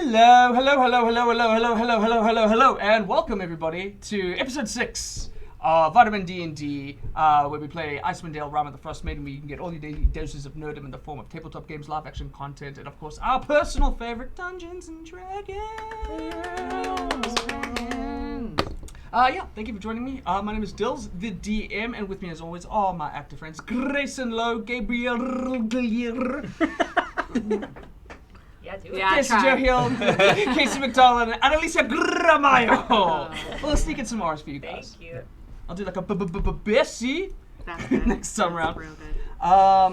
Hello, and welcome everybody to episode 6 of Vitamin D&D, where we play Icewind Dale, Rime, the Frostmaiden, where you can get all your daily doses of nerdom in the form of tabletop games, live action content, and of course our personal favorite, Dungeons and Dragons. Thank you for joining me. My name is Dills, the DM, and with me as always are my active friends, Grayson Lowe, Gabriel Casey Joe Hill, Casey McDonald, and Annalisa Gramayo. We'll sneak in some R's for you guys. Thank you. I'll do like a Bessie next time around.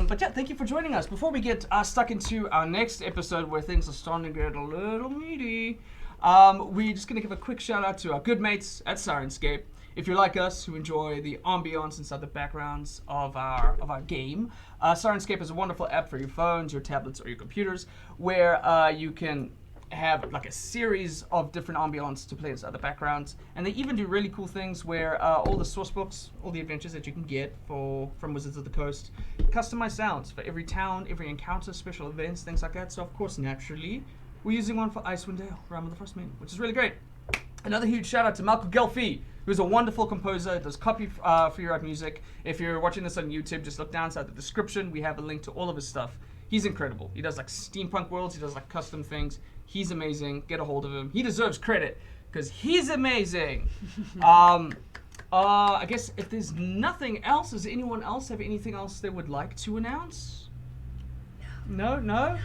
But yeah, thank you for joining us. Before we get stuck into our next episode where things are starting to get a little meaty, we're just going to give a quick shout out to our good mates at Syrinscape. If you're like us, who enjoy the ambiance inside the backgrounds of our game, Syrinscape is a wonderful app for your phones, your tablets, or your computers, where you can have like a series of different ambience to play inside the backgrounds. And they even do really cool things where all the source books, all the adventures that you can get from Wizards of the Coast, customized sounds for every town, every encounter, special events, things like that. So of course, naturally, we're using one for Icewind Dale, Rime of the Frostmaiden, which is really great. Another huge shout out to Malcolm Gelfi, who's a wonderful composer, does copy for your music. If you're watching this on YouTube, just look down inside the description. We have a link to all of his stuff. He's incredible. He does like steampunk worlds. He does like custom things. He's amazing. Get a hold of him. He deserves credit because he's amazing. I guess if there's nothing else, does anyone else have anything else they would like to announce? No?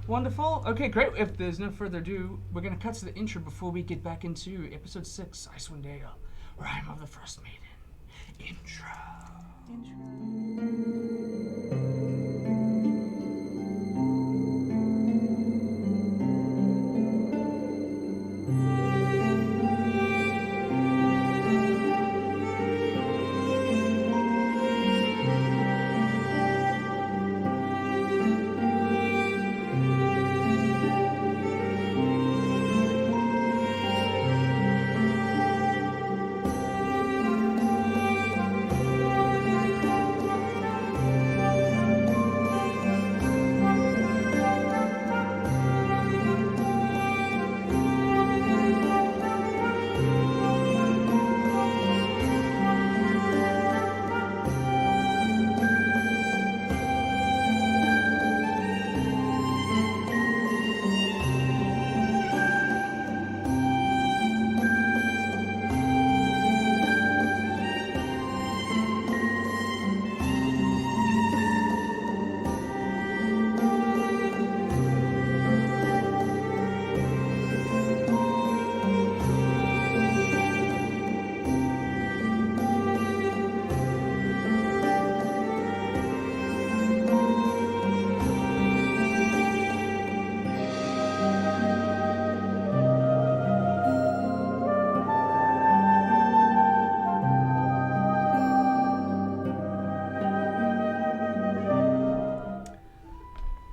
Wonderful. Okay, great. If there's no further ado, we're going to cut to the intro before we get back into episode 6, Icewind Dale, Rime of the Frostmaiden. Intro.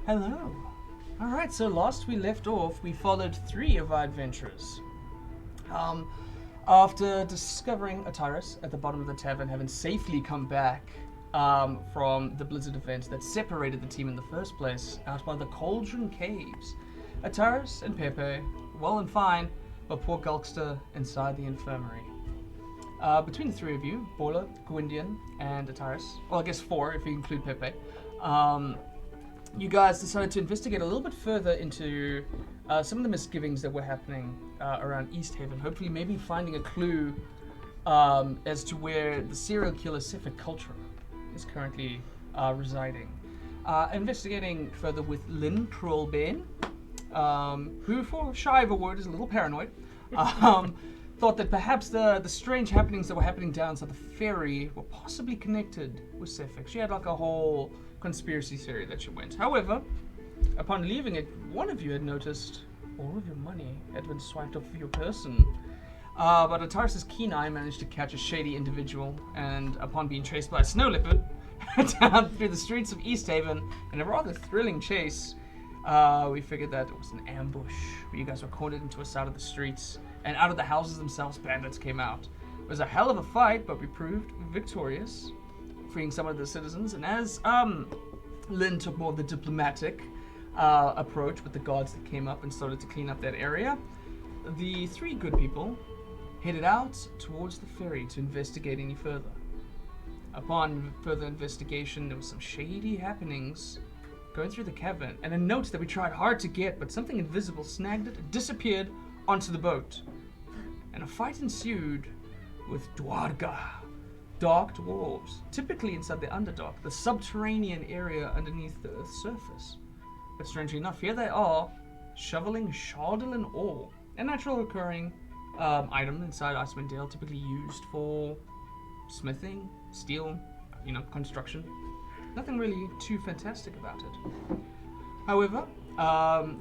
Hello. Alright, so last we left off, we followed 3 of our adventurers. After discovering Atiris at the bottom of the tavern, having safely come back from the blizzard event that separated the team in the first place, out by the Cauldron Caves, Atiris and Pepe, well and fine, but poor Gulkster inside the infirmary. Between the 3 of you, Bola, Gwyndian, and Atiris, well I guess 4 if you include Pepe, you guys decided to investigate a little bit further into some of the misgivings that were happening around East Haven, hopefully maybe finding a clue as to where the serial killer Sephek Kaltro is currently residing. Investigating further with Lynn Krollbane, who, for shy of a word, is a little paranoid, thought that perhaps the strange happenings that were happening down inside the ferry were possibly connected with Sephek. She had like a whole conspiracy theory that she went. However, upon leaving it, one of you had noticed all of your money had been swiped off of your person. But Atiris' keen eye managed to catch a shady individual, and upon being chased by a snow leopard down through the streets of East Haven in a rather thrilling chase, we figured that it was an ambush where you guys were cornered into a side of the streets, and out of the houses themselves, bandits came out. It was a hell of a fight, but we proved victorious, freeing some of the citizens. And as Lynn took more of the diplomatic approach with the guards that came up and started to clean up that area, the three good people headed out towards the ferry to investigate any further. Upon further investigation, there was some shady happenings going through the cavern, and a note that we tried hard to get, but something invisible snagged it and disappeared onto the boat. And a fight ensued with Dwarga, dark dwarves, typically inside the Underdark, the subterranean area underneath the Earth's surface. But strangely enough, here they are, shoveling Shardalin ore, a natural occurring item inside Icewind Dale, typically used for smithing, steel, construction. Nothing really too fantastic about it. However,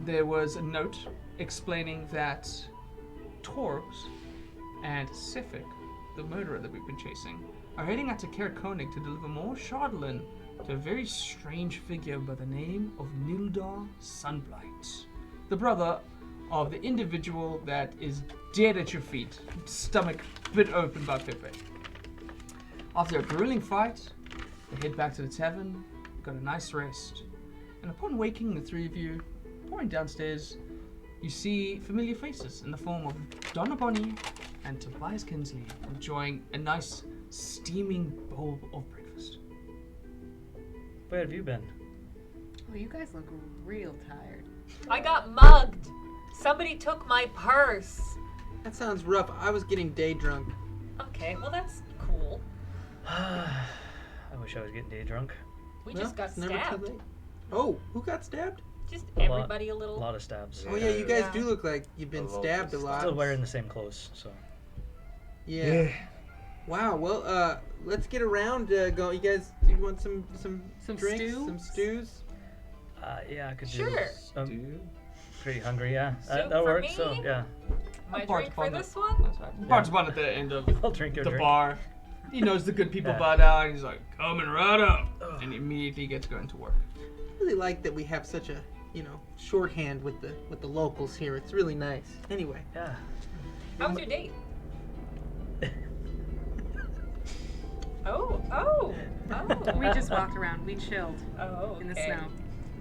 there was a note explaining that Torgs and Sephek, the murderer that we've been chasing, are heading out to Caer-Konig to deliver more Shardalin to a very strange figure by the name of Nildar Sunblight, the brother of the individual that is dead at your feet, stomach bit open by Pepe. After a grueling fight, they head back to the tavern, got a nice rest, and upon waking, the three of you, pouring downstairs, you see familiar faces in the form of Donna Bonnie and Tobias Kinsley enjoying a nice steaming bowl of breakfast. Where have you been? Oh, you guys look real tired. I got mugged. Somebody took my purse. That sounds rough. I was getting day drunk. Okay, well that's cool. I wish I was getting day drunk. We just got it's never too stabbed. late. Oh, who got stabbed? Just A lot. everybody a little. A lot of stabs. Oh yeah, you guys Yeah. do look like you've been A lot stabbed a of lot. Still wearing the same clothes, so. Yeah. Wow. Well, let's get around. Go. You guys, do you want some drinks? stew? Some stews? Yeah, I could Sure. do. I'm pretty hungry, yeah. Soup That for works. So me? yeah, My Bart's drink for on this the- one? That's right. Bart's one at the end of I'll drink your the drink. bar. He knows the good people Yeah. by now, and he's like, coming right up. And immediately gets going to work. I really like that we have such a shorthand with the locals here. It's really nice. Anyway. Yeah. How was your date? Oh. We just walked around. We chilled Oh, in the okay.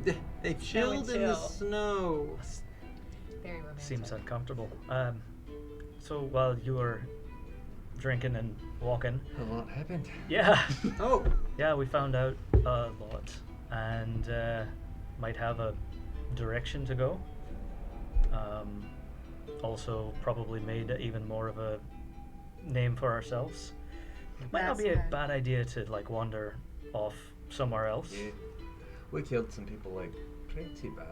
snow. They chilled in the chill. snow. Very romantic. Seems uncomfortable. So while you were drinking and walking, A lot happened. yeah, Oh, yeah, we found out a lot, and might have a direction to go. Also, probably made even more of a name for ourselves. Might not That's be a good. bad idea to wander off somewhere else. Yeah. We killed some people pretty bad.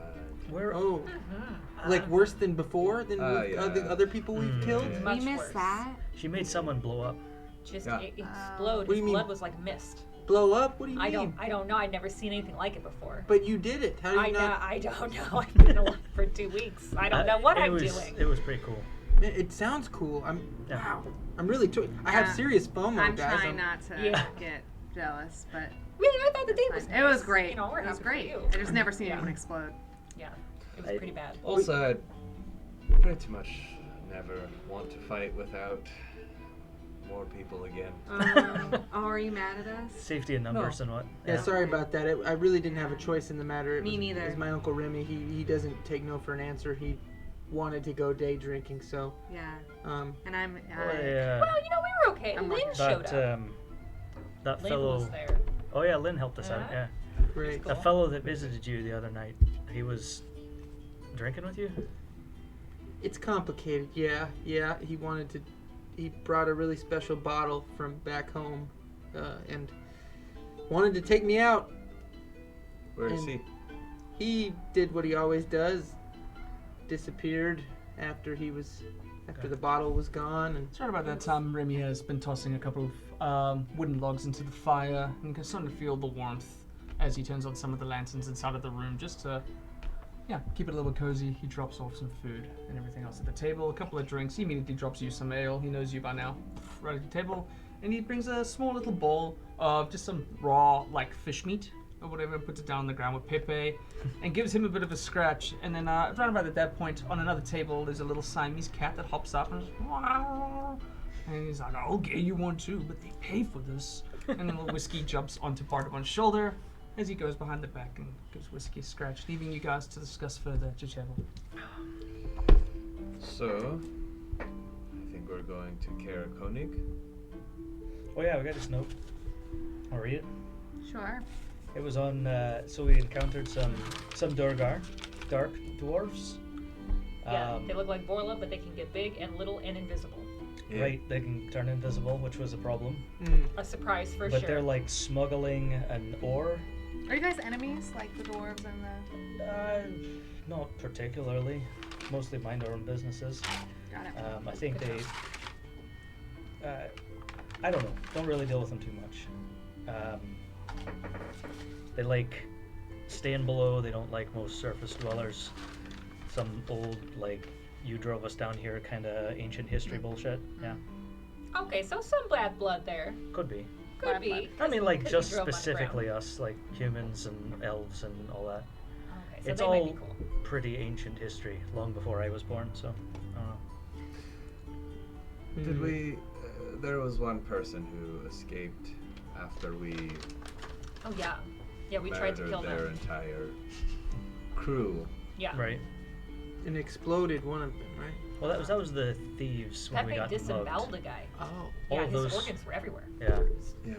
Where? oh, Mhm. like worse than before than with yeah. the other people we've killed. Yeah. Much We missed worse. that. She made someone blow up. Just Yeah. it exploded. What do His you mean? blood was like mist. Blow up? What do you mean? I don't know. I'd never seen anything like it before. But you did it. How do you not? I don't know. I've been alive for 2 weeks. I don't know what it I'm was, doing. It was pretty cool. Man, it sounds cool. Yeah. Wow. I'm really. I have Yeah. serious FOMO, I'm guys. trying not to Yeah. get jealous, but I thought the date was it was nice. great. You know, we're It was happy for great. you. I just never seen Yeah. anyone explode. Yeah, it was pretty bad. Also, I pretty much never want to fight without more people again. Oh, are you mad at us? Safety in numbers and what? Yeah, sorry about that. I really didn't have a choice in the matter. It Me was, neither. It was my Uncle Remy. He doesn't take no for an answer. He wanted to go day drinking, so Yeah. um And I'm. Well, yeah, Well, we were okay. I'm Lynn working. showed that up. that Lynn fellow. was there. Oh yeah, Lynn helped us out. Yeah. Yeah, great. Cool. that fellow that visited you the other night. He was drinking with you. It's complicated. Yeah. He brought a really special bottle from back home, and wanted to take me out. Where is And- he? He did what he always does. Disappeared after the bottle was gone, and Sorry about that time. Remy has been tossing a couple of wooden logs into the fire and can starting to feel the warmth as he turns on some of the lanterns inside of the room just to, keep it a little cozy. He drops off some food and everything else at the table, a couple of drinks. He immediately drops you some ale. He knows you by now. Right at the table, and he brings a small little bowl of just some raw, fish meat or whatever, and puts it down on the ground with Pepe, and gives him a bit of a scratch. And then right about at that point, on another table, there's a little Siamese cat that hops up and and he's like, I'll get you one too, but they pay for this. And then the whiskey jumps onto part of one's shoulder, as he goes behind the back and gives Whiskey a scratch, leaving you guys to discuss further to Chevel. So, I think we're going to Caer-Konig. Oh yeah, we got this note. I'll read it. Sure. It was on. So we encountered some Durgar, dark dwarves. Yeah, they look like Borla, but they can get big and little and invisible. Yeah. Right, they can turn invisible, which was a problem. A surprise for But sure. they're like smuggling an ore. Are you guys enemies, like the dwarves and the... Not particularly. Mostly mind our own businesses. Got it. I think Good they. I don't know. Don't really deal with them too much. They like staying below. They don't like most surface dwellers. Some old like you drove us down here kind of ancient history bullshit. Yeah, Okay, so some bad blood there. could be. Could Bad be. blood. I mean, like 'cause just you drove specifically us, like humans and elves and all that. underground. Okay, so It's they might all be cool. pretty ancient history, long before I was born. So I don't know. Did we? There was one person who escaped after we Oh yeah. Yeah, we tried to murdered kill their them. entire crew. Yeah. Right. And exploded one of them, right? Well, that was the thieves when we Pepe got disemboweled mugged. a guy. Oh. All Yeah, of his those- organs were everywhere. Yeah. Yeah,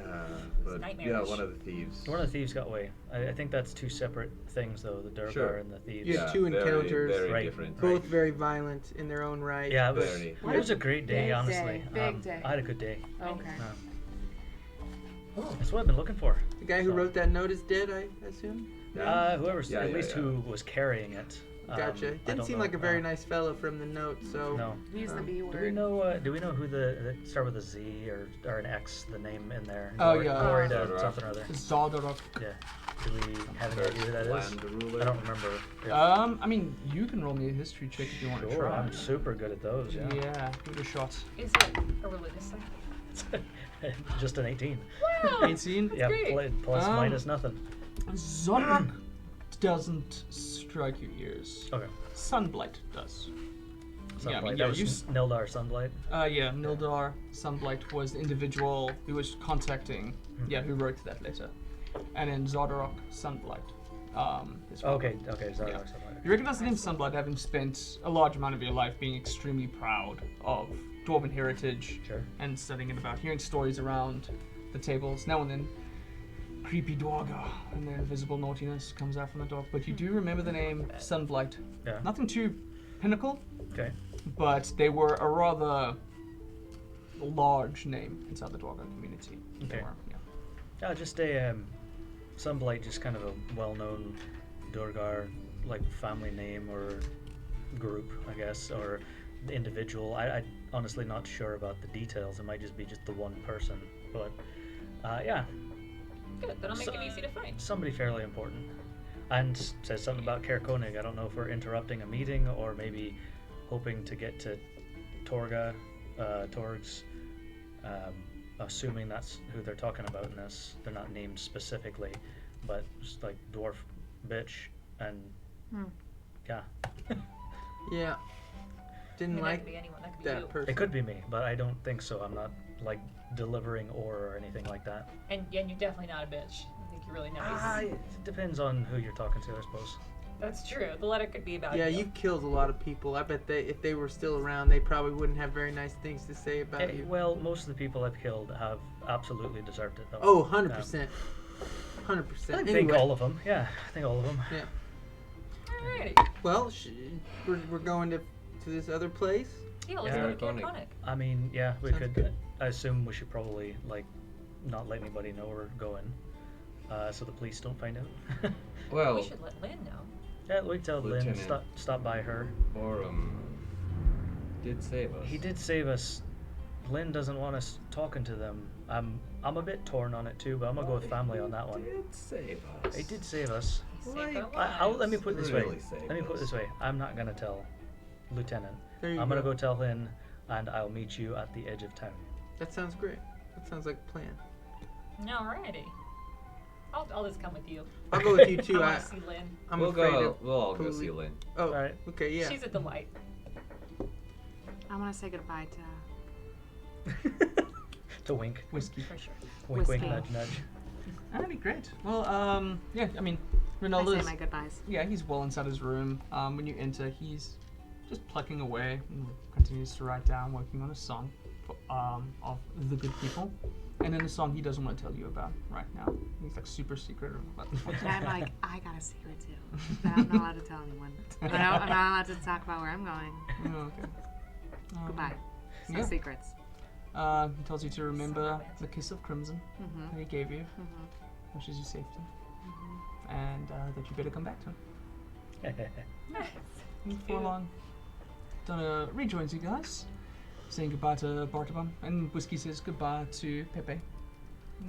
but yeah, nightmarish. one of the thieves. One of the thieves got away. I think that's two separate things, though. The Durgar Sure. and the thieves. Yeah. two encounters. Very Right. different. Both very violent in their own right. Yeah, it was, Very. it was a great day, Big honestly. day, big day. I had a good day. Okay. That's what I've been looking for. The guy who So- wrote that note is dead, I assume? Whoever's Yeah, at yeah, least yeah. who was carrying it. I Gotcha. Didn't don't seem know. like a very nice fellow from the note, so... No. Use the Um, B Do word. we know? Do we know who the start with a Z or an X? The name in there. Oh, Glor- yeah. Glorida Zordorok. something or other. Zordorok. Yeah. Do we have any First idea who that is? land ruler. I don't remember. If- I mean, you can roll me a history check if you want to Sure, try. I'm super good at those. Yeah. Yeah, give it a shot. Is it a religious thing? Just an 18. Wow. 18. Yeah, great. plus Um, minus nothing. Zordorok doesn't strike your ears. Okay. Sunblight does. Sunblight. Yeah, I mean, that yeah, was you Nildar Sunblight. Yeah, Nildar Sunblight was the individual who was contacting, who wrote that letter. And then Zordorok Sunblight. His father. Okay, Zordorok Yeah. Sunblight. You recognize the name Sunblight, having spent a large amount of your life being extremely proud of Dwarven heritage Sure. and studying it about, hearing stories around the tables. Now and then, creepy Dwarga and their invisible naughtiness comes out from the dark. But you do remember the name Sunblight. Yeah. Nothing too pinnacle, Okay. but they were a rather large name inside the Dwarga community. They Okay. were, yeah. Yeah, just a Sunblight, just kind of a well-known Durgar like family name or group, I guess, or the individual. I honestly not sure about the details. It might just be just the one person, but yeah, Good. That'll make So- him easy to find. somebody fairly important. And says something about Caer-Konig. I don't know if we're interrupting a meeting or maybe hoping to get to Torg's. Assuming that's who they're talking about in this. They're not named specifically, but just like dwarf bitch and yeah. Yeah. I Didn't mean, that like could be anyone. That could be that you. person. It could be me, but I don't think so. I'm not like delivering ore or anything like that. And you're definitely not a bitch. I think you're really nice. It depends on who you're talking to, I suppose. That's true. The letter could be about Yeah, you. you've killed a lot of people. I bet if they were still around, they probably wouldn't have very nice things to say about you. Well, most of the people I've killed have absolutely deserved it, though. Oh, 100%. 100%. I think Anyway, all of them. Yeah, I think all of them. yeah. Alrighty. Well, we're going to this other place. Yeah, let's Yeah, go to Caer-Konig. Caer-Konig. I mean, yeah, we Sounds could. good. I assume we should probably like not let anybody know we're going, so the police don't find out. Well, We should let Lynn know. Yeah, we tell Lynn Lieutenant. stop by her. Borum did save us. He did save us. Lynn doesn't want us talking to them. I'm a bit torn on it too, but I'm gonna go with family on that one. He did save us. He did save us. Saved Like, our Let me lives. put it this Really way. saved Let me put it us. this way. I'm not gonna tell Lieutenant. There you I'm go. gonna go tell Lynn, and I'll meet you at the edge of town. That sounds great. That sounds like a plan. Alrighty. I'll just come with you. I'll go with you I too. want to see Lynn. I'm We'll afraid go. of We'll all go police. see Lynn. Oh, Alright. okay, yeah. She's a delight. I want to say goodbye to... To wink. Whiskey. For sure. Wink, wink, Whiskey. nudge, nudge. Alrighty, great. Well, yeah, I mean, I Ronaldo say is, my goodbyes. yeah, he's well inside his room. When you enter, he's just plucking away and continues to write down, working on a song for, of the good people. And then a song he doesn't want to tell you about right now. He's like super secret about And I'm like, I got a secret too, but I'm not allowed to tell anyone. I'm not allowed to talk about where I'm going. Oh, okay. Goodbye. No yeah. secrets. He tells you to remember the kiss of crimson Mm-hmm. that he gave you, Mm-hmm. which is your safety, and that you better come back to him. And before long, Donna rejoins you guys, saying goodbye to Bartabam, and Whiskey says goodbye to Pepe.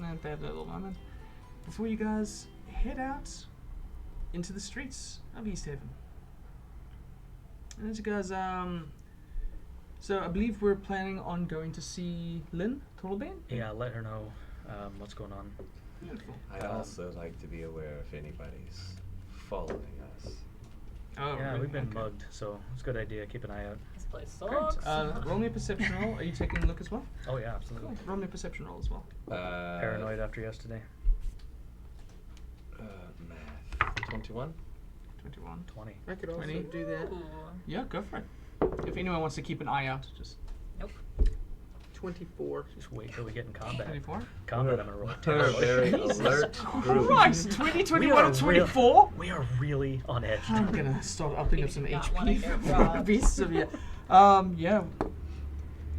And they have a little moment before you guys head out into the streets of East Haven. And as you guys, so I believe we're planning on going to see Lynn Torlbane. Yeah, let her know what's going on. Beautiful. I'd also like to be aware if anybody's following us. Oh, Yeah, really? we've been Okay. mugged, so it's a good idea. Keep an eye out. This place Great. sucks. Roll me a perception roll. Are you taking a look as well? Oh yeah, absolutely. Cool. Roll me a perception roll as well. Paranoid after yesterday. Math. 21. 21. 20. I could also 20. do that. Ooh. Yeah, go for it. If anyone wants to keep an eye out, just 24. Just wait till we get in combat. 24. Combat, I'm gonna roll. We're a very alert group. Christ, 20, 21, are and 24? We are really on edge. I'm gonna start upping up You some do not wanna HP get for robbed. beasts of yeah. Yeah.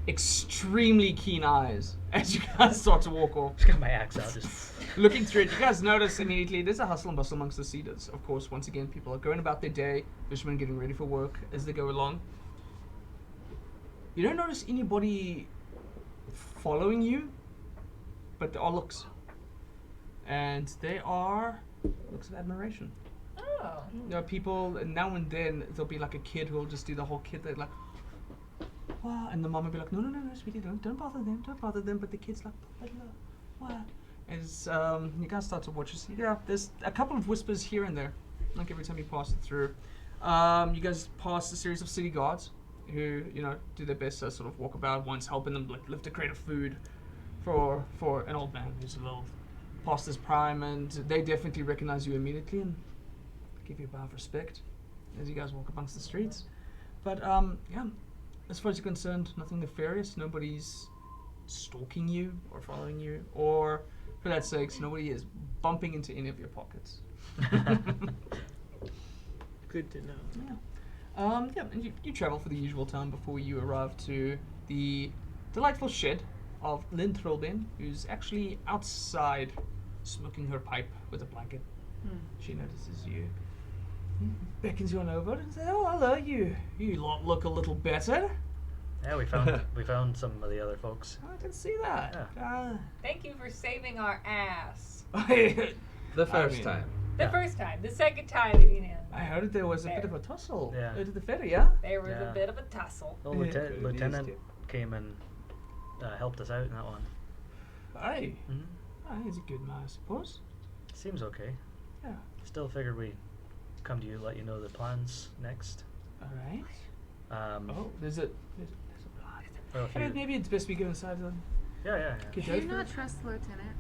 Extremely keen eyes as you guys start to walk off. Just got my axe out. Just Looking through it, you guys notice immediately there's a hustle and bustle amongst the cedars. Of course, once again, people are going about their day, fishermen getting ready for work as they go along. You don't notice anybody following you, but there are looks. And they are looks of admiration. Oh. There are people, and now and then there'll be like a kid who'll just do the whole kid they're like, wow, and the mom will be like, no, sweetie, don't bother them, but the kid's like, but look, wow. As you guys start to watch this, yeah, there's a couple of whispers here and there, like every time you pass it through. You guys pass a series of city guards who, you know, do their best to sort of walk about, one's helping them like lift a crate of food for an old man who's a little past his prime, and they definitely recognize you immediately and give you a bow of respect as you guys walk amongst the streets. But yeah, as far as you're concerned, nothing nefarious. Nobody's stalking you or following you, or for that sakes, nobody is bumping into any of your pockets. Good to know. Yeah. Yeah, and you travel for the usual time before you arrive to the delightful shed of Lynn Thrillbin, who's actually outside smoking her pipe with a blanket. She notices you, beckons you on over, and says, "Oh, hello, you lot look a little better." yeah, we found some of the other folks. I can see that. Thank you for saving our ass. The first mean- time. The Yeah. first time. The second time, you know, I heard there was a bit There. of a tussle Yeah. out of the ferry, yeah? there was Yeah. a bit of a tussle. Well, Yeah. Could've used Lieutenant it. came and helped us out in that one. Aye. Mhm. Aye, he's a good man, I suppose. Seems okay. Yeah. Still figured we'd come to you, let you know the plans next. Alright. Oh. There's a blood. Well, if I mean, you, maybe it's best we go inside and yeah. get Do out you for not it. trust the lieutenant?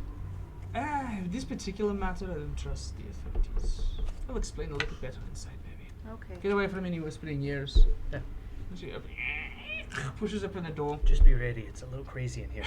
This particular matter, I don't trust the authorities. I'll explain a little better inside, maybe. Okay. Get away from any whispering ears. Yeah. She pushes open the door. Just be ready. It's a little crazy in here.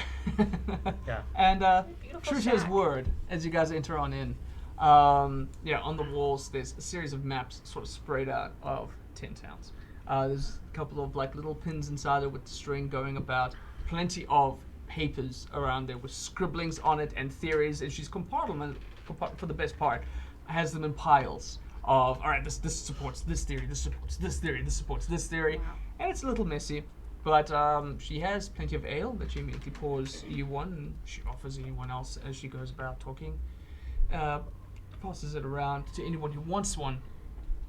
Yeah. And Beautiful true to his shack. word, as you guys enter on in, yeah, on the walls there's a series of maps sort of sprayed out of 10 towns. There's a couple of like little pins inside it with the string going about. Plenty of papers around there with scribblings on it and theories, and she's for the best part, has them in piles of, all right, this supports this theory, this supports this theory, this supports this theory, and it's a little messy, but she has plenty of ale that she immediately pours you one, and she offers anyone else as she goes about talking, passes it around to anyone who wants one,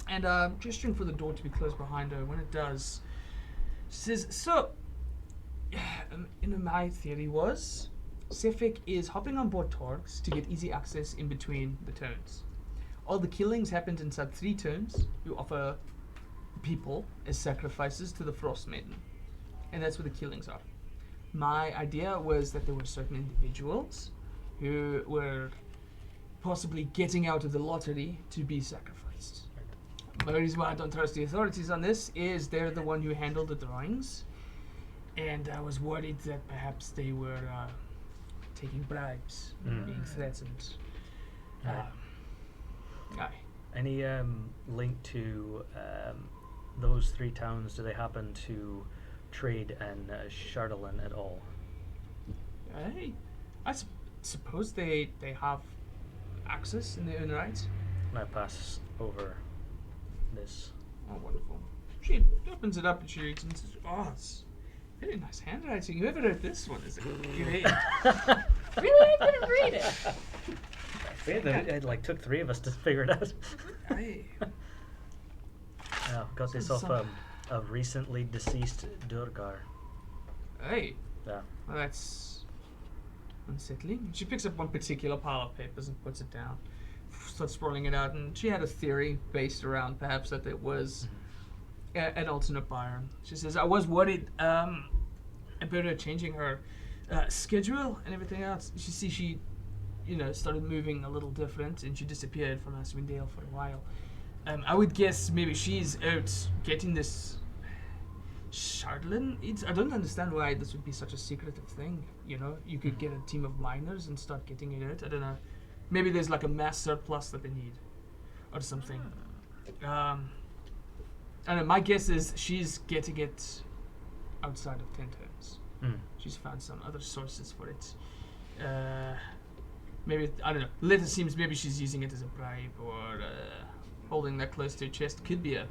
and gesturing for the door to be closed behind her. When it does, she says, "So, my theory was, Sephek is hopping on board Torgs to get easy access in between the turns. All the killings happened inside 3 turns, who offer people as sacrifices to the Frostmaiden. And that's where the killings are. My idea was that there were certain individuals who were possibly getting out of the lottery to be sacrificed. The reason why I don't trust the authorities on this is they're the one who handled the drawings, and I was worried that perhaps they were taking bribes, being threatened. Aye. Any link to those 3 towns? Do they happen to trade in Chardelin at all? I suppose they have access in their own right. And I pass over this. Oh, wonderful. She opens it up and she reads and says, "Oh, it's very nice handwriting. Whoever wrote this one is great." Really? I couldn't read it. It took 3 of us to figure it out. Aye. Yeah, got this off a recently deceased Durgar. Aye. Yeah. Well, that's unsettling. She picks up one particular pile of papers and puts it down. Starts sprawling it out, and she had a theory based around perhaps that it was an alternate buyer. She says, "I was worried about her changing her schedule and everything else. She started moving a little different, and she disappeared from Icewind Dale for a while. I would guess maybe she's out getting this Chardelin. I don't understand why this would be such a secretive thing. You could get a team of miners and start getting it out. I don't know. Maybe there's like a mass surplus that they need, or something. I don't know. My guess is she's getting it outside of 10 turns. She's found some other sources for it. Maybe, I don't know. Later seems maybe she's using it as a bribe, or holding that close to her chest. Could be a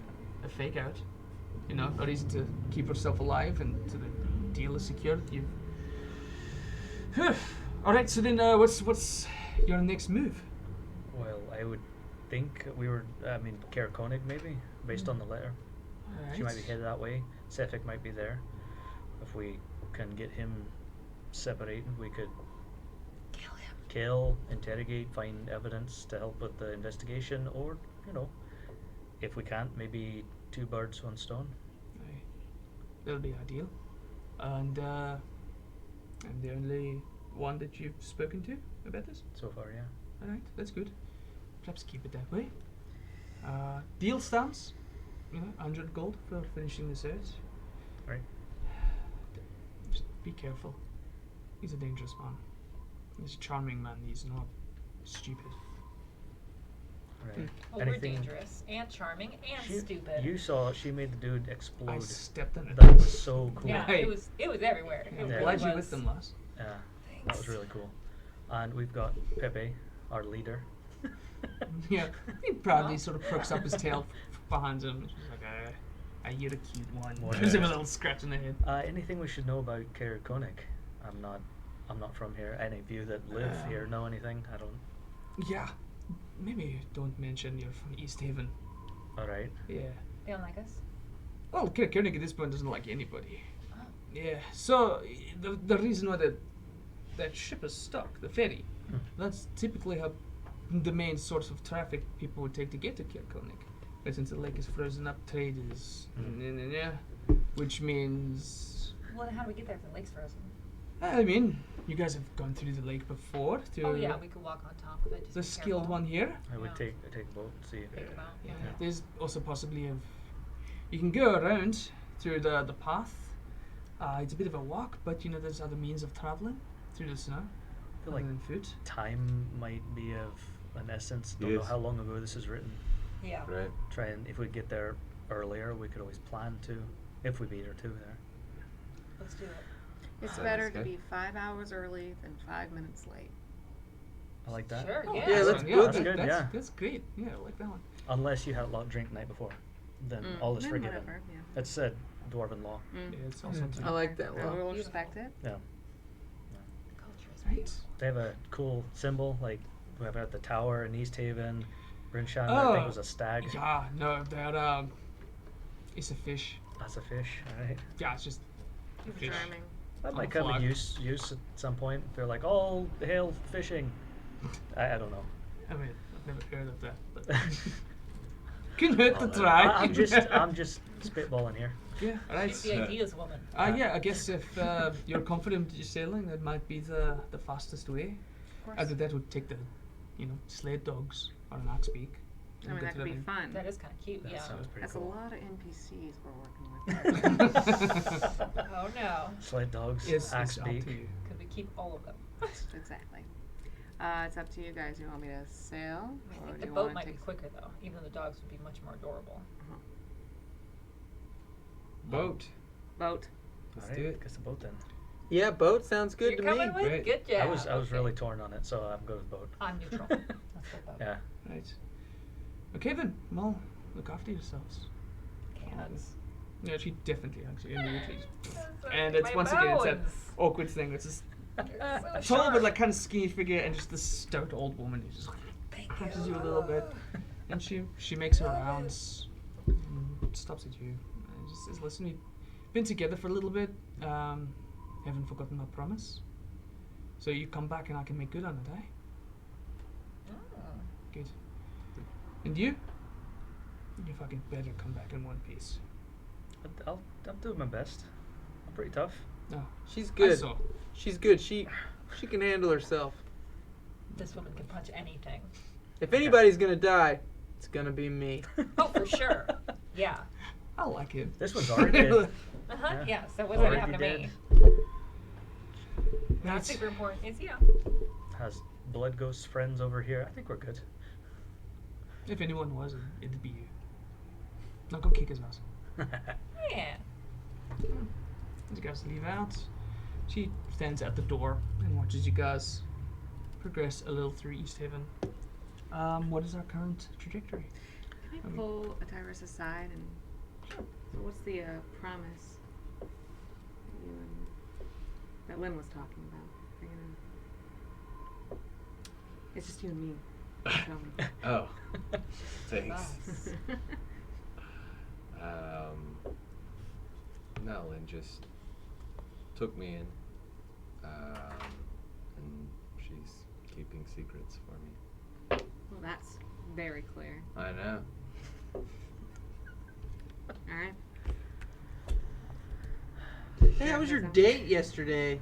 fake out. A reason to keep herself alive until the deal is secured. Alright, so then what's your next move? Well, I would think Caer-Konig maybe, based on the letter. Alright. She might be headed that way. Sephek might be there. If we can get him separated, we could kill, interrogate, find evidence to help with the investigation, or, if we can't, maybe 2 birds, 1 stone. Aye. That'll be ideal. And I'm the only one that you've spoken to about this? So far, yeah. Alright, that's good. Perhaps keep it that way. Deal stands. 100 gold for finishing this out. Right. Just be careful. He's a dangerous man. He's a charming man. He's not stupid. Right. Well, we're dangerous and charming and stupid. You saw she made the dude explode. I stepped in it. That was so cool. Yeah, Hey. it was everywhere. I'm It really glad you was. with them last. Yeah, that was really cool. And we've got Pepe, our leader. Yeah, he proudly sort of perks up his tail behind him. She's like, you're a cute one. What Gives him a is- little scratch on the head. Anything we should know about Caer-Konig? I'm not from here. Any of you that live here know anything? I don't. Yeah, maybe don't mention you're from East Haven. All right. Yeah. They don't like us? Well, Caer-Konig at this point doesn't like anybody. Oh. Yeah, so the reason why that ship is stuck, the ferry, that's typically how the main source of traffic people would take to get to Caer-Konig. But since the lake is frozen up, trade is which means Well, then how do we get there if the lake's frozen? I mean, you guys have gone through the lake before. Oh yeah, we could walk on top of it. Just the be skilled careful. one here. I would Yeah. take a boat and see. Think about. Yeah. Yeah. There's also possibly you can go around through the path. It's a bit of a walk, but there's other means of traveling through the snow. I feel other like than foot. time might be of an essence. Don't know Yes. how long ago this is written. Yeah. Right. Try and if we get there earlier, we could always plan to. If we beat her to there. Let's do it. It's Oh, better that's to good. be 5 hours early than 5 minutes late. I like that. Sure. Oh, Yeah. Yeah, let's so, book it. Good, yeah. That's great. Yeah, I like that one. Unless you had a lot of drink the night before, then all is Then forgiven. whatever, yeah. That's said dwarven law. Yeah, it's also I like that We'll one. respect it. Yeah. The culture is right. They have a cool symbol like we have at the tower in East Haven. Brinshan, I Oh. think it was a stag. Yeah, no, it's a fish. That's a fish, alright. Yeah, it's just a fish. Charming. That On might a come in flag. use at some point. They're like, all hail fishing. I don't know. I mean, I've never heard of that, but couldn't hurt to try. I'm just spitballing here. Yeah, right. She's the ideas woman. Yeah, I guess if you're confident you're sailing, that might be the fastest way. Of course. Either that would take the sled dogs on an ox beak. I mean, that could be fun. That is kind of cute, That yeah. sounds pretty That's cool. a lot of NPCs we're working with. Oh no. Sled dogs, It's axe up to beak. you. Could we keep all of them? Exactly. It's up to you guys. You want me to sail? I Or think do the you boat wanna might take be quicker though. Even the dogs would be much more adorable. Boat. boat? Let's Alright, do it. guess the boat then. Yeah, boat sounds good You're to me. coming with? Great. Good job. I was Okay. really torn on it, so I'm good with boat. I'm neutral. Let's go boat. Yeah. Right. Okay then. Well, look after yourselves. Cats. Yeah, she definitely hugs you immediately. So And my it's once again it's that bones. awkward thing. It's this So tall but sharp. like kind of skinny figure, and just this stout old woman who just Thank touches you a little bit, and she makes her rounds, and stops at you, and just says, "Listen, we've been together for a little bit. Haven't forgotten my promise. So you come back, and I can make good on it, eh? Mm. Good. And you? You fucking better come back in one piece. I'll do my best. I'm pretty tough. No, She's I good. saw. She's good. She can handle herself. This woman can punch anything. If anybody's gonna die, it's gonna be me. Oh, for sure. Yeah. I like it. This one's already dead. Uh-huh. Yeah. Yeah. So what's gonna Already happen to me? Not That's- super important. It's Has blood ghost friends over here. I think we're good. If anyone was, it'd be you. Now go kick his ass. yeah. As you guys leave out, she stands at the door and watches you guys progress a little through East Haven. What is our current trajectory? Can I pull Atyrus aside and so what's the promise you and that Lynn was talking about? Are you gonna... It's just you and me. Tell me. Oh, thanks. Us. No, Lynn just took me in, and she's keeping secrets for me. Well, that's very clear. I know. All right. Hey, how was your date yesterday?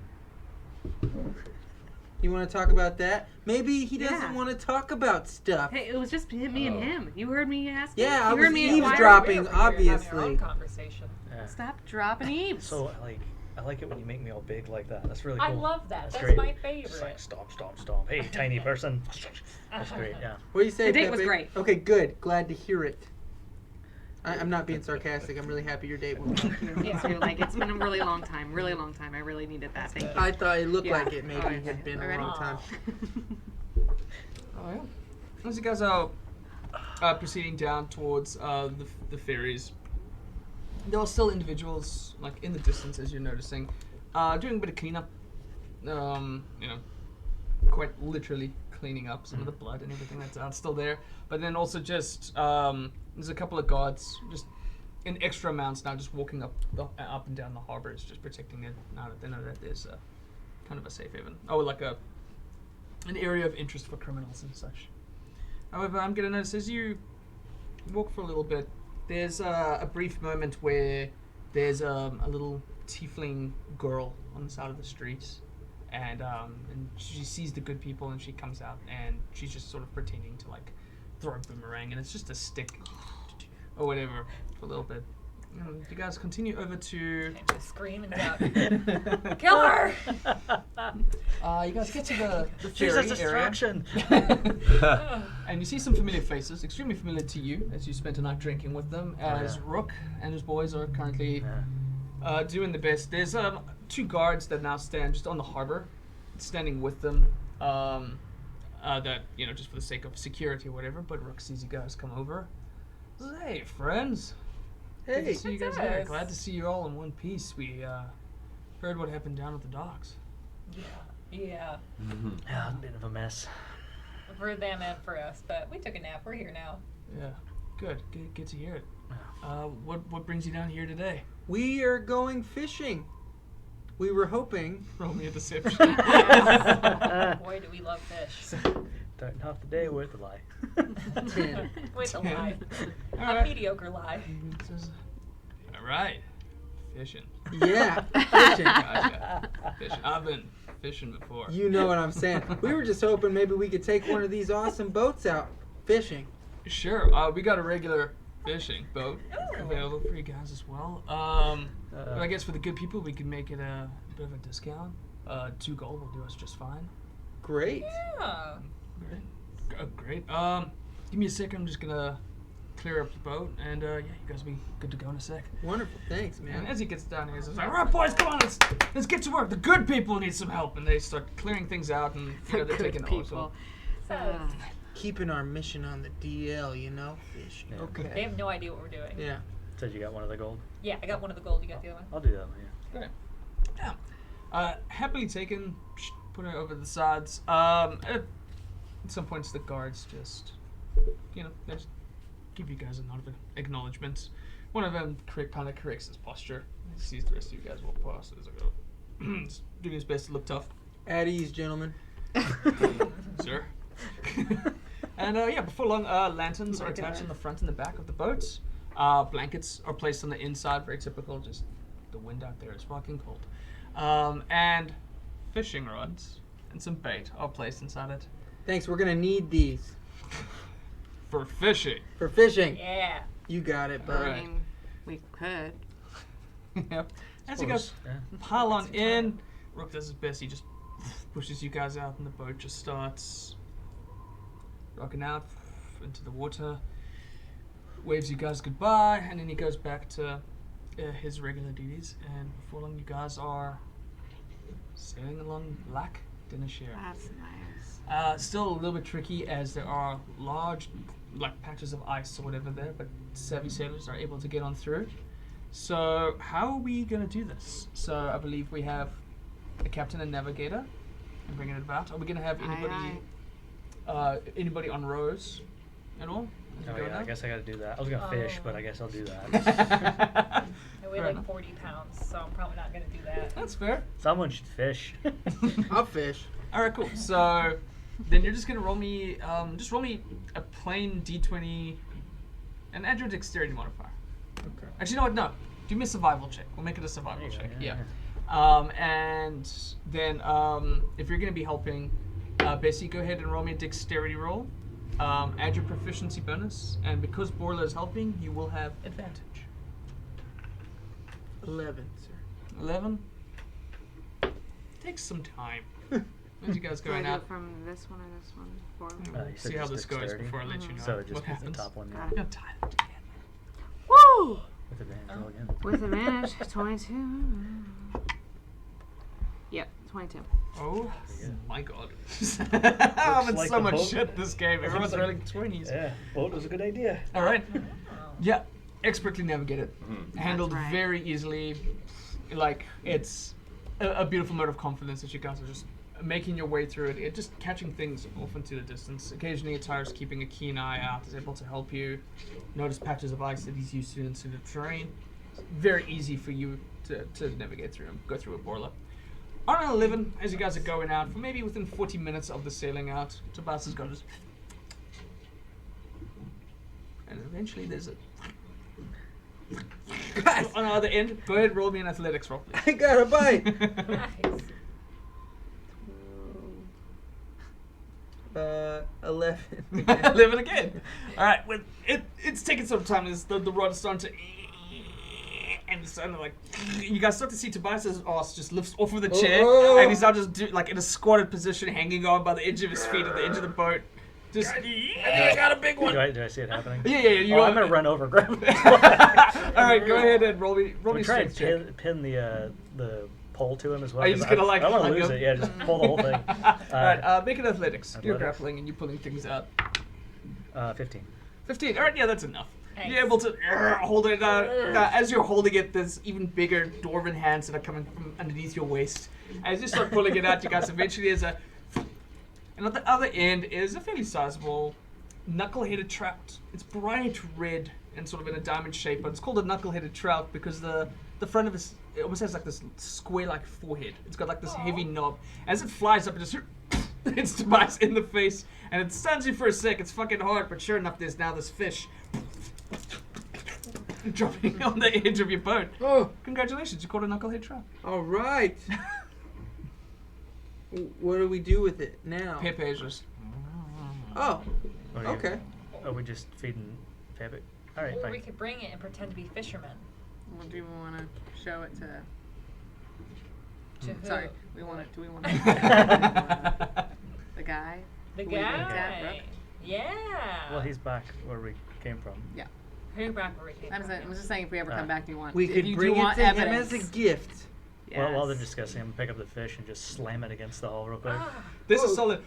You want to talk about that? Maybe he doesn't Yeah. want to talk about stuff. Hey, it was just me and Oh. him. You heard me ask. Yeah, I you was heard me inquire? eavesdropping, We're over here having our obviously. own conversation. Yeah. Stop dropping eaves. So I like it when you make me all big like that. That's really cool. I love that. That's great. my It's favorite. like stomp, stomp, stomp. Hey, tiny person. That's great. Yeah. What do you say, The date was Pepe? great. Okay, good. Glad to hear it. I'm not being sarcastic. I'm really happy your date went well. Me Yeah. too. Like it's been a really long time. Really long time. I really needed that. Thank you. I thought it looked Yeah. like it maybe Oh, okay. had been a Already? long time. Oh yeah. As you guys are proceeding down towards the ferries, there are still individuals like in the distance, as you're noticing, doing a bit of cleanup. Quite literally cleaning up some of the blood and everything that's still there. But then also just there's a couple of guards just in extra amounts now, just walking up and down the harbors, just protecting it. Now that they know that there's kind of a safe haven. Oh, like an area of interest for criminals and such. However, I'm gonna notice as you walk for a little bit, there's a brief moment where there's a little tiefling girl on the side of the street, and she sees the good people and she comes out and she's just sort of pretending to like throw a boomerang, and it's just a stick or whatever for a little bit. You guys continue over to. And just scream and shout, "Kill her!" You guys get to the She's ferry a distraction. area, and you see some familiar faces, extremely familiar to you, as you spent a night drinking with them. As yeah. Rook and his boys are currently doing the best. There's two guards that now stand just on the harbor, standing with them. That just for the sake of security or whatever. But Rook sees you guys come over. Says, "Hey, friends. Good Hey, to see you It's guys here. us. Glad to see you all in one piece. We heard what happened down at the docks." Yeah. Yeah, a bit of a mess. For them and for us, but we took a nap. We're here now. Yeah, good to hear it. What brings you down here today? we are going fishing. We were hoping. Roll me a deception. Boy, do we love fish. Starting off the day with a lie. 10. With a 10. lie. All A right. mediocre lie. It says, all right, fishing. Yeah, fishing. Gotcha. Fishing. I've been fishing before. You know what I'm saying. We were just hoping maybe we could take one of these awesome boats out fishing. Sure. We got a regular fishing boat available for you guys as well. But I guess for the good people, we can make it a bit of a discount. 2 gold will do us just fine. Great. Yeah. Great. Give me a second. I'm just gonna clear up the boat, and yeah, you guys will be good to go in a sec. Wonderful. Thanks, And man. as he gets down here, he's like, "All right, boys, come on, let's get to work. The good people need some help," and they start clearing things out, and you know, they're taking people. Keeping our mission on the DL, you know? Fishing. Yeah. They Okay. have no idea what we're doing. Yeah. Said you got one of the gold. Yeah, I got one of the gold. You got the other one? I'll do that one. Yeah. Great. Yeah. Happily taken. Put it over the sides. At some points, the guards just, you know, they just give you guys a nod of acknowledgement. One of them kind of corrects his posture. He sees the rest of you guys walk past. He's like, oh, he's doing his best to look tough. At ease, gentlemen. Sir. And yeah, before long, lanterns are attached on the front and the back of the boat. Blankets are placed on the inside, very typical. Just the wind out there is fucking cold. And fishing rods and some bait are placed inside it Thanks, we're gonna need these. for fishing. For fishing. Yeah. You got it, bud. Alright. I mean, we could. Yep. As you Suppose, guys yeah. pile on in, Rook does his best. He just pushes you guys out, and the boat just starts rocking out into the water. Waves you guys goodbye, and then he goes back to his regular duties. And before long, you guys are sailing along Black Dinnershire. That's nice. Still a little bit tricky, as there are large, like, patches of ice or whatever there, but savvy sailors are able to get on through. So how are we going to do this? So I believe we have a captain and navigator and bringing it about. Are we going to have anybody on rows at all? as we Oh go yeah, I now? guess I gotta do that. I was gonna fish, but I guess I'll do that. I weigh Fair like enough. 40 pounds, so I'm probably not going to do that. That's fair. Someone should fish. I'll fish. All right, cool. So then you're just gonna roll me, just roll me a plain d20 and add your dexterity modifier. Okay. Actually, you know what? No, do me a survival check. We'll make it a survival There you go, check. yeah, Yeah. And then if you're gonna be helping, Bessie, go ahead and roll me a dexterity roll. Add your proficiency bonus, and because Borla is helping, you will have advantage. 11, sir. 11. Takes some time. As you guys Do I going do out. it from this one or this one? Forward? You said See how just this goes dexterity? before I let you know So it just what hits the happens. top one. Got Yeah. it. You know, tie them together. Woo! With advantage roll again. With advantage, 22. Yep, 22. Oh Yeah. my god. I'm having like so the much boat- shit this game. Everyone's like- rolling 20s. Yeah, boat was a good idea. Alright. Yeah, expertly navigated. Handled That's right. very easily. Like, it's a beautiful note of confidence that you guys are just making your way through it. It just catching things off into the distance. Occasionally, Atyrus keeping a keen eye out is able to help you notice patches of ice that he's used to in the terrain. Very easy for you to navigate through and go through a Borla. On an 11, as you guys are going out, for maybe within 40 minutes of the sailing out, Tobias has got his... And eventually there's a... Guys, On the other end, go ahead, roll me an athletics roll, please. I got a bite. Nice. 11. 11 again. Alright, it's taking some time. The rod is starting to... And it's kind of like... You guys start to see Tobias' ass just lifts off of the chair, Oh. and he's now just like in a squatted position, hanging on by the edge of his feet at the edge of the boat. Just... I got a big one! Do I see it happening? Yeah, you I'm gonna run over, grab it. Alright, go ahead and roll me We try and strength check. pin the pole to him as well. Are you 'cause just gonna, like, I don't want hug to lose him? it. Yeah, just pull the whole thing. Alright, make it athletics. You're Athletics. grappling and you're pulling things out. 15. 15. Alright, yeah, that's enough. Nice. You're able to hold it. As you're holding it, there's even bigger dwarven hands that are coming from underneath your waist. As you start pulling it out, you guys eventually there's a... And at the other end is a fairly sizable knuckle-headed trout. It's bright red and sort of in a diamond shape, but it's called a knuckle-headed trout because the front of it almost has like this square-like forehead. It's got like this heavy knob. As it flies up, it just hits Tobias in the face, and it stuns you for a sec. It's fucking hard, but sure enough, there's now this fish dropping on the edge of your boat. Oh, Congratulations, you caught a knucklehead trap. all right. What do we do with it now? Pepe just. Oh, What are you- okay. Are we just feeding Habib? All right, Or we fine. could bring it and pretend to be fishermen. Well, do we want to show it to? To who? Sorry, do we want to? The guy. The Who we looked at, guy. Brooke? Yeah. Well, he's back where we came from. Who back where we came I'm from? just saying, if we ever come back, do you want? We if could you bring do it want to evidence, him as a gift. While they're yes. discussing, I'm gonna pick up the fish and just slam it against the hull real quick. Ah, There's a Whoa. solid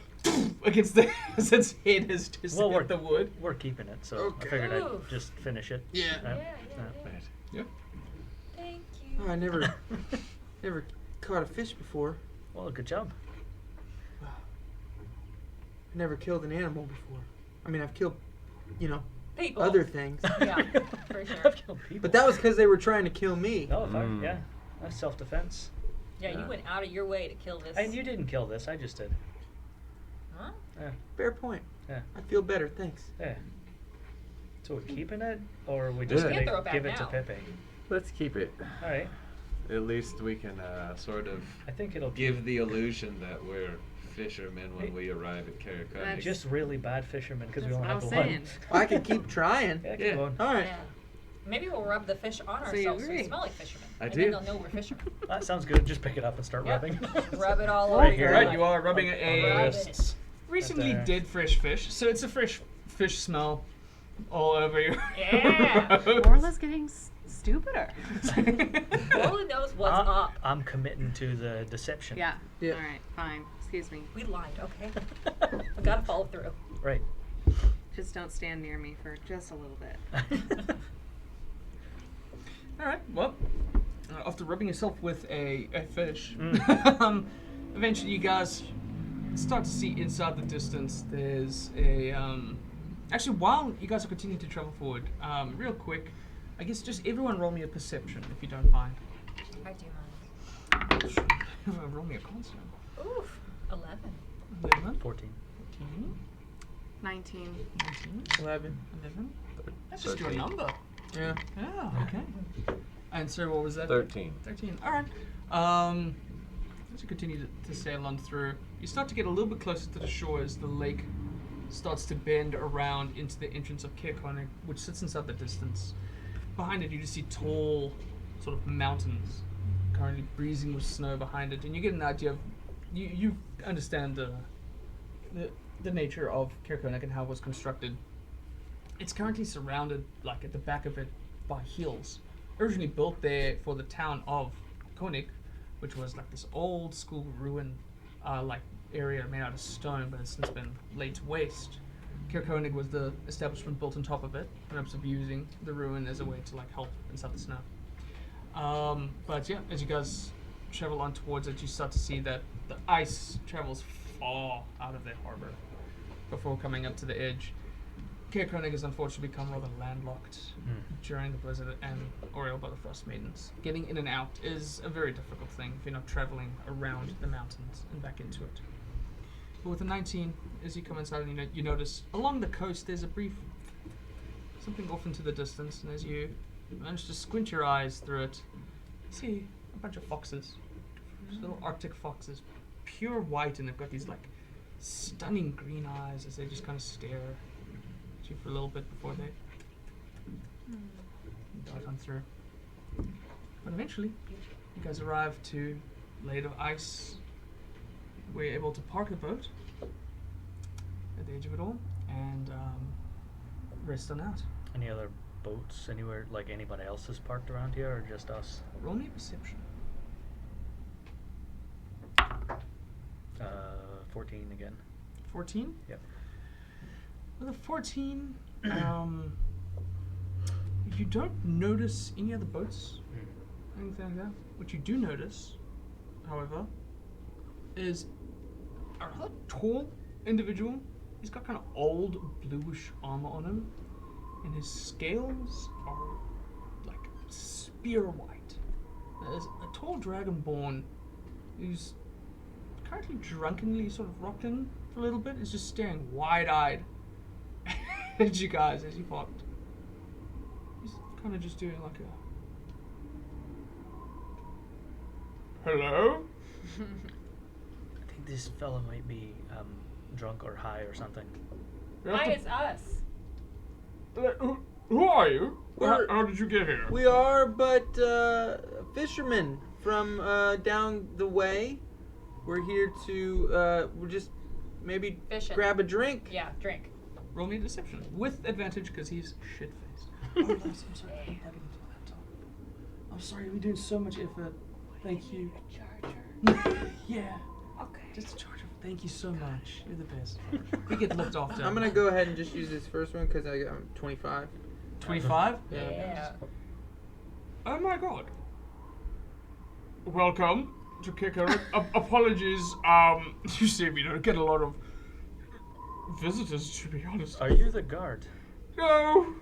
against the as its head has just Well, hit the wood. We're keeping it, so Okay. I figured I'd Oof. just finish it. Yeah. yeah, Right. yeah. Yeah. Thank you. Oh, I never caught a fish before. Well, good job. I never killed an animal before. I mean, I've killed, People. other things. Yeah, for sure. I've killed people. But that was because they were trying to kill me. No, fine. Yeah, that's self-defense. Yeah, you went out of your way to kill this. And you didn't kill this. I just did. Huh? Fair point. Yeah. I feel better, thanks. Yeah. So we're keeping it, or are we just Yeah. Can't throw gonna it back give it to now. Pepe? Let's keep it. All right. At least we can sort of I think it'll give the illusion that we're fishermen when we arrive at Caer-Konig. just really bad fishermen because we That's only what have I the was one. saying. I could keep trying. Yeah, keep Yeah. going. All right. Yeah. Maybe we'll rub the fish on So you ourselves so we agree? smell like fishermen. I and do. then they'll know we're fishermen. That sounds good. Just pick it up and start Yep. rubbing. Rub it all Right over. here. Right, you are rubbing On the a wrists. recently Right there. dead fresh fish, so it's a fresh fish smell all over you. Yeah. Orla's getting stupider. Orla knows what's up. I'm committing to the deception. Yeah. Yeah. All right. Fine. Excuse me. We lied, okay? We gotta follow through. Right. Just don't stand near me for just a little bit. All right. Well, after rubbing yourself with a fish, eventually you guys start to see inside the distance. There's a actually while you guys are continuing to travel forward, real quick, I guess just everyone roll me a perception if you don't mind. I do mind. Roll me a constant. Oof. 11. 11, 14. 14, 19. 19, 11. 11. That's just your 13. number. Yeah. Yeah. Okay. And so what was that? 13. 13. All right. As you continue to sail on through, you start to get a little bit closer to the shore as the lake starts to bend around into the entrance of Caer-Konig, which sits inside the distance. Behind it, you just see tall, sort of mountains, currently breezing with snow behind it, and you get an idea of, you understand the nature of Caer-Konig and how it was constructed. It's currently surrounded, like at the back of it, by hills. Originally built there for the town of Konig, which was like this old school ruin, like area made out of stone, but it's since been laid to waste. Caer-Konig was the establishment built on top of it, perhaps of using the ruin as a way to like help inside the snow. But yeah, as you guys travel on towards it, you start to see that the ice travels far out of their harbor before coming up to the edge. Caer-Konig has unfortunately become rather landlocked during the blizzard and Oriel by the Frostmaidens. Getting in and out is a very difficult thing if you're not traveling around the mountains and back into it. But with a 19, as you come inside, you notice along the coast there's a brief something off into the distance, and as you manage to squint your eyes through it, you see a bunch of foxes, just little Arctic foxes, pure white, and they've got these like stunning green eyes as they just kind of stare at you for a little bit before they dive on through. But eventually, you guys arrive to laid of ice. We're able to park the boat at the edge of it all and rest on out. Any other boats anywhere, like anybody else is parked around here, or just us? Roll me a perception. 14 again. 14? Yep. With a 14, you don't notice any other boats, anything like that. What you do notice, however, is a rather tall individual. He's got kind of old bluish armor on him, and his scales are like spear white. There's a tall dragonborn who's currently drunkenly sort of rocked in for a little bit, is just staring wide-eyed at you guys as you parked. He's kind of just doing like a... Hello? I think this fellow might be drunk or high or something. Hi, it's us. Who are you? We're- How did you get here? We are but fishermen from down the way. We're here to we're just maybe Fishing. grab a drink. Yeah, drink. Roll me a deception. With advantage because he's shit-faced. Oh, I'm sorry. I'm plugging into a laptop. I'm sorry, we're doing so much effort. Thank you. Yeah. Okay. Just a charger. Thank you so much. You're the best. We get looked after. I'm gonna go ahead and just use this first one because I'm 25. 25? Yeah. Oh my god. Welcome to Caer-Konig. Apologies, you see, we don't get a lot of visitors, to be honest. Are you the guard? No!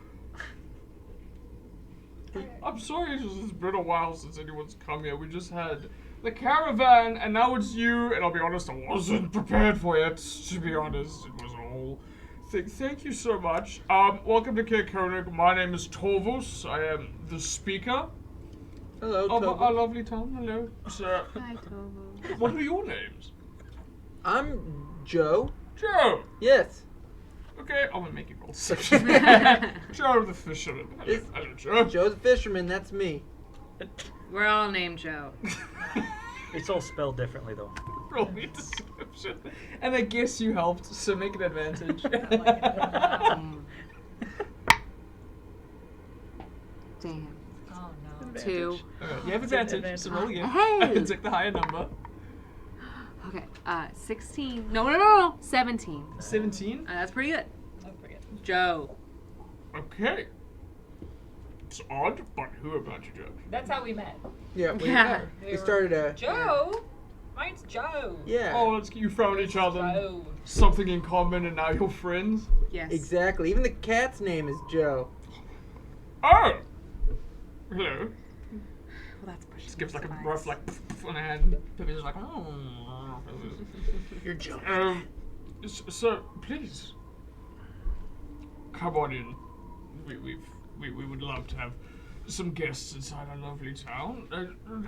I'm sorry, it's been a while since anyone's come here. We just had the caravan, and now it's you, and I'll be honest, I wasn't prepared for it, to be honest. It was a whole thing. Thank you so much. Welcome to Caer-Konig. My name is Torvus. I am the speaker Hello, of Tobo. our lovely town. Hello, sir. Hi, Tovo. What are your names? I'm Joe. Joe! Yes. Okay, I'm gonna make you roll deception. Joe the fisherman. Hello, Is- hello, Joe. Joe the fisherman. That's me. We're all named Joe. It's all spelled differently though. Roll me deception. And I guess you helped, so make an advantage. Damn. Oh no. 2. You have advantage, so roll again. Hey! Take the higher number. Okay. 16. No. 17. 17. That's pretty good. Don't forget. Joe. Okay. It's odd, but who about you, Joe? That's how we met. Yeah. Yeah. We started a. Joe? Mine's Joe. Yeah. Oh, you found each other, Joe. something in common, and now you're friends? Yes. Exactly. Even the cat's name is Joe. Oh! Hello. Well, that's pushing. Just gives like a it. rough, like, on a hand. Pippi's just like, oh. You're Joe. So, please, come on in. We would love to have some guests inside our lovely town.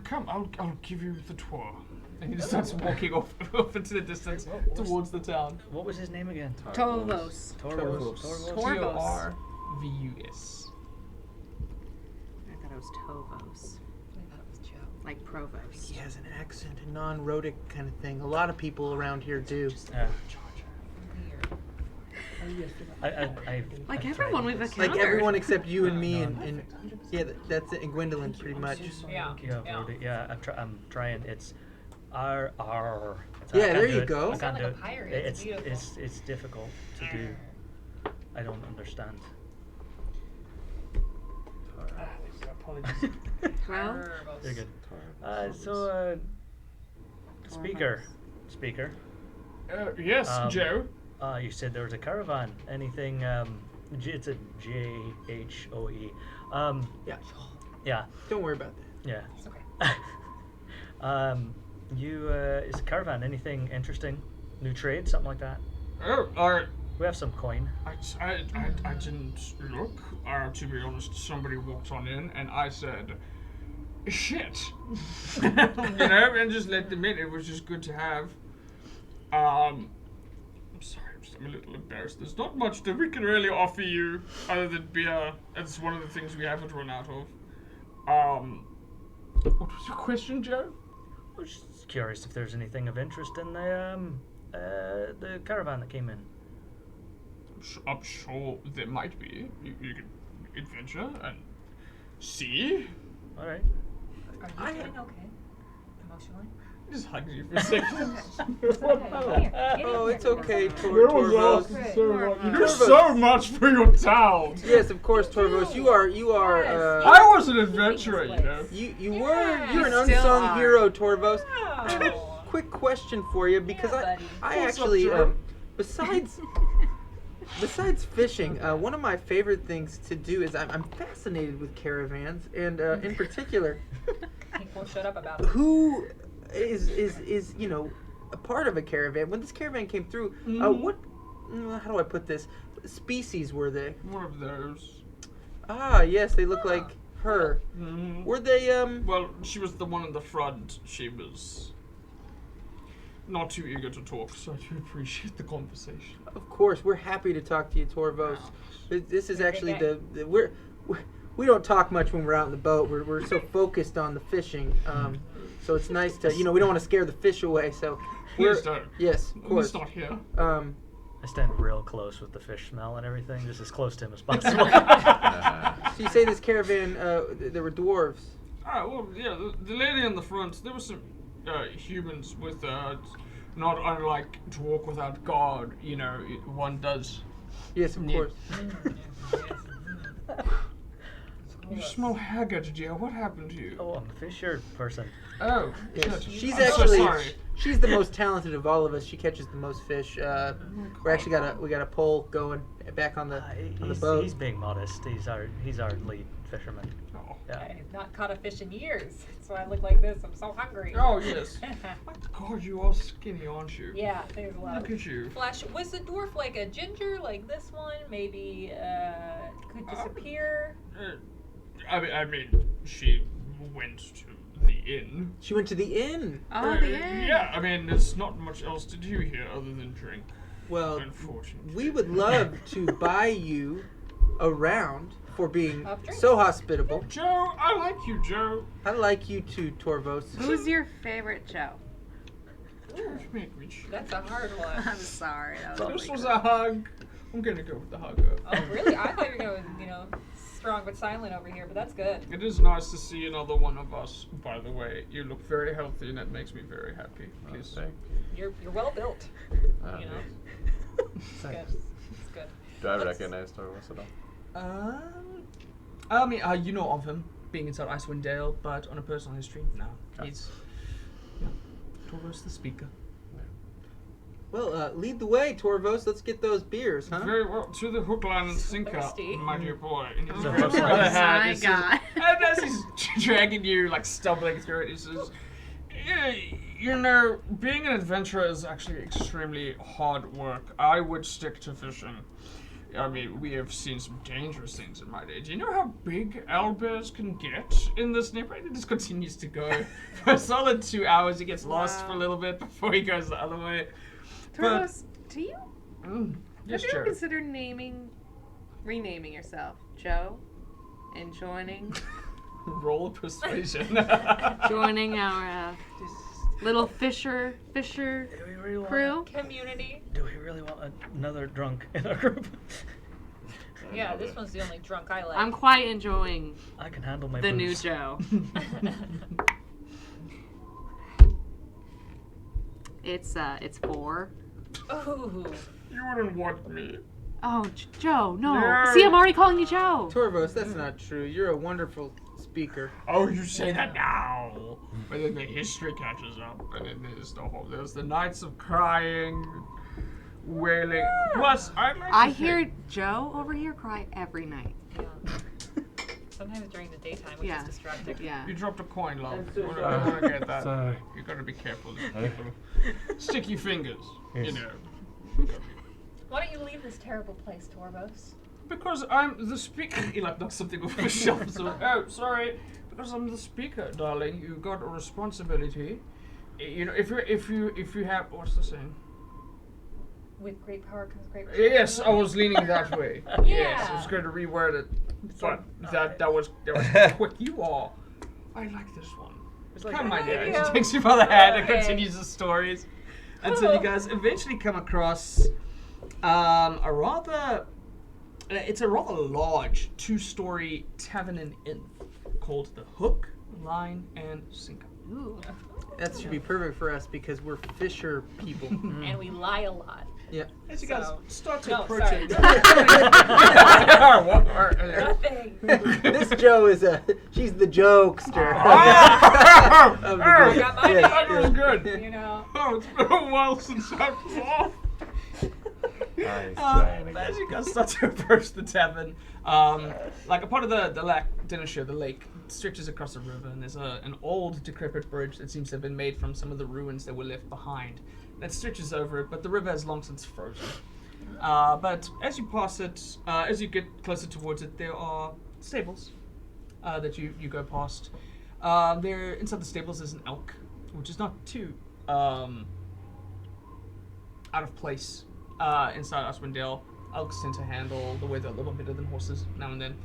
Come, I'll give you the tour. And he just starts walking off into the distance towards the town. What was his name again? Tovos. Torvus. Torvos. Torvus. I thought it was Tovos. I thought it was Joe. Like Provost. He has an accent, a non-rhotic kind of thing. A lot of people around here do. Yeah. Weird. Like I've everyone tried we've this. encountered. Like everyone except you and me and yeah, that's it. And Gwendolyn, pretty much. Yeah. Yeah, Yeah. yeah. I'm trying. It's R. Yeah, I can't there do you it. go. I You sound can't like do a it. pirate. It's beautiful. It's difficult to do. I don't understand. Apologies. Well, Turbos. You're good. Speaker. Yes, Joe. You said there was a caravan. Anything? It's a JHOE. Yeah. Yeah. Don't worry about that. Yeah. It's okay. It's a caravan. Anything interesting? New trade, something like that. Oh, We have some coin. I didn't look. To be honest, somebody walked on in and I said, shit. And just let them in. It was just good to have. I'm sorry, I'm a little embarrassed. There's not much that we can really offer you other than beer. That's one of the things we haven't run out of. What was your question, Joe? I was just curious if there's anything of interest in the caravan that came in. I'm sure there might be. You can adventure and see. All right. Are you doing okay? Emotionally? Just hugs you for a second. Oh, it's okay, You're Torvos. You do so much for your town. Yes, of course, Torvos. You are. I was an adventurer, you know. You're an You still unsung are. hero, Torvos. I have a Oh. quick question for you because Yeah, buddy. I What's up, actually Joe? besides fishing, one of my favorite things to do is I'm fascinated with caravans, and in particular, He won't shut up about it. who is a part of a caravan. When this caravan came through, how do I put this? Species were they? One of those. Ah, yes, they look like her. Mhm. Were they, Well, she was the one in the front. She was not too eager to talk, so I do appreciate the conversation. Of course, we're happy to talk to you, Torvos. This is actually Okay. we don't talk much when we're out in the boat. We're so focused on the fishing. So it's nice to, we don't want to scare the fish away. So Please don't. yes, of course. He's not here. I stand real close with the fish smell and everything, just as close to him as possible. So you say this caravan, there were dwarves. Well, yeah, the lady in the front, there were some humans with, not unlike to walk without guard, one does. Yes, of Yeah. course. You smell haggard, dear. What happened to you? Oh, I'm a fisher person. Oh, Yes. shit. She's I'm so actually sorry. she's the most talented of all of us. She catches the most fish. We actually got a pole going back on the boat. He's being modest. He's our lead fisherman. Oh. Yeah. I have not caught a fish in years. That's why I look like this. I'm so hungry. Oh, yes. My God, you are skinny, aren't you? Yeah, there's a lot Look of at you. flesh. Was the dwarf like a ginger, like this one? Maybe could disappear. I mean, she went to the inn. She went to the inn. Oh, the end. Yeah, I mean, there's not much else to do here other than drink. Well, Unfortunately. we would love to buy you around for being Of drinks. so hospitable. Joe, I like you, Joe. I like you too, Torvos. Who's your favorite Joe? Don't make me cheat. That's a hard one. I'm sorry. That was This really was good. a hug. I'm gonna go with the hugger. Oh, really? I thought you were going, strong but silent over here, but that's good. It is nice to see another one of us, by the way. You look very healthy, and that makes me very happy. Please. Thank You're well built. you. You know. It's good. It's good. Do I Let's- recognize Torvos at all? I mean, you know of him being inside Icewind Dale, but on a personal history, no. Okay. He's Torvos the speaker. Well, lead the way, Torvos. Let's get those beers, huh? Very well, to the hook, line, and sinker, thirsty. my dear boy. And his Oh other my hand, God. and as he's dragging you, like stumbling through it, he says, being an adventurer is actually extremely hard work. I would stick to fishing. I mean, we have seen some dangerous things in my day. Do you know how big owlbears can get in this neighborhood? It just continues to go for a solid 2 hours. He gets lost for a little bit before he goes the other way. Torvos, do you Yes, have you ever Joe. considered renaming yourself Joe, and joining Roll persuasion. joining our little fisher Do we really crew? Community. Do we really want another drunk in our group? Yeah, this one's the only drunk I like. I'm quite enjoying I can handle my the new booze. Joe. It's 4. Ooh. You wouldn't want me. Oh, Joe, no. No. See, I'm already calling you Joe. Torvos, that's not true. You're a wonderful speaker. Oh, you say that now. But then the history catches up, and then there's the nights of crying, wailing. Plus, I hear Joe over here cry every night. Yeah. Sometimes during the daytime, which Yeah. is distracting. Yeah. You dropped a coin, love. I'm so I sorry. want to get that. Sorry. You gotta be careful. These people. Sticky fingers, Yes. Why don't you leave this terrible place, Torvos? Because I'm the speaker. He like knocks something off his shelf. So, oh, sorry. Because I'm the speaker, darling. You've got a responsibility. If you have, what's the saying? With great power comes great Yes, I was leaning that way. Yes, I was Yeah. going to reword it, but that was quick. You are. I like this one. Come on, Thank guys. you. Takes you by the hand and Okay. continues the stories until you guys eventually come across a rather. It's a rather large 2-story tavern and inn called the Hook, Line, and Sinker. Ooh. That should be perfect for us because we're fisher people. And we lie a lot. Yeah. As you guys So- start to No, approach sorry. it. Nothing. This Joe is she's the jokester. Ah! Of the Ah! group. I got my Yes, That was yes. good. You know. Oh, it's been a while since I've laughed. Nice. As you guys start to approach the tavern, like a part of the dinner show, the lake stretches across the river, and there's an old, decrepit bridge that seems to have been made from some of the ruins that were left behind. That stretches over it, but the river has long since frozen. But as you pass it, as you get closer towards it, there are stables that you go past. There inside the stables is an elk, which is not too out of place inside Icewind Dale. Elks tend to handle the weather a little bit better than horses now and then.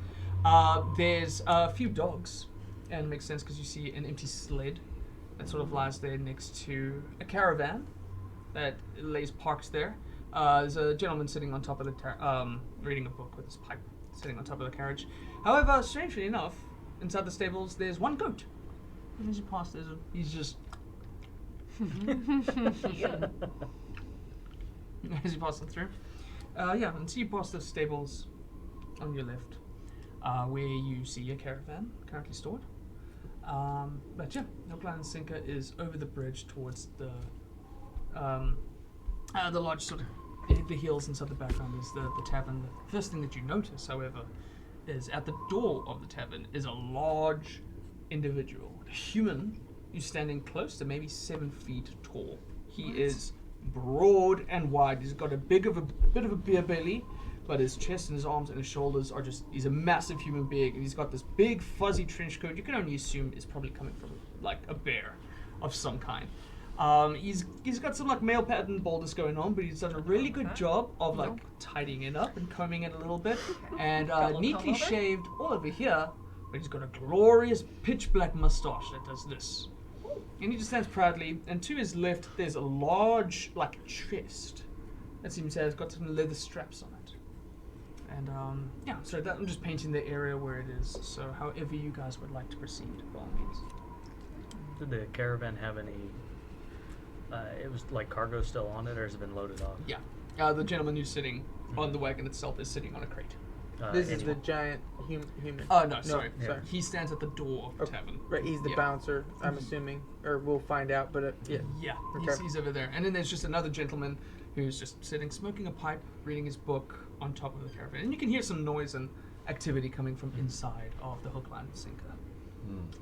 There's a few dogs, and it makes sense because you see an empty sled that sort of lies there next to a caravan that lays parked there. There's a gentleman sitting on top of the reading a book with his pipe, sitting on top of the carriage. However, strangely enough, inside the stables, there's one goat. And as you pass, he's just as you pass them through. And so you pass the stables on your left, where you see a caravan currently stored. But yeah, Hookline and Sinker is over the bridge towards the large sort of the hills inside the background is the tavern. The first thing that you notice, however, is at the door of the tavern is a large individual, a human who's standing close to maybe 7 feet tall. He is broad and wide. He's got a bit of a beer belly, but his chest and his arms and his shoulders are he's a massive human being, and he's got this big fuzzy trench coat. You can only assume is probably coming from like a bear of some kind. He's got some like male pattern baldness going on, but he's done a really good job of like tidying it up and combing it a little bit, and neatly shaved all over here. But he's got a glorious pitch black mustache that does this. And he just stands proudly, and to his left there's a large like chest that seems to have got some leather straps on it. And so that I'm just painting the area where it is. So however you guys would like to proceed, by all means. Did the caravan have any? It was like cargo still on it, or has it been loaded off? Yeah. The gentleman who's sitting on the wagon itself is sitting on a crate. This is the giant human. Oh, no, sorry. sorry. He stands at the door of the tavern. Right, he's the bouncer, I'm assuming. Or we'll find out, but yeah. Yeah, Okay. he's over there. And then there's just another gentleman who's just sitting, smoking a pipe, reading his book on top of the caravan. And you can hear some noise and activity coming from inside of the Hookline and Sinker.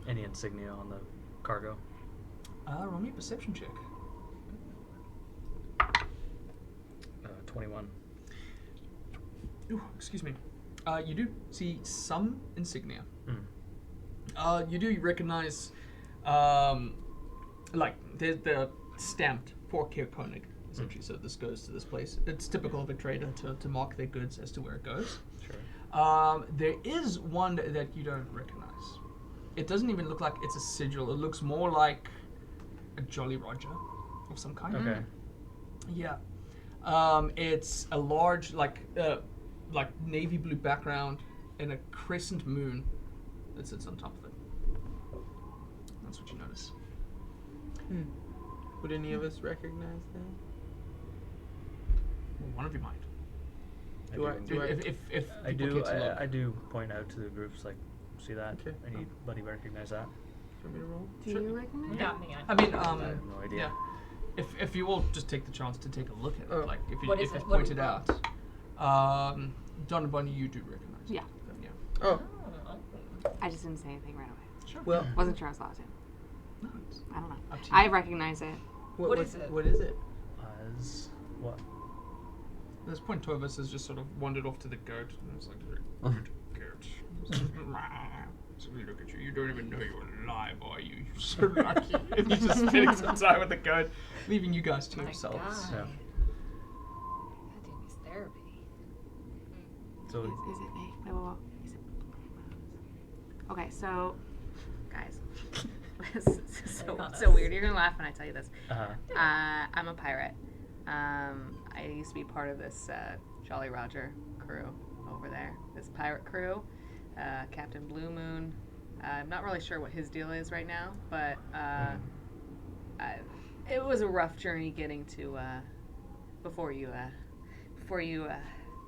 Any insignia on the cargo? Roll me a perception check. 21. Ooh, excuse me. You do see some insignia. You do recognize, like, they're stamped for Caer-Konig, essentially, so this goes to this place. It's typical of a trader to mark their goods as to where it goes. Sure. There is one that you don't recognize. It doesn't even look like it's a sigil. It looks more like a Jolly Roger of some kind. Okay. Yeah. It's a large, like navy blue background and a crescent moon that sits on top of it. That's what you notice. Would any of us recognize that? Well, one of you might. If I people do. care to look. I do point out to the groups, like, see that? Okay. Anybody recognize that? Do you want me to roll? Do you recognize? Not me. I mean, I have no idea. yeah. If you will just take the chance to take a look at it, like if What it's is it? What pointed is it? out, Don and Bunny, you do recognize. Yeah. Them, yeah. Oh, I just didn't say anything right away. Sure. well, Wasn't sure I was allowed to. No, it's I don't know. up to you. I recognize it. What is it? What is it? What? At this point, Tovis has just sort of wandered off to the goat, and it's like, goat. So we look at you. You don't even know you're alive, are you? You're so lucky. And he's just spending some time with the goat, leaving you guys to My yourselves. God. Yeah. That dude needs therapy. So Is it me? Wait, whoa, whoa. Is it? Okay, so, guys, this is so weird. You're gonna laugh when I tell you this. I'm a pirate. I used to be part of this Jolly Roger crew over there. This pirate crew. Captain Blue Moon. I'm not really sure what his deal is right now, but it was a rough journey getting to before you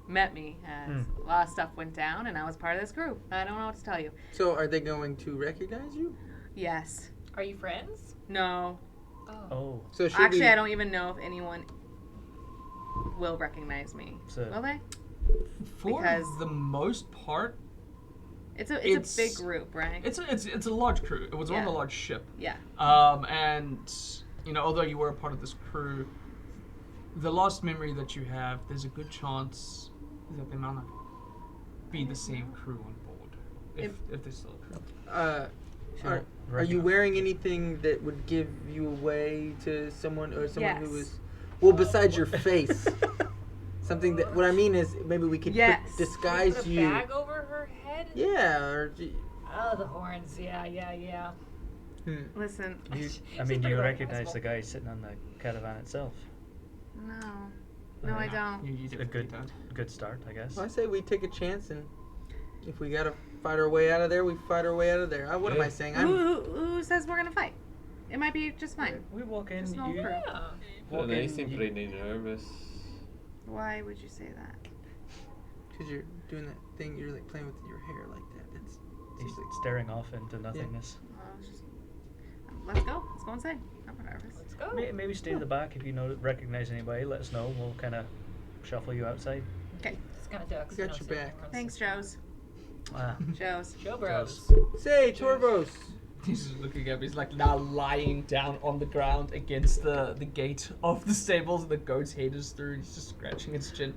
met me. A lot of stuff went down, and I was part of this crew. I don't know what to tell you. So are they going to recognize you? Yes. Are you friends? No. Oh. So should Actually, we... I don't even know if anyone will recognize me. So- Will they? For Because- the most part, It's a It's- big group, right? it's a large crew. It was on Yeah. a large ship. Yeah. And you know, although you were a part of this crew, the last memory that you have, there's a good chance that they might not be the same crew on board. if they still occur. Are you wearing anything that would give you away to someone or someone who Yes. is well besides your face? Something that what I mean is maybe we could Yes. disguise Put a you. bag over her head? Yeah, Oh, the horns. Yeah. Listen, I She's mean, do pretty you recognize recognizable. the guy sitting on the caravan itself? no, I don't. You A definitely good, don't. good start, I guess. I say we take a chance and if we gotta fight our way out of there, we fight our way out of there. What am I saying? Who says we're gonna fight? It might be just fine. We walk in, Just no you crew. Yeah. walk They in, seem you- pretty nervous. Why would you say that? Because you're doing that thing, you're like playing with your hair like that. It's he's staring off into nothingness. Let's go. Let's go inside. I'm not nervous. Let's go. Maybe stay in the back if you recognize anybody. Let us know. We'll kind of shuffle you outside. Okay. Just kind of ducks. We got your back. Thanks, Joe's. Ah, Joe's. Joe Bros. Say, Torvos. He's just looking up. He's like now lying down on the ground against the gate of the stables, and the goat's head is through. And he's just scratching its chin.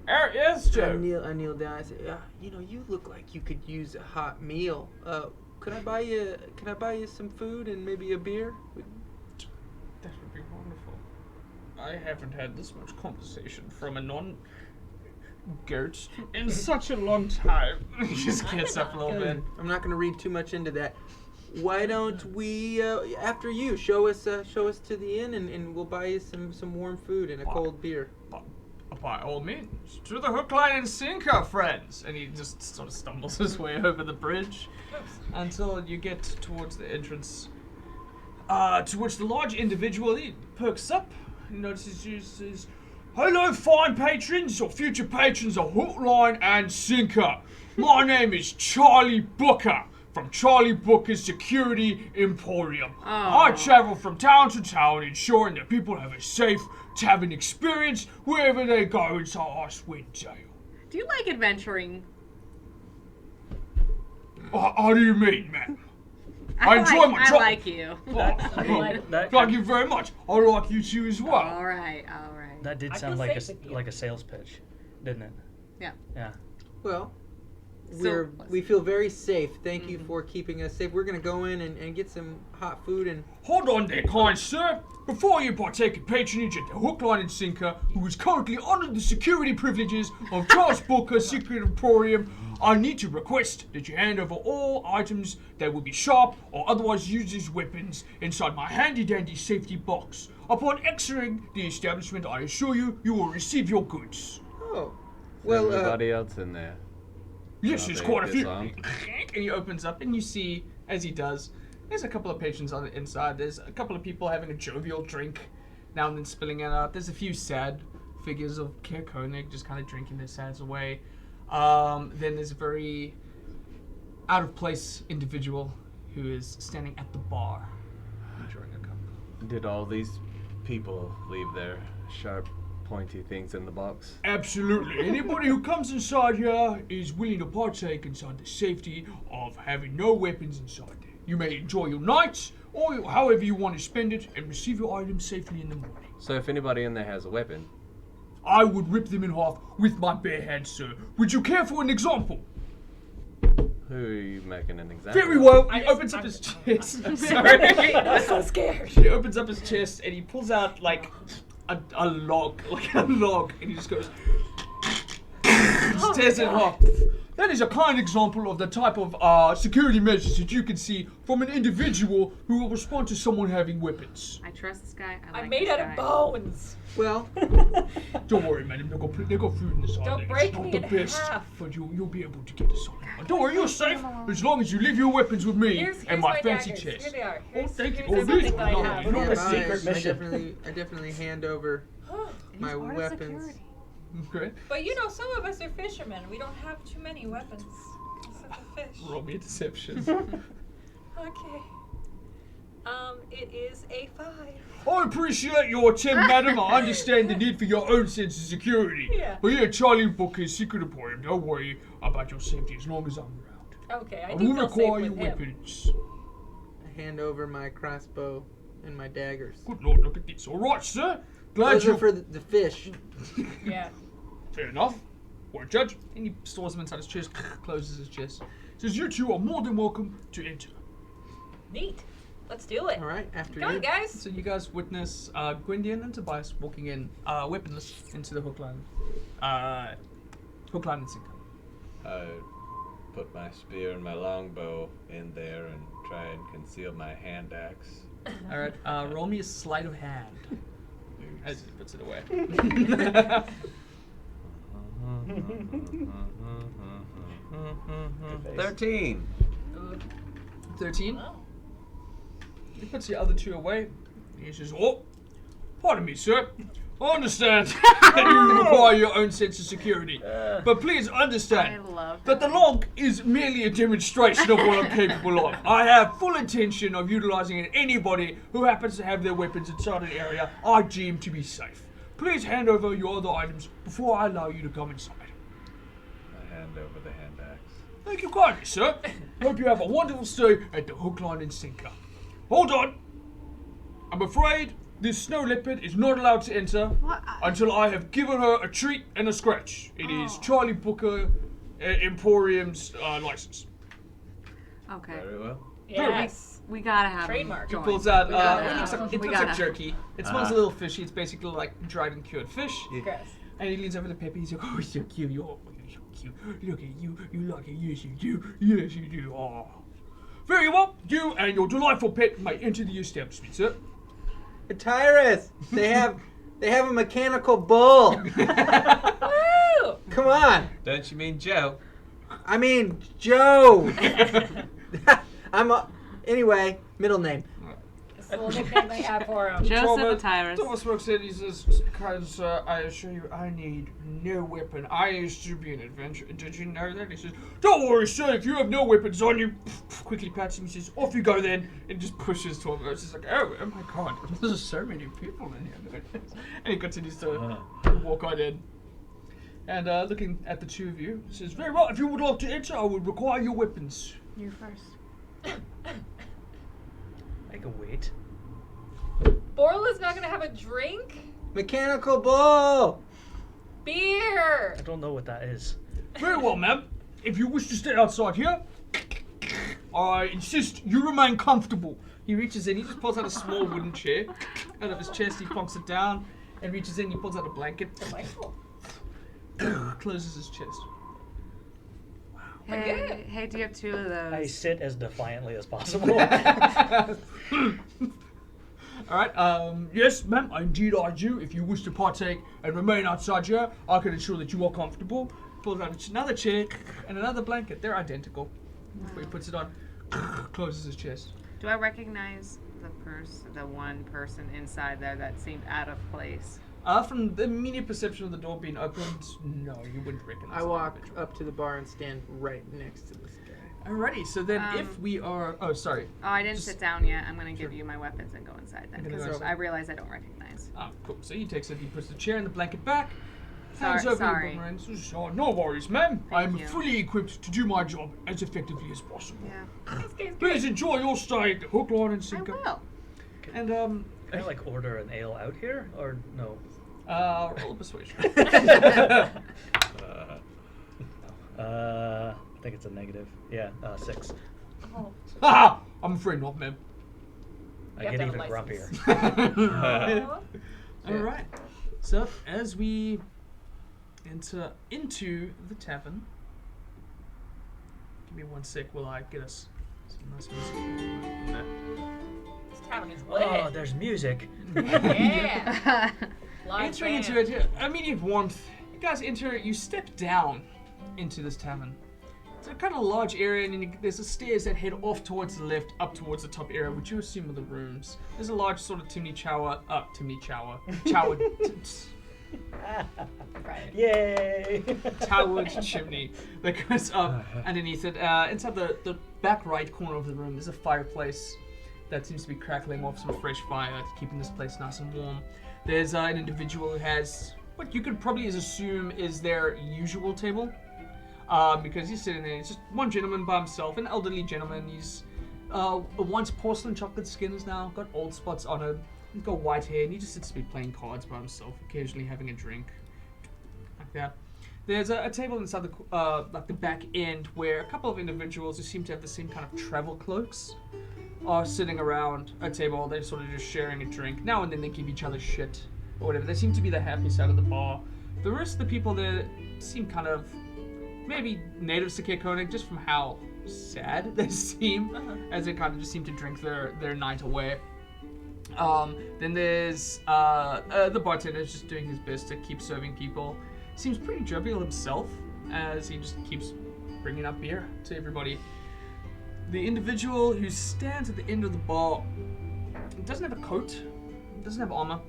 Yes, I Joe. kneel down. I say, you look like you could use a hot meal. Could I buy you some food and maybe a beer? That would be wonderful. I haven't had this much conversation from a non-goat in such a long time. He just gets up a little bit. I'm not gonna read too much into that. Why don't we, after you, show us to the inn and we'll buy you some warm food and a cold beer. By all means, to the hook, line, and sinker, friends. And he just sort of stumbles his way over the bridge until you get towards the entrance, to which the large individual he perks up. He notices you, says, "Hello, fine patrons or future patrons of Hook, Line, and Sinker. My name is Charlie Booker from Charlie Booker's Security Emporium. I travel from town to town, ensuring that people have a safe tavern experience wherever they go inside Icewind Dale." Do you like adventuring? How do you mean, man? I enjoy my I job. like you. Thank you very much. I like you too as well. All right. That did I sound feel like safe with you. like a sales pitch, didn't it? Yeah. Yeah. Well, So- we feel very safe. Thank you for keeping us safe. We're gonna go in and get some hot food and. Hold on there, kind sir. Before you partake in patronage at the Hook, Line, and Sinker, who is currently under the security privileges of Charles Booker's Secret Emporium, I need to request that you hand over all items that will be sharp or otherwise used as weapons inside my handy-dandy safety box. Upon exiting the establishment, I assure you, you will receive your goods. Oh, well. Everybody else in there. Yes, there's quite a few. Song. And he opens up, and you see, as he does, there's a couple of patrons on the inside. There's a couple of people having a jovial drink, now and then spilling it out. There's a few sad figures of Caer-Konig just kind of drinking their sads away. Then there's a very out-of-place individual who is standing at the bar, enjoying a cup. Did all these people leave their sharp, pointy things in the box? Absolutely. Anybody who comes inside here is willing to partake inside the safety of having no weapons inside there. You may enjoy your night, or however you want to spend it, and receive your items safely in the morning. So if anybody in there has a weapon, I would rip them in half with my bare hands, sir. Would you care for an example? who are you making an example? Very well. I He just- opens up I'm- his chest. I'm sorry. I'm so scared. He opens up his chest and he pulls out like a log, and he just goes. Just tears it off. That is a kind example of the type of security measures that you can see from an individual who will respond to someone having weapons. I trust this guy. I like I'm made this out guy. of bones. Well, Don't worry, madam. They got food in the side. Don't there. break It's not me the in best, half. but you'll be able to get the side. Don't worry, you're safe as long as you leave your weapons with me Here's and my fancy daggers. chest. Here they are. Oh, thank you. Here's Oh, these everything that I are have. lovely. Little yeah, secret mission. I definitely hand over my He's part of weapons. security. Okay. But you know, some of us are fishermen. We don't have too many weapons because of the fish. Roll me a deception. Okay. It is a 5. I appreciate your attempt, madam. I understand the need for your own sense of security. Yeah. But here, Charlie Booker's Secret Emporium, don't worry about your safety as long as I'm around. Okay, I I do will feel safe require your with him. weapons. I hand over my crossbow and my daggers. Good Lord, look at this. All right, sir. Glad Those you. are for the fish. Yeah. Fair enough. Won't judge. And he stores them inside his chest, closes his chest. says you two are more than welcome to enter. Neat. Let's do it. All right, after Come you. on, guys. So you guys witness Gwyndian and Tobias walking in, weaponless, into the hookline and sinker. I put my spear and my longbow in there and try and conceal my hand axe. All right, roll me a sleight of hand as he puts it away. 13. 13. Oh. He puts the other two away. He says, "Oh, pardon me, sir. I understand that you require your own sense of security, but please I understand love that the log is merely a demonstration of what I'm capable of. I have full intention of utilizing it. Anybody who happens to have their weapons inside an area I deem to be safe. Please hand over your other items before I allow you to come inside." I hand over the hand axe. Thank you kindly, sir. Hope you have a wonderful stay at the hook, line, and sinker. Hold on. I'm afraid this snow leopard is not allowed to enter What? until I have given her a treat and a scratch. It is Charlie Booker Emporium's license. Okay. Very well. Yes. We gotta have Trademark. He him pulls join. out, We gotta it have looks him. like, We it looks gotta like have jerky. It smells a little fishy. It's basically like dried and cured fish. Gross. And he leans over to Peppy. He's like, "Oh, so cute. You're so cute. Look at you. You like it. Yes, you do. Yes, you do. Oh. Very well. You and your delightful pet may enter the establishment, sir." Tyrus, they have a mechanical bull. Woo! Come on. Don't you mean Joe? I mean, Joe. Anyway, middle name. It's the little nickname they have for him. Joseph and Tyrus. Thomas works in. He says, "Because I assure you, I need no weapon. I used to be an adventurer. Did you know that?" He says, "Don't worry, sir. If you have no weapons on you," quickly pats him. He says, "Off you go then," and just pushes Thomas. He's like, "Oh my God, there's so many people in here." And he continues to walk on in. And looking at the two of you, he says, "Very well. If you would like to enter, I would require your weapons." You first. I can wait. Borla's not gonna have a drink? Mechanical bull. Beer! I don't know what that is. "Very well, ma'am. If you wish to stay outside here, I insist you remain comfortable." He reaches in, he just pulls out a small wooden chair out of his chest, he plonks it down, and reaches in, he pulls out a blanket, Delightful. closes his chest. Hey, do you have two of those? I sit as defiantly as possible. Alright, yes, ma'am, indeed I do. If you wish to partake and remain outside here, I can ensure that you are comfortable. Pulls out another chair and another blanket. They're identical. He puts it on, closes his chest. Do I recognize the one person inside there that seemed out of place? From the immediate perception of the door being opened, no, you wouldn't recognize I that walk individual. up to the bar and stand right next to this guy. Alrighty, so then if we are... Oh, sorry. Oh, I didn't Just- sit down yet. I'm gonna give you my weapons and go inside then, You're gonna go because inside? I realize I don't recognize. Ah, cool. So he takes it, he puts the chair and the blanket back. Hands over Sorry. the boomerang. Says, "Oh, no worries, ma'am. I am you. fully equipped to do my job as effectively as possible. Yeah, This guy's Please great. enjoy your stay at the hook, line, and I sinker." will. And, Can I like order an ale out here or no? roll a persuasion. I think it's a negative. Yeah, 6. Oh. Haha! I'm afraid not, ma'am. I You have get to have even a grumpier. license. Alright. So, as we enter into the tavern, give me 1 sec while I get us some nice music. This tavern is Oh, lit. there's music. Yeah. Live Entering band. into it, immediate warmth. You guys enter, you step down into this tavern. It's a kind of large area, and then there's a stairs that head off towards the left, up towards the top area, which you assume are the rooms. There's a large sort of shower. Right. Yay! Towered chimney that goes up underneath it. Inside the back right corner of the room, there's a fireplace that seems to be crackling off some fresh fire, keeping this place nice and warm. There's an individual who has what you could probably assume is their usual table, because he's sitting there. It's just one gentleman by himself, an elderly gentleman. He's once porcelain chocolate skin is now got old spots on it. He's got white hair, and he just sits to be playing cards by himself, occasionally having a drink, like that. There's a table inside like the back end where a couple of individuals who seem to have the same kind of travel cloaks are sitting around a table. They're sort of just sharing a drink. Now and then they give each other shit or whatever. They seem to be the happy side of the bar. The rest of the people there seem kind of maybe natives to Caer-Konig, just from how sad they seem, as they kind of just seem to drink their night away. Then there's the bartender is just doing his best to keep serving people. Seems pretty jovial himself, as he just keeps bringing up beer to everybody. The individual who stands at the end of the bar doesn't have a coat, doesn't have armor.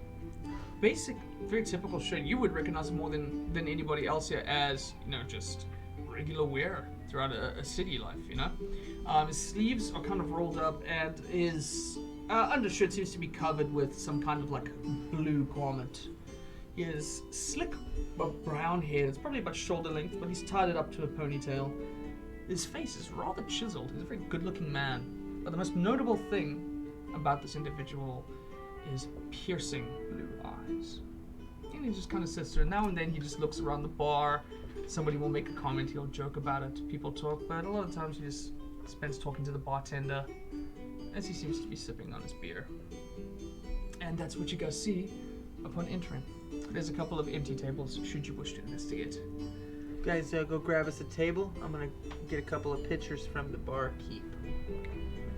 Basic, very typical shirt. You would recognize more than anybody else here as, just regular wear throughout a city life, His sleeves are kind of rolled up, and his undershirt seems to be covered with some kind of like blue garment. He has slick brown hair. It's probably about shoulder length, but he's tied it up to a ponytail. His face is rather chiseled. He's a very good-looking man. But the most notable thing about this individual is piercing blue eyes. And he just kind of sits there. Now and then he just looks around the bar. Somebody will make a comment. He'll joke about it. People talk, but a lot of times he just spends talking to the bartender as he seems to be sipping on his beer. And that's what you guys see upon entering. There's a couple of empty tables should you wish to investigate. Guys, go grab us a table. I'm gonna get a couple of pictures from the barkeep.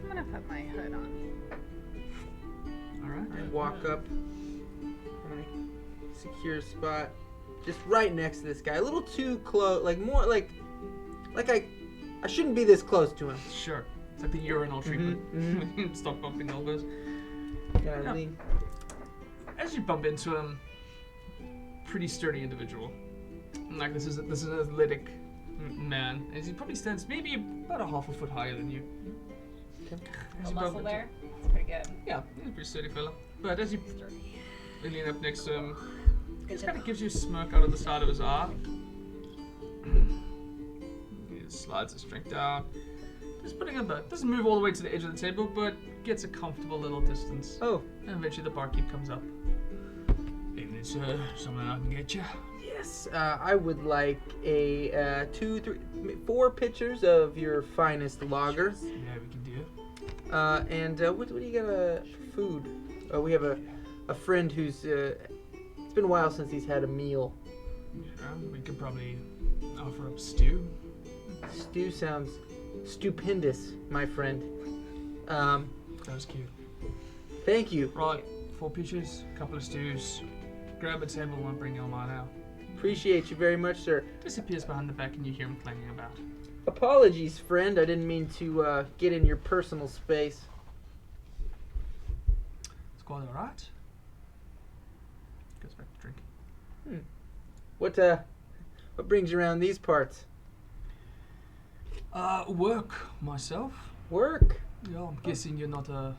I'm gonna put my hood on. Alright. And walk up. I'm gonna secure a spot just right next to this guy. A little too close, more like I shouldn't be this close to him. Sure. It's like the urinal treatment. Stop bumping elbows. Yeah. As you bump into him, pretty sturdy individual. Like this is an athletic man, as he probably stands maybe about a half a foot higher than you. No muscle there. It's pretty good. Yeah, he's a pretty sturdy fella. But as you lean up next to him, he just kind of gives you a smirk out of the side of his eye. He just slides his drink down. Just putting him back. Doesn't move all the way to the edge of the table, but gets a comfortable little distance. Oh. And eventually the barkeep comes up. Evening, sir. Something I can get you? Yes. I would like a 2, 3, 4 pitchers of your finest lager. Yeah, we can do it. And what do you got for food? We have a friend who's it's been a while since he's had a meal. Yeah, we could probably offer up stew. Stew sounds stupendous, my friend. That was cute. Thank you. Right, 4 pitchers, couple of stews. Grab a table and I'll bring you on mine out. Appreciate you very much, sir. Disappears behind the back and you hear him clanging about. Apologies, friend. I didn't mean to get in your personal space. It's quite alright. Goes back to drinking. What brings you around these parts? Work myself. Work? Yeah, I'm guessing you're not a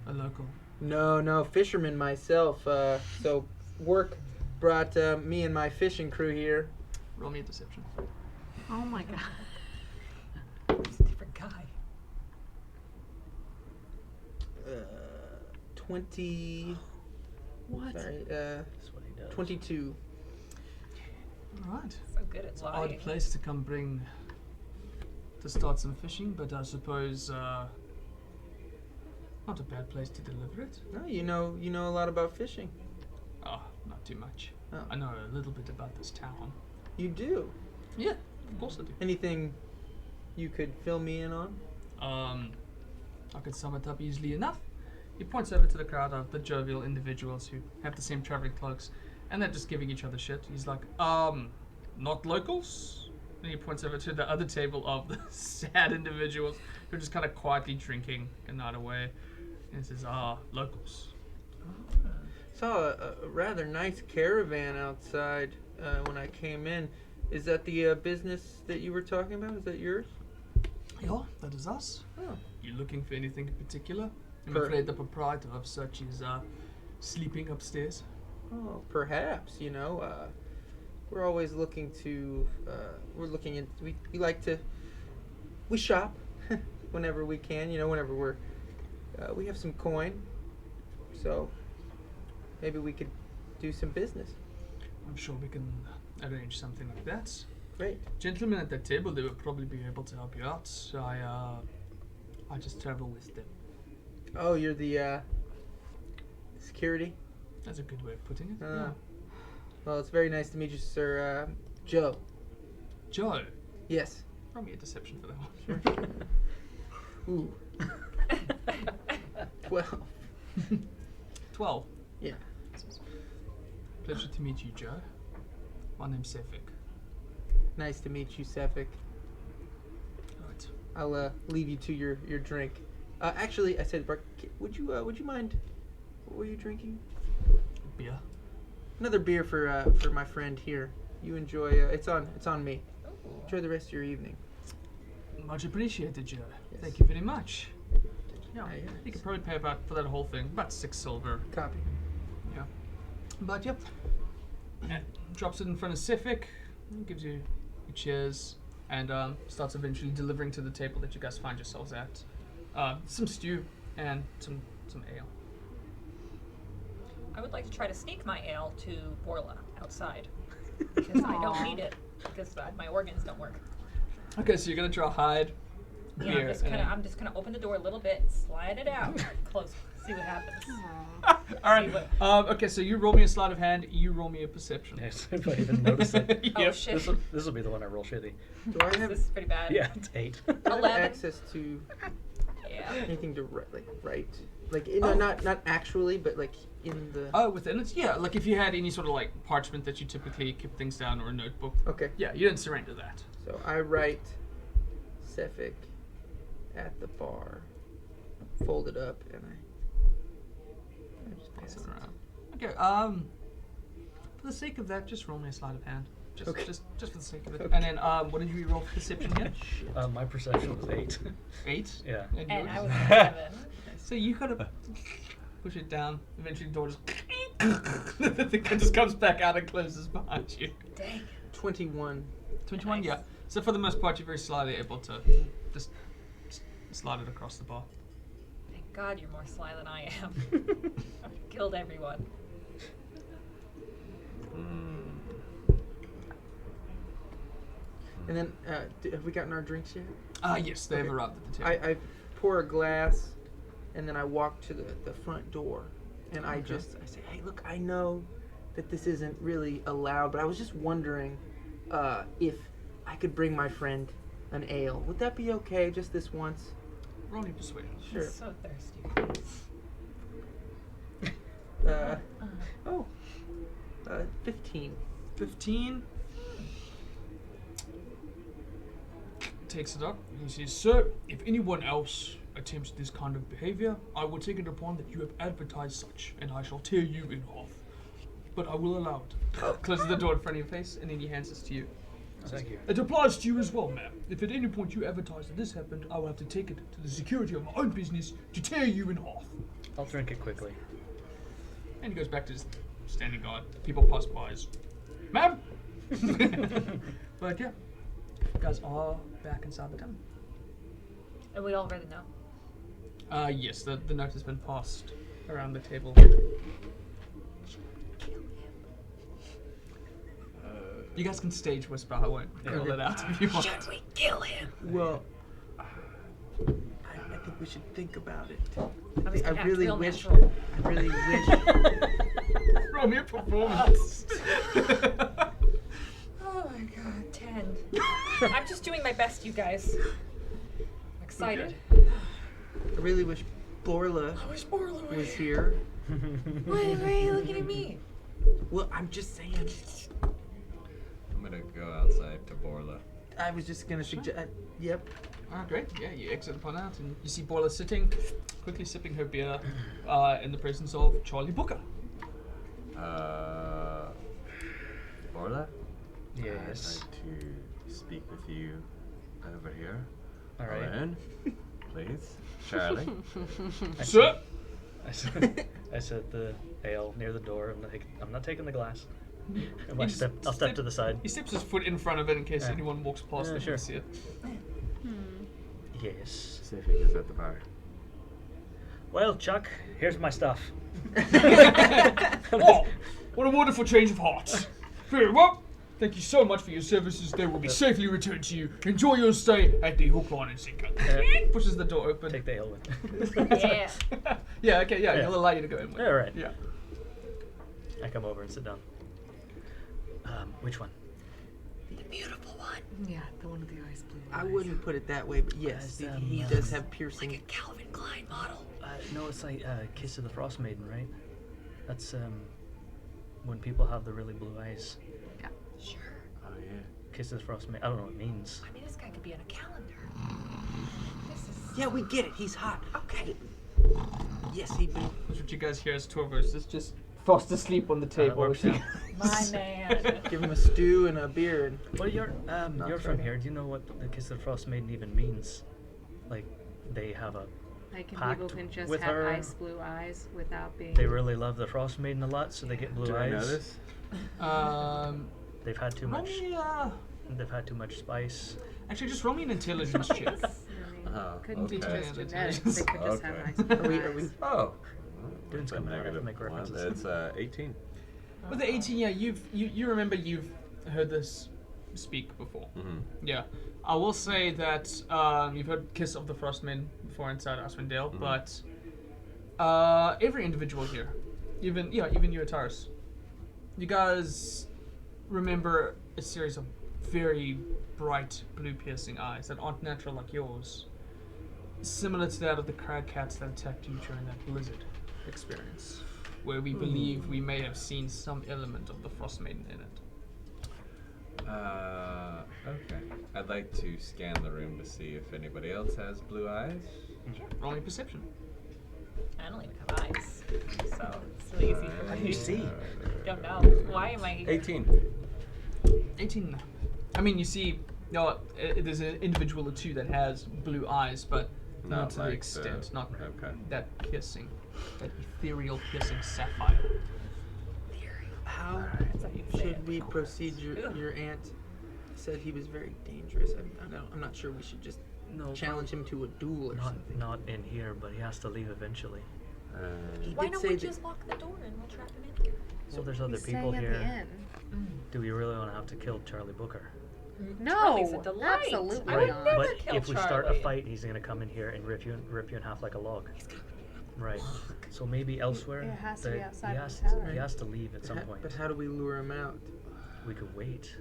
local. No, fisherman myself. So work brought me and my fishing crew here. Roll me a deception. Oh my god. He's a different guy. 20. What? Sorry, That's what he does. 22. Alright. So good at Odd lying. place to start some fishing, but I suppose not a bad place to deliver it. No, you know a lot about fishing. Oh, not too much. Oh. I know a little bit about this town. You do? Yeah, of course I do. Anything you could fill me in on? I could sum it up easily enough. He points over to the crowd of the jovial individuals who have the same traveling cloaks, and they're just giving each other shit. He's like, not locals? And he points over to the other table of the sad individuals who are just kind of quietly drinking a night away. And he says, locals. Saw a rather nice caravan outside when I came in. Is that the business that you were talking about? Is that yours? Yeah, that is us. Oh. You looking for anything in particular? I'm Per- afraid the proprietor of such is sleeping upstairs. Oh, perhaps. We're always looking to. We shop whenever we can. Whenever we have some coin, so maybe we could do some business. I'm sure we can arrange something like that. Great. Gentlemen at that table, they will probably be able to help you out. I just travel with them. Oh, you're the security? That's a good way of putting it. Well, it's very nice to meet you, sir. Joe. Joe, Yes. roll me a deception for that one. Ooh. 12. 12. Yeah. Pleasure to meet you, Joe. My name's Sephek. Nice to meet you, Sephek. Right. I'll leave you to your drink. Actually, I said, would you mind? What were you drinking? Beer. Another beer for my friend here. You enjoy. It's on me. Enjoy the rest of your evening. Much appreciated, Joe. Yes. Thank you very much. Yeah, Yeah. you could probably pay about for that whole thing about 6 silver. Copy. Yeah, but yep. Drops it in front of Sephek, gives you your cheers, and starts eventually delivering to the table that you guys find yourselves at. Some stew and some ale. I would like to try to sneak my ale to Borla outside because I don't need it because my organs don't work. Okay, so you're gonna draw hide. Yeah, Beer, I'm just gonna open the door a little bit, slide it out, close, see what happens. All right. Okay, so you roll me a sleight of hand. You roll me a perception. Yes, if I even notice it. Oh Yep. shit! This will be the one I roll shitty. Do I have, This is pretty bad. Yeah, it's 8. do I have 11. access to Yeah. anything to write? Like, Oh. not actually, but like in the. Oh, within it? Yeah, like if you had any sort of like parchment that you typically keep things down or a notebook. Okay. Yeah, you didn't surrender that. So I write Sephek at the bar, fold it up, and I just Pass pass it it. around. Okay, for the sake of that, just roll me a sleight of hand. Just, Okay. just for the sake of it. Okay. And then, what did you roll for perception again? My perception was 8. 8? Yeah. And yours? I was 7. So you kind of push it down. Eventually, the door just the thing just comes back out and closes behind you. Dang. 21. 21, Nice. yeah. So for the most part, you're very slyly able to just slide it across the bar. Thank God you're more sly than I am. I've killed everyone. And then, have we gotten our drinks yet? Yes, they have Okay. arrived at the table. I pour a glass, and then I walk to the front door, and I Okay. say, hey, look, I know that this isn't really allowed, but I was just wondering if I could bring my friend an ale. Would that be okay, just this once? Roll me persuade. Sure. I'm so thirsty. 15. 15. Takes it up. He says, "Sir, if anyone else attempts this kind of behavior, I will take it upon that you have advertised such, and I shall tear you in half. But I will allow it." Closes the door in front of your face, and then he hands this to you. Thank you. "It applies to you as well, ma'am. If at any point you advertise that this happened, I will have to take it to the security of my own business to tear you in half." I'll drink it quickly. And he goes back to his standing guard. People pass by. "Ma'am!" But yeah, you guys are back inside the tunnel. And we already know. Yes, the note has been passed around the table. You guys can stage whisper. I won't call it out if you want. Should we kill him? Well, I think we should think about it. I was I gonna act really real wish. natural. I really wish. Roll me a performance. Oh my God, 10. I'm just doing my best, you guys. I'm excited. I really wish Borla was here. Why are you looking at me? Well, I'm just saying. I'm gonna go outside to Borla. I was just gonna suggest. Yep. Great. Yeah, you exit upon out, and you see Borla sitting, quickly sipping her beer, in the presence of Charlie Booker. Borla? Yes. I'd like to speak with you over here. All right. Alone, please. Charlie. Sir. I set the ale near the door. I'm not taking the glass. I'll step to the side. He steps his foot in front of it in case Yeah. anyone walks past. Yeah, They sure. can see it. Yes. Sephek is at the bar. Well, Chuck, here's my stuff. Oh, what a wonderful change of heart. Very well. Thank you so much for your services. They will be safely returned to you. Enjoy your stay at the Hook, Line, and Sinker. Pushes the door open. Take the ale with. Yeah. Yeah, okay, yeah, Yeah. he'll allow you to go in with. All right. Yeah. I come over and sit down. Which one? Yeah, the one with the ice blue. I wouldn't put it that way, but yes, Guys, he does have piercing. Calvin Klein model. No, it's like Kiss of the Frostmaiden, right? That's when people have the really blue eyes. Sure. Oh yeah. Kiss of the Frostmaiden. I don't know what it means. I mean, this guy could be on a calendar. This is. Yeah, we get it. He's hot. Okay. Yes, he. That's what you guys hear as Torvus is just fast asleep on the table. works out. My man. Give him a stew and a beer. And Well, you're from here. Do you know what the Kiss of the Frostmaiden even means? Like, they have a. Like, people pact can just with have her. ice blue eyes without being. They really love the Frostmaiden a lot, so they get blue Do eyes. I know this? They've had too roll much. me, They've had too much spice. actually, just roll me an intelligence check. I mean, Oh, couldn't be okay. just genetics. They could just have Okay. ice blue Are we? eyes. Oh. Dune's It's a coming out, I have to negative make one. references. It's 18. With the 18, yeah, you remember you've heard this speak before. Mm-hmm. Yeah. I will say that you've heard Kiss of the Frostmen before inside Icewind Dale, but every individual here, even you, Ataris, you guys remember a series of very bright blue piercing eyes that aren't natural like yours. Similar to that of the crag cats that attacked you during that blizzard experience, where we believe we may have seen some element of the Frostmaiden in it. Okay. I'd like to scan the room to see if anybody else has blue eyes. Roll me perception. I don't even have eyes, so it's really easy for How me. do you see? Don't know. Why am I? 18. 18. I mean, you see, there's an individual or two that has blue eyes, but not to the like extent, not okay. that piercing, that ethereal piercing sapphire. How That's how you say should it. we proceed? Your aunt said he was very dangerous. I'm not sure we should just challenge him to a duel or something. Not in here, but he has to leave eventually. He Why did don't say we that- just lock the door and we'll trap him in here? So there's other He's people staying here. at the inn. Do we really want to have to kill Charlie Booker? Charlie's a No, delight. absolutely I would not. never But kill if we start a Charlie. fight, he's gonna come in here and rip you in half like a log. Right. So maybe elsewhere. It has to be that outside he of has the tower. he has to leave at some But point. how do we lure him out? We could wait.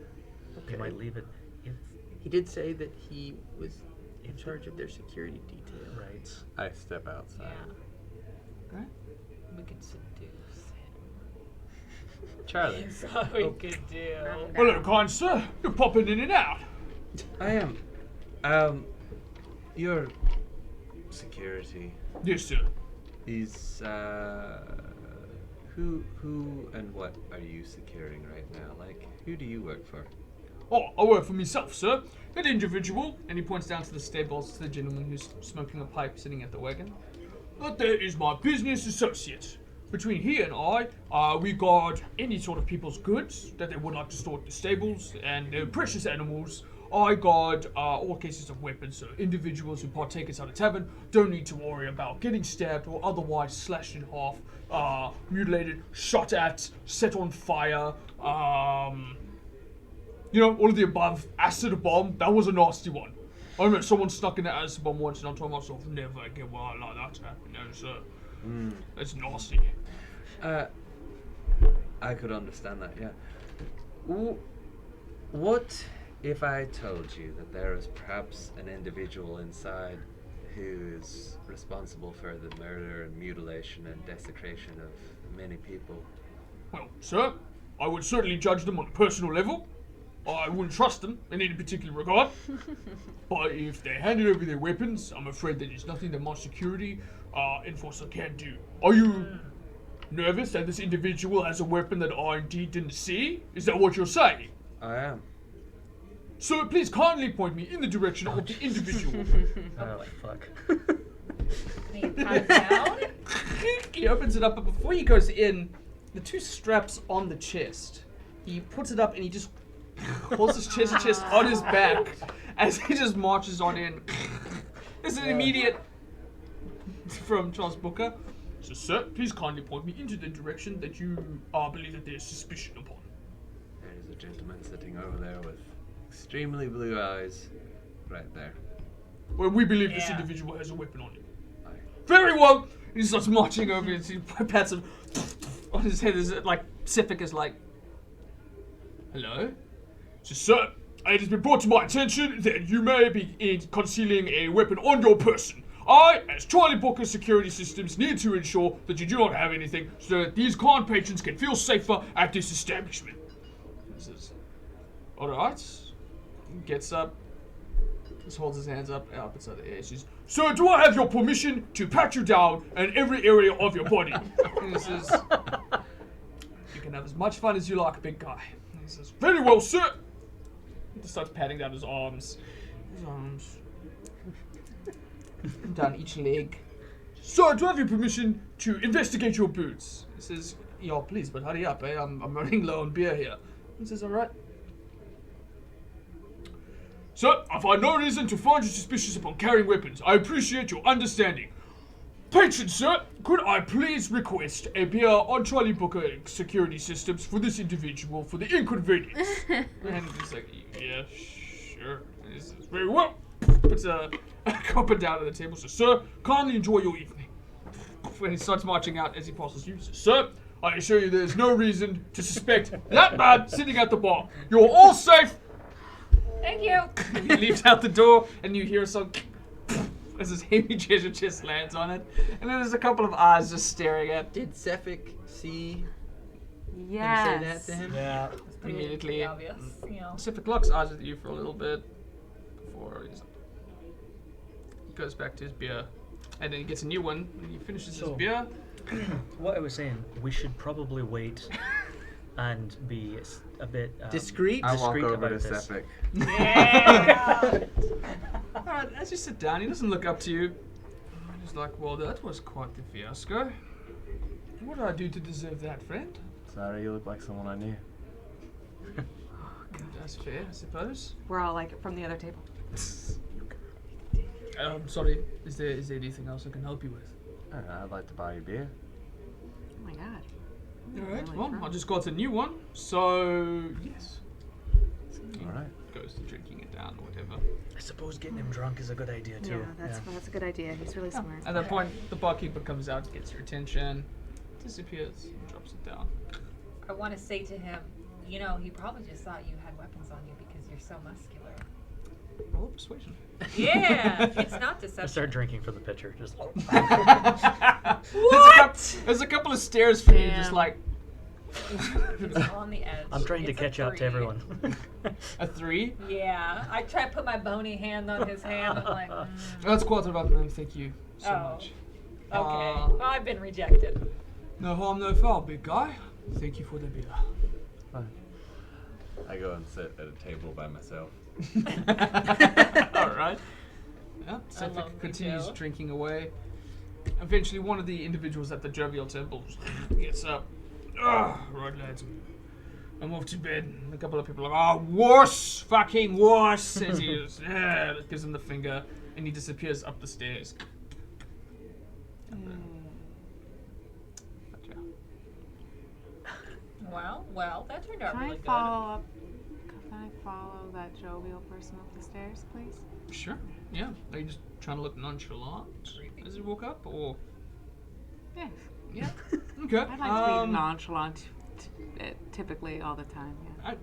He Okay. might leave it if He did say that he was in charge of their security detail. right. I step outside. Yeah. Right? We could seduce him. Charlie. That's all we could do. Hello, kind sir. You're popping in and out. I am. Your security Yes, sir. is who and what are you securing right now? Like, who do you work for? Oh, I work for myself, sir. That individual, and he points down to the stables to the gentleman who's smoking a pipe sitting at the wagon. But there is my business associate. Between he and I, we guard any sort of people's goods that they would like to store at the stables, and their precious animals. I guard all cases of weapons, so individuals who partake inside a tavern don't need to worry about getting stabbed or otherwise slashed in half, mutilated, shot at, set on fire, all of the above. Acid bomb, that was a nasty one. I remember someone snuck in an acid bomb once and I told myself, never again will I allow that to happen. No, sir. That's nasty. I could understand that, yeah. What if I told you that there is perhaps an individual inside who is responsible for the murder and mutilation and desecration of many people? Well, sir, I would certainly judge them on a personal level. I wouldn't trust them in any particular regard. But if they handed over their weapons, I'm afraid that there's nothing that my security enforcer can do. Are you nervous that this individual has a weapon that I indeed didn't see? Is that what you're saying? I am. Sir, please kindly point me in the direction of the individual. Oh fuck. Can you calm down? He opens it up, but before he goes in, the two straps on the chest, he puts it up and he just holds his chest on his back as he just marches on in. There's an immediate from Charles Booker. So, sir, please kindly point me into the direction that you believe that there's suspicion upon. There is a gentleman sitting over there with extremely blue eyes, right there. Well, we believe this Yeah. individual has a weapon on him. Aye. Very well! He starts marching over and he pats him on his head. Is it like, Sephek is like, hello? So, sir, it has been brought to my attention that you may be concealing a weapon on your person. I, as Charlie Booker Security Systems, need to ensure that you do not have anything so that these client patrons can feel safer at this establishment. He says, alright. Gets up. Just holds his hands up outside the air. He says, sir, do I have your permission to pat you down in every area of your body? And he says, you can have as much fun as you like, big guy. And he says, very well, sir. He just starts patting down his arms. Down each leg. Sir, do I have your permission to investigate your boots? He says, yeah, please, but hurry up, eh? I'm running low on beer here. He says, alright. Sir, I find no reason to find you suspicious upon carrying weapons. I appreciate your understanding. Patron, sir, could I please request a beer on Charlie Booker Security Systems for this individual for the inconvenience? And he's like, yeah, sure. And he says, very well. Puts a copper down on the table. Says, sir, kindly enjoy your evening. When he starts marching out as he passes you, says, sir, I assure you there is no reason to suspect that man sitting at the bar. You're all safe. Thank you. He leaps out the door, and you hear some as his heavy treasure chest lands on it, and then there's a couple of eyes just staring at Did Sephek see Yes. him say that to him? Yeah. immediately. Pretty obvious, you know. Sephek locks eyes with you for a little bit before he goes back to his beer, and then he gets a new one when he finishes his So- beer. What I was saying, we should probably wait and be a bit Discreet? I walk discreet over to about this. Sephek. Yeah. Alright, as you sit down, he doesn't look up to you. He's like, well, that was quite the fiasco. What did I do to deserve that, friend? Sorry, you look like someone I knew. That's fair, I suppose. We're all like from the other table. Sorry, is there anything else I can help you with? I don't know, I'd like to buy you beer. Oh my god. Alright, Really well, drunk. I just got a new one, so yes. Alright. Goes to drinking it down or whatever. I suppose getting him drunk is a good idea too. Yeah, that's a good idea. He's really smart. At that point, the barkeeper comes out, gets your attention, disappears, and drops it down. I want to say to him, you know, he probably just thought you had weapons on you because you're so muscular. Roll persuasion. Yeah, it's not I deception. start drinking from the pitcher. Just There's a couple of stairs for you, just Damn. like It's on the edge. I'm trying to It's a catch up to 3. everyone. a 3. Yeah, I try to put my bony hand on his hand. I'm like, That's quite a lot, man. Thank you so Oh. much. okay, well, I've been rejected. No harm, no foul, big guy. Thank you for the beer. I go and sit at a table by myself. Alright. Yeah, I Sephek love me continues too. drinking away. Eventually, one of the individuals at the jovial temple gets up. Right, lads. I'm off to bed. And a couple of people are like, worse! Fucking worse! As he is, gives him the finger, and he disappears up the stairs. Gotcha. Well, that turned out Can really I good. follow up? Can I follow that jovial person up the stairs, please? Sure, yeah. Are you just trying to look nonchalant as you walk up, or? Yes. Yeah. Okay. I'd like to be nonchalant, typically all the time.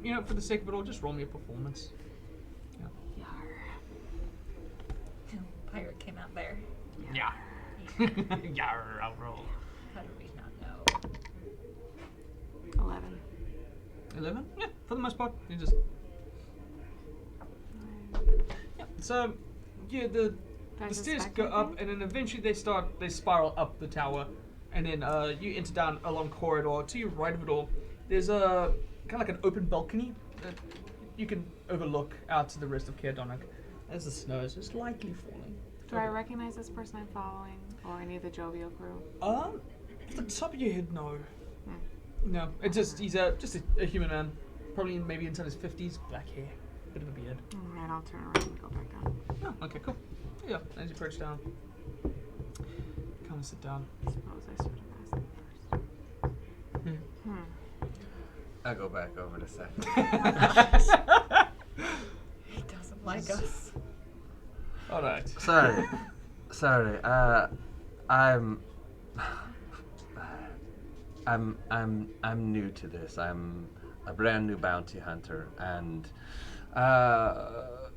Yeah. For the sake of it all, just roll me a performance. Yar. Pirate came out there. Yeah. Yeah, I'll roll. How did we not know? 11. 11? Yeah, for the most part. You just. Yeah. So, yeah, the stairs go up, and then eventually they spiral up the tower, and then you enter down a long corridor. To your right of it all, there's a kind of like an open balcony that you can overlook out to the rest of Caer-Konig as the snow is just lightly falling. Do I recognize this person I'm following, or any of the jovial crew? Off the top of your head, no. Hmm. No, it's just he's just a human man, probably maybe inside his 50s, black hair, bit of a beard. Alright, I'll turn around and go back down. Oh, okay, cool. Yeah, as you perch down, come and sit down. I suppose I should have asked them first. I go back over to Seth. He doesn't like us. All right. Sorry. I'm new to this. I'm a brand new bounty hunter, and have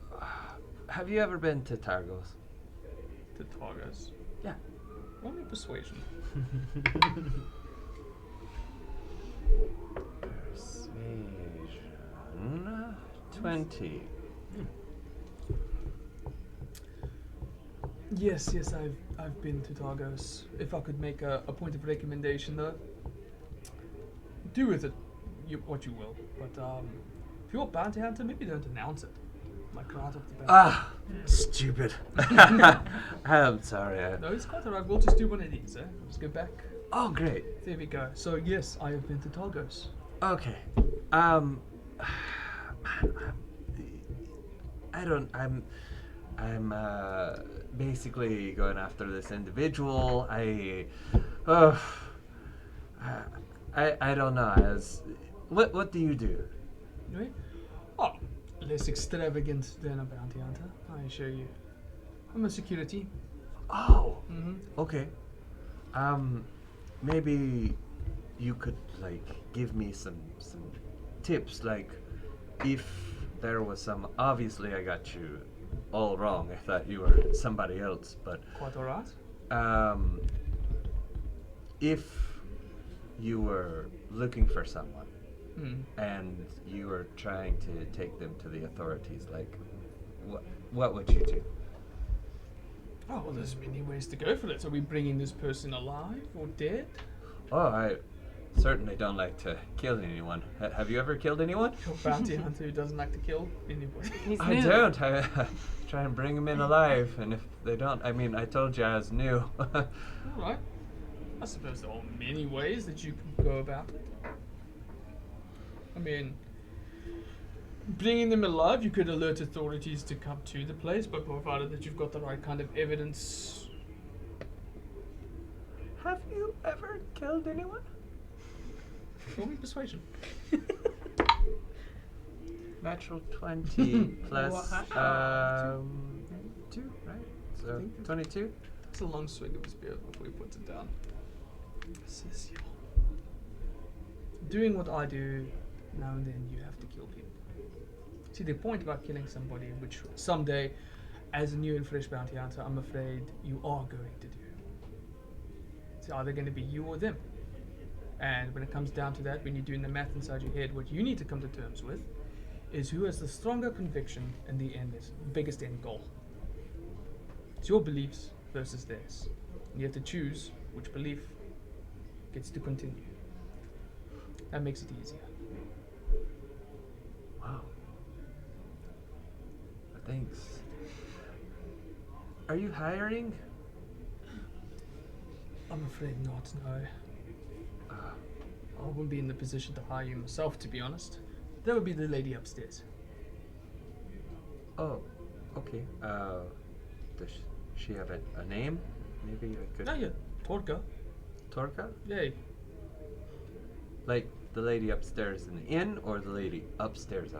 you ever been to Targos? To Targos. Yeah. Roll me persuasion. Persuasion 20. Yes, I've been to Targos. If I could make a point of recommendation, though, do with it what you will. But if you're a bounty hunter, maybe don't announce it. Like right off the bat. Ah, stupid. I'm sorry. No, it's quite alright. We'll just do one of these, eh? Let's go back. Oh, great. There we go. So yes, I have been to Targos. Okay. I'm basically going after this individual. I don't know. What do you do? Right? Oh, less extravagant than a bounty hunter, I assure you. I'm a security. Oh, Mm-hmm. okay. Maybe you could give me some tips, if there was some. Obviously, I got you all wrong. I thought you were somebody else, but Quite alright. if you were looking for someone Mm. and you were trying to take them to the authorities, what would you do? Oh, well, there's many ways to go for it. Are we bringing this person alive or dead? Oh, I certainly don't like to kill anyone. Have you ever killed anyone? You're a bounty hunter who doesn't like to kill anybody. He's I new. don't. I try and bring them in alive, and if they don't, I told you I was new. Alright. I suppose there are many ways that you can go about it. I mean, bringing them alive, you could alert authorities to come to the place, but provided that you've got the right kind of evidence. Have you ever killed anyone? Roll me persuasion. Natural 20 plus Wow. 2, right? So 22. It's a long swig of his beer before he puts it down. Says, "Yeah. Doing what I do, now and then you have to kill people. See, the point about killing somebody, which someday, as a new and fresh bounty hunter, I'm afraid you are going to do. It's either going to be you or them. And when it comes down to that, when you're doing the math inside your head, what you need to come to terms with is who has the stronger conviction and the biggest end goal. It's your beliefs versus theirs. And you have to choose which belief gets to continue. That makes it easier. Wow. Thanks. Are you hiring? I'm afraid not, no. I wouldn't be in the position to hire you myself, to be honest. That would be the lady upstairs. Oh, okay. Does she have a name? Maybe I could. Oh, yeah, Torka. Torka? Yay. Like the lady upstairs in the inn, or the lady upstairs?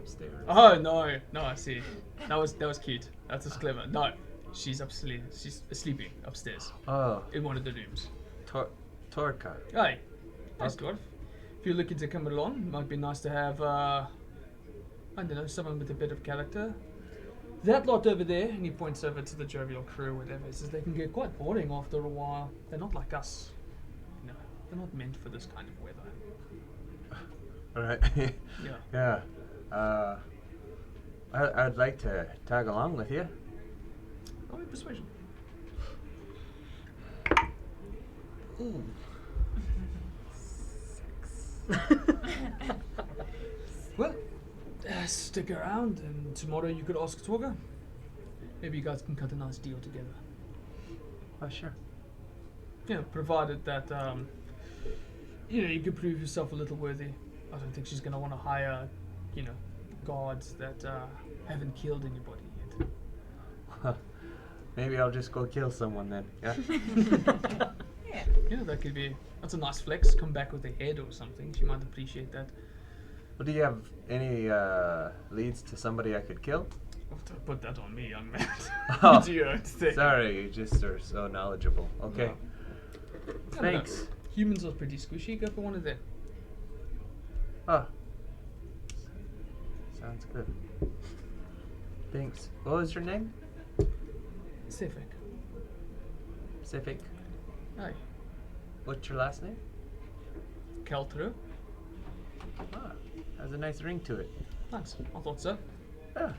Oh, no, I see. That was cute. That's just clever. No, she's sleeping upstairs Oh, in one of the rooms. Torka. Hey, nice Okay. dwarf. If you're looking to come along, it might be nice to have, I don't know, someone with a bit of character. That lot over there, and he points over to the jovial crew, whatever, he says they can get quite boring after a while. They're not like us. No, they're not meant for this kind of weather. All right. Yeah. Yeah. I'd like to tag along with you. Roll me persuasion. Ooh. Well, stick around, and tomorrow you could ask Torga. Maybe you guys can cut a nice deal together. Oh, sure. Yeah, provided that, you could prove yourself a little worthy. I don't think she's going to want to hire, guards that haven't killed anybody yet. Maybe I'll just go kill someone then. Yeah. Yeah. That's a nice flex. Come back with a head or something. She might appreciate that. Well, do you have any leads to somebody I could kill? Don't put that on me, young man. Oh, Do your own thing. sorry, you just are so knowledgeable. Okay. No. I don't know. Thanks. Humans are pretty squishy. Go for one of them. Oh. Sounds good. Thanks. What was your name? Sephek. Sephek. Aye. What's your last name? Kaltro. Ah, has a nice ring to it. Thanks. I thought so. Ah.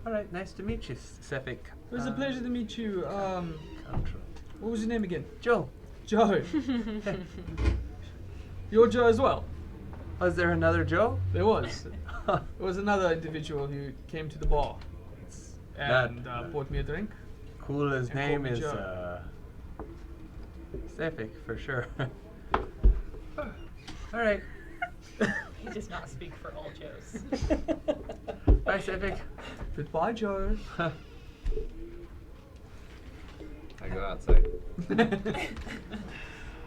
All right, nice to meet you, Sephek. It was a pleasure to meet you. Kaltro. What was your name again? Joe. Joe. You're Joe as well. Was there another Joe? There was. There was another individual who came to the bar and bought me a drink. Cool as And name call me is Joe. Sephek for sure. All right. He does not speak for all Joes. Bye, Sephek. Goodbye, Joe. I go outside.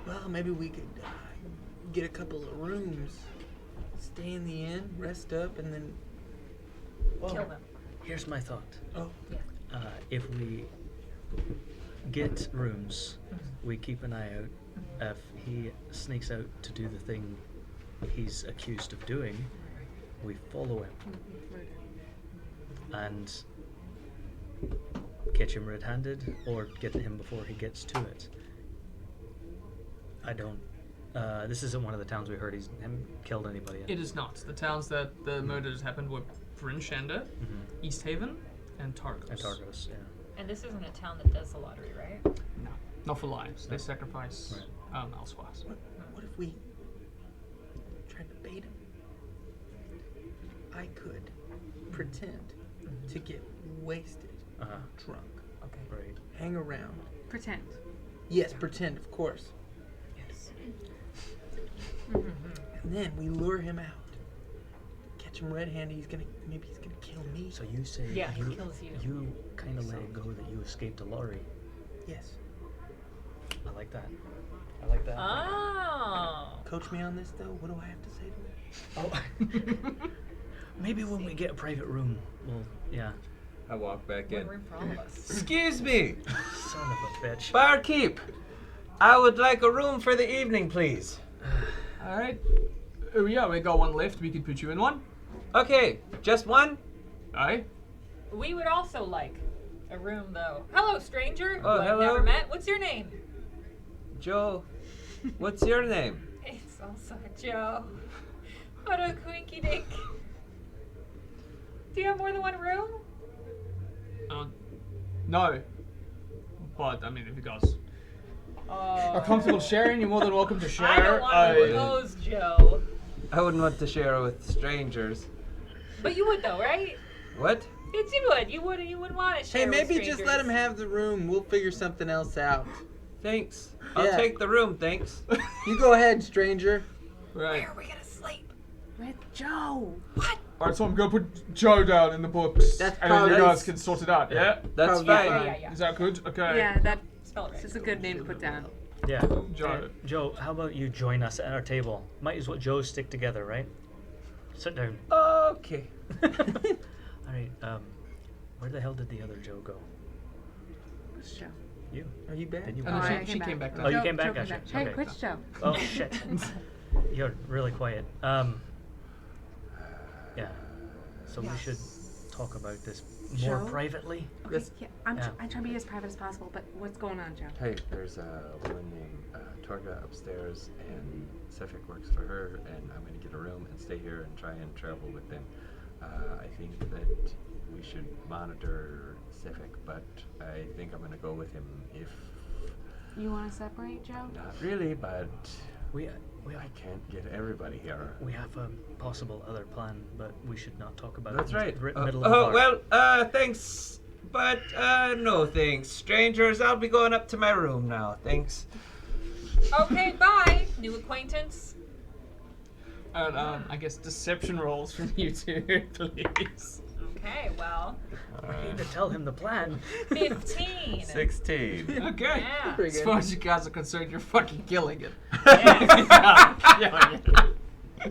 Well, maybe we could get a couple of rooms, stay in the inn, rest up, and then. Oh, Kill them. here's my thought. Oh, If we get rooms, we keep an eye out. If he sneaks out to do the thing he's accused of doing, we follow him and catch him red-handed or get to him before he gets to it. I don't. This isn't one of the towns we heard he's killed anybody in. It is not. The towns that the murders happened were Brynshender, East Haven, and Targos. And Targos, yeah. And this isn't a town that does the lottery, right? No, not for lives. They sacrifice elsewhere. what if we tried to bait him? I could pretend to get wasted, drunk, Okay. Right. hang around. Pretend. Yes, pretend, of course. Yes. And then we lure him out. Catch him red-handed. Maybe he's gonna kill me. So you say Yeah, he you, kills you. you kind of let it go that you escaped a lorry. Yes. I like that. I like that. Oh. Coach me on this though. What do I have to say to him? Oh. Maybe when we get a private room, we'll, yeah. I walk back One in. room for all of us. Excuse me, Son of a bitch. barkeep. I would like a room for the evening, please. All right. Oh yeah, we got one left. We could put you in one. Okay, just one? Aye. We would also like a room, though. Hello, stranger. Oh, who I've hello. never met. What's your name? Joe, what's your name? It's also Joe. What a quinky dink. Do you have more than one room? No. But I mean, if you guys are Oh. comfortable sharing, you're more than welcome to share. I don't want one of those, Joe. I wouldn't want to share with strangers. But you would, though, right? What? Yes, you would. You wouldn't want to share. Hey, with maybe just let strangers. him have the room. We'll figure something else out. Thanks. I'll Yeah. take the room, thanks. You go ahead, stranger. Right. Where are we gonna sleep? With Joe. What? Alright, so I'm gonna put Joe down in the books. That's and then you probably- guys can sort it out, yeah? That's Probably fine. Yeah. Is that good? Okay. Yeah, that's Spell it right. just a good name to put down. Yeah. Joe. Joe, how about you join us at our table? Might as well Joe stick together, right? Sit down. Okay. Alright, where the hell did the other Joe go? Who's Joe? You. Are you back? Did you Oh, no, I she came back down. Oh, you Joe- came back, Joe gotcha. Hey, Okay. which Joe? Oh shit. You're really quiet. Yeah. So we should talk about this more Joe? privately. Okay, Yes. yeah, Yeah. I'm trying to be as private as possible, but what's going on, Joe? Hey, there's a woman named Torga upstairs, and Sephek works for her, and I'm going to get a room and stay here and try and travel with them. I think that we should monitor Sephek, but I think I'm going to go with him if You want to separate, Joe? not really, but We I can't get everybody here. we have a possible other plan, but we should not talk about That's it. right. Middle of the bar. Well, thanks, but no thanks. Strangers, I'll be going up to my room now. Thanks. Okay, bye, new acquaintance. And I guess deception rolls from you two, please. Okay, well, We need to tell him the plan. 15. 16. Okay. Yeah. Pretty As good. far as you guys are concerned, you're fucking killing it. Yeah. Killing it.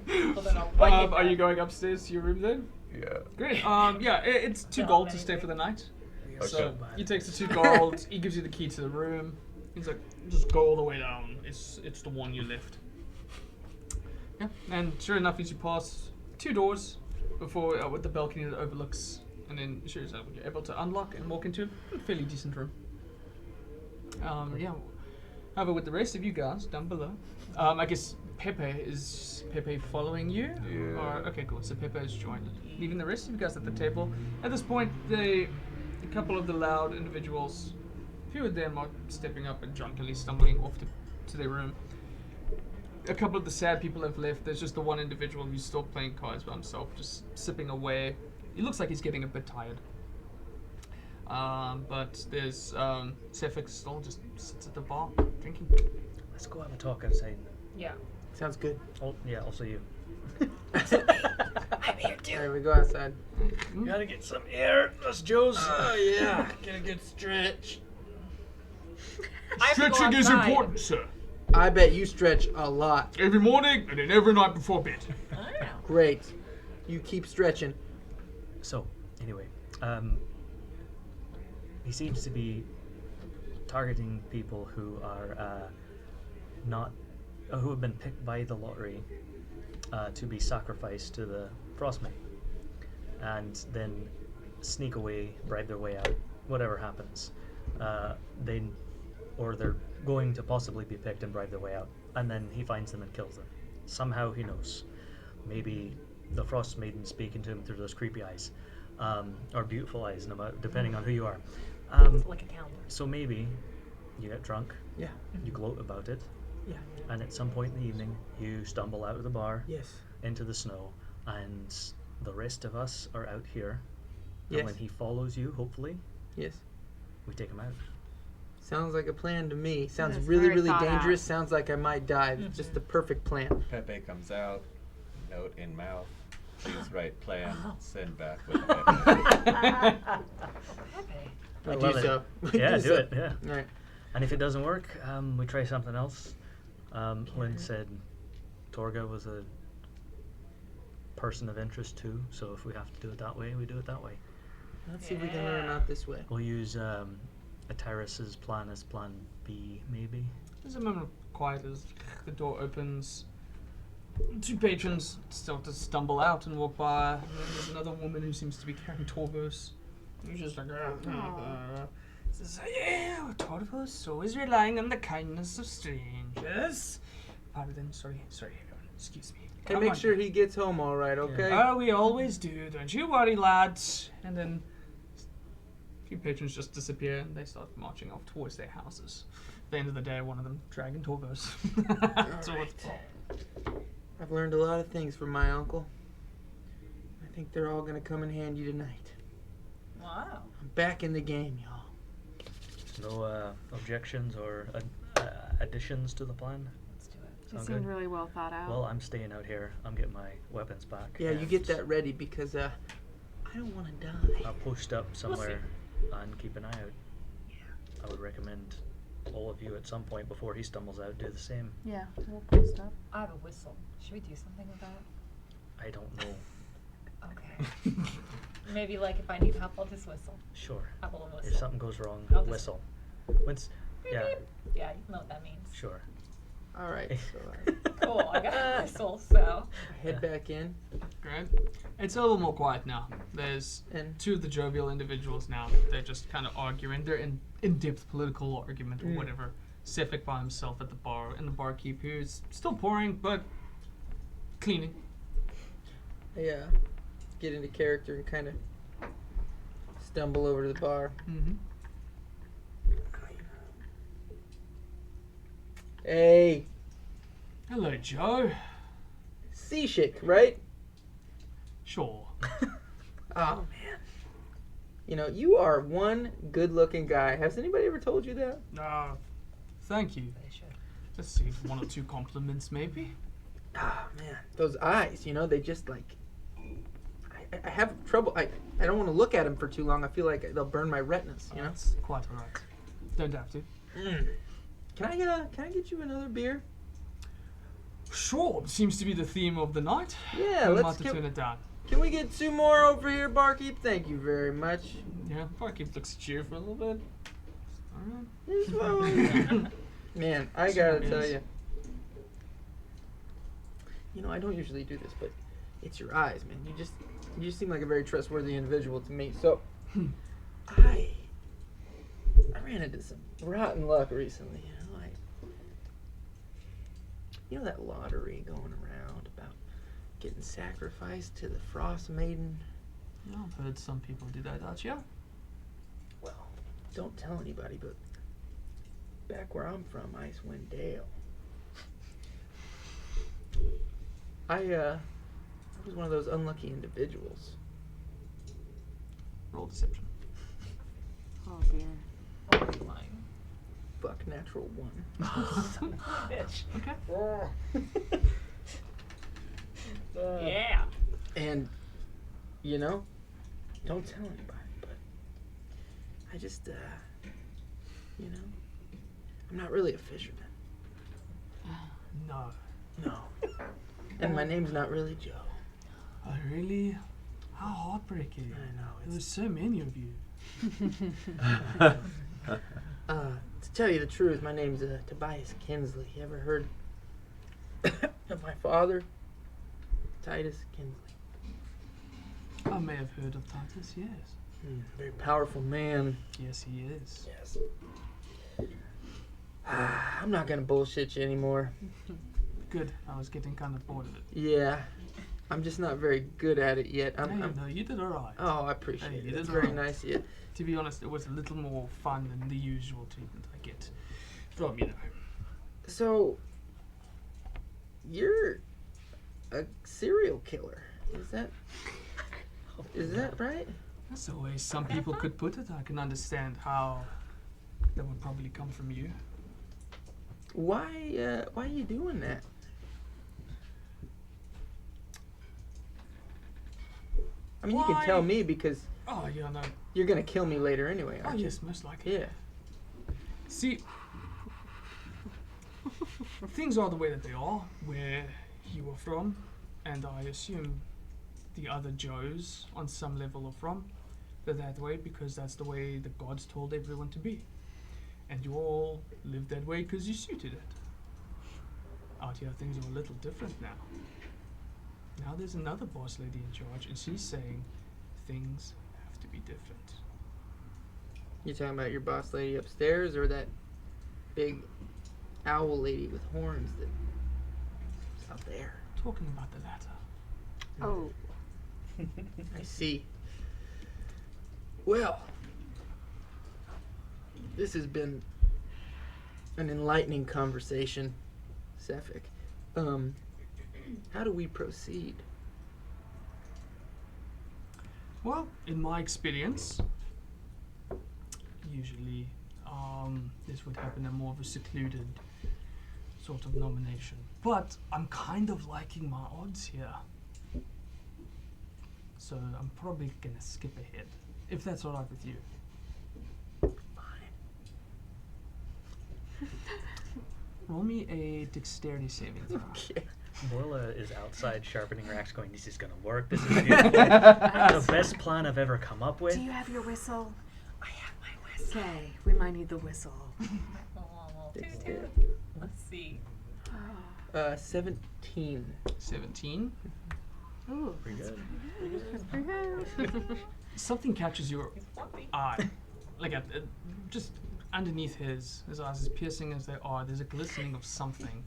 Well, then I'll wait Are you going upstairs to your room then? Yeah. Great. Yeah, it's 2 No, gold to maybe. stay for the night. Okay. So he takes the 2 gold. He gives you the key to the room. He's like, just go all the way down. It's the one you left. Yeah, and sure enough, as you pass 2 doors before with the balcony that overlooks, and then sure as you're able to unlock and walk into a fairly decent room. Yeah. However, with the rest of you guys down below, I guess is Pepe following you? Yeah. Or, okay, cool. So Pepe has joined, leaving the rest of you guys at the table. At this point, a couple of the loud individuals, a few of them are stepping up and drunkenly stumbling off to their room. A couple of the sad people have left. There's just the one individual who's still playing cards by himself, just sipping away. He looks like he's getting a bit tired. But there's Sephek still just sits at the bar drinking. Let's go have a talk outside. Yeah. Sounds good. Oh, yeah, also you. I'm here too. Alright, we go outside. Gotta get some air. Us Joes. Oh yeah, get a good stretch. I have to go Stretching is outside. important, sir. I bet you stretch a lot. Every morning and then every night before bed. I don't know. Great. You keep stretching. So, anyway, he seems to be targeting people who are who have been picked by the lottery to be sacrificed to the Frostmaiden, and then sneak away, bribe their way out, whatever happens. They're going to possibly be picked and bribe their way out, and then he finds them and kills them. Somehow he knows. Maybe the Frostmaiden speaking to him through those creepy eyes, or beautiful eyes, depending on who you are. Like a calendar. So maybe you get drunk, Yeah. you gloat about it, Yeah. and at some point in the evening you stumble out of the bar Yes. into the snow, and the rest of us are out here. Yes. And when he follows you, hopefully, Yes. we take him out. Sounds like a plan to me. Sounds It's really, very really thought dangerous. out. Sounds like I might die. It's just the perfect plan. Pepe comes out, note in mouth. Please write plan, send back with Pepe. Pepe. I love do it. so. Yeah, do it. Yeah. All right. And if it doesn't work, we try something else. Lynn said Torga was a person of interest too, so if we have to do it that way, we do it that way. Let's see if we can learn out this way. We'll use Atyrus's plan as plan B, maybe. There's a moment of quiet as the door opens. 2 patrons start to stumble out and walk by. And then there's another woman who seems to be carrying Torvos. He's just like, says, yeah, Torvos always relying on the kindness of strangers. Pardon, sorry, everyone. Excuse me. Hey, Come make on sure now. he gets home all right, okay? Oh, we always do. Don't you worry, lads. And then a few patrons just disappear and they start marching off towards their houses. At the end of the day, one of them dragging Torvos. So Alright. it's I've learned a lot of things from my uncle. I think they're all gonna come in handy tonight. Wow. I'm back in the game, y'all. No objections or additions to the plan? Let's do it. It Sound seemed good? really well thought out. Well, I'm staying out here. I'm getting my weapons back. Yeah, you and get that ready because I don't want to die. I'll post up somewhere and keep an eye out. I would recommend all of you at some point before he stumbles out do the same. yeah, we'll post up. I have a whistle. Should we do something with that? I don't know. Okay. Maybe like if I need help, I'll just whistle. Sure. Have a little If whistle. something goes wrong, I'll just- whistle. Once, yeah, Yeah, you know what that means. sure. All right, so Cool, I got a whistle, so. I head back in great. It's a little more quiet now. There's and 2 of the jovial individuals now. They're just kind of arguing. They're in in-depth political argument or whatever. Sephek by himself at the bar, and the barkeep who's still pouring but cleaning. I get into character and kind of stumble over to the bar. Mm-hmm. Hey, Hello, Joe. Seashik, right? Sure. Oh man. You know, you are one good-looking guy. Has anybody ever told you that? Thank you. They should. Let's see, 1 or 2 compliments, maybe. Ah man, those eyes. You know, they just like. I have trouble. I don't want to look at them for too long. I feel like they'll burn my retinas. You know. That's quite alright. Don't have to. Can I get you another beer? Sure, seems to be the theme of the night. Yeah, I'm let's about to turn it down. Can we get 2 more over here, barkeep? Thank you very much. Yeah, barkeep looks at you for a little bit. Alright. This one. Man, I gotta tell you. You know, I don't usually do this, but it's your eyes, man. You just seem like a very trustworthy individual to me. So, I ran into some rotten luck recently. You know that lottery going around about getting sacrificed to the Frostmaiden? Yeah, I've heard some people do that, don't you? Well, don't tell anybody, but back where I'm from, Icewind Dale, I was one of those unlucky individuals. Roll deception. Oh dear. Oh, you're lying. Fuck, natural 1. Son of a bitch. Okay. Yeah. And, you know, don't tell anybody, but I just, you know, I'm not really a fisherman. No. No. And my name's not really Joe. Oh, really? How heartbreaking. I know. There's so many of you. To tell you the truth, my name's Tobias Kinsley. You ever heard of my father? Titus Kinsley. I may have heard of Titus, yes. Very powerful man. Yes, he is. Yes. I'm not gonna bullshit you anymore. Good. I was getting kind of bored of it. Yeah. I'm just not very good at it yet. No, you did alright. Oh, I appreciate Hey, it. you That's did very alright. nice of you. To be honest, it was a little more fun than the usual treatment I get from, you know. So, you're a serial killer. Is that right? That's the way some people could put it. I can understand how that would probably come from you. Why are you doing that? I mean, you can tell Why? me because Oh, yeah, no. you're gonna kill me later anyway, Oh, aren't you? yes, most likely. Yeah. See, things are the way that they are, where you are from, and I assume the other Joes on some level are from. They're that way because that's the way the gods told everyone to be. And you all live that way because you suited it. Out here, things are a little different now. Now there's another boss lady in charge, and she's saying things have to be different. You talking about your boss lady upstairs or that big owl lady with horns that's out there? Talking about the latter. Oh. I see. Well, this has been an enlightening conversation, Sephek. How do we proceed? Well, in my experience, usually this would happen in more of a secluded sort of nomination. But I'm kind of liking my odds here. So I'm probably gonna skip ahead, if that's alright with you. Fine. Roll me a dexterity saving throw. Okay. Morla is outside sharpening her axe going, this is going to work. This is beautiful. The best plan I've ever come up with. Do you have your whistle? I have my whistle. Okay, we might need the whistle. Oh, toot toot. Dexterity. Let's see. 17. 17. Ooh, Pretty good. that's pretty good. Something catches your It's fluffy. eye, like just underneath his eyes, as piercing as they are. There's a glistening of something.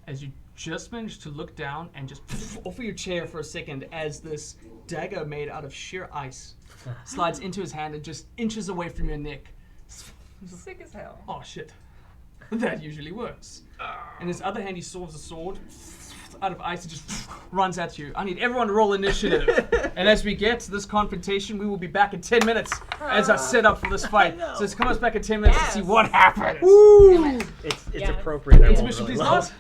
As you just manage to look down and just off of your chair for a second, as this dagger made out of sheer ice slides into his hand and just inches away from your neck. Sick as hell. Oh shit, that usually works. In his other hand, he swords a sword out of ice and just runs at you. I need everyone to roll initiative. And as we get to this confrontation, we will be back in 10 minutes as I set up for this fight. So let's come us back in 10 minutes to see Yes. what happens. Woo! It's Yeah. appropriate. I rolled Intermission, really please, low. Lars.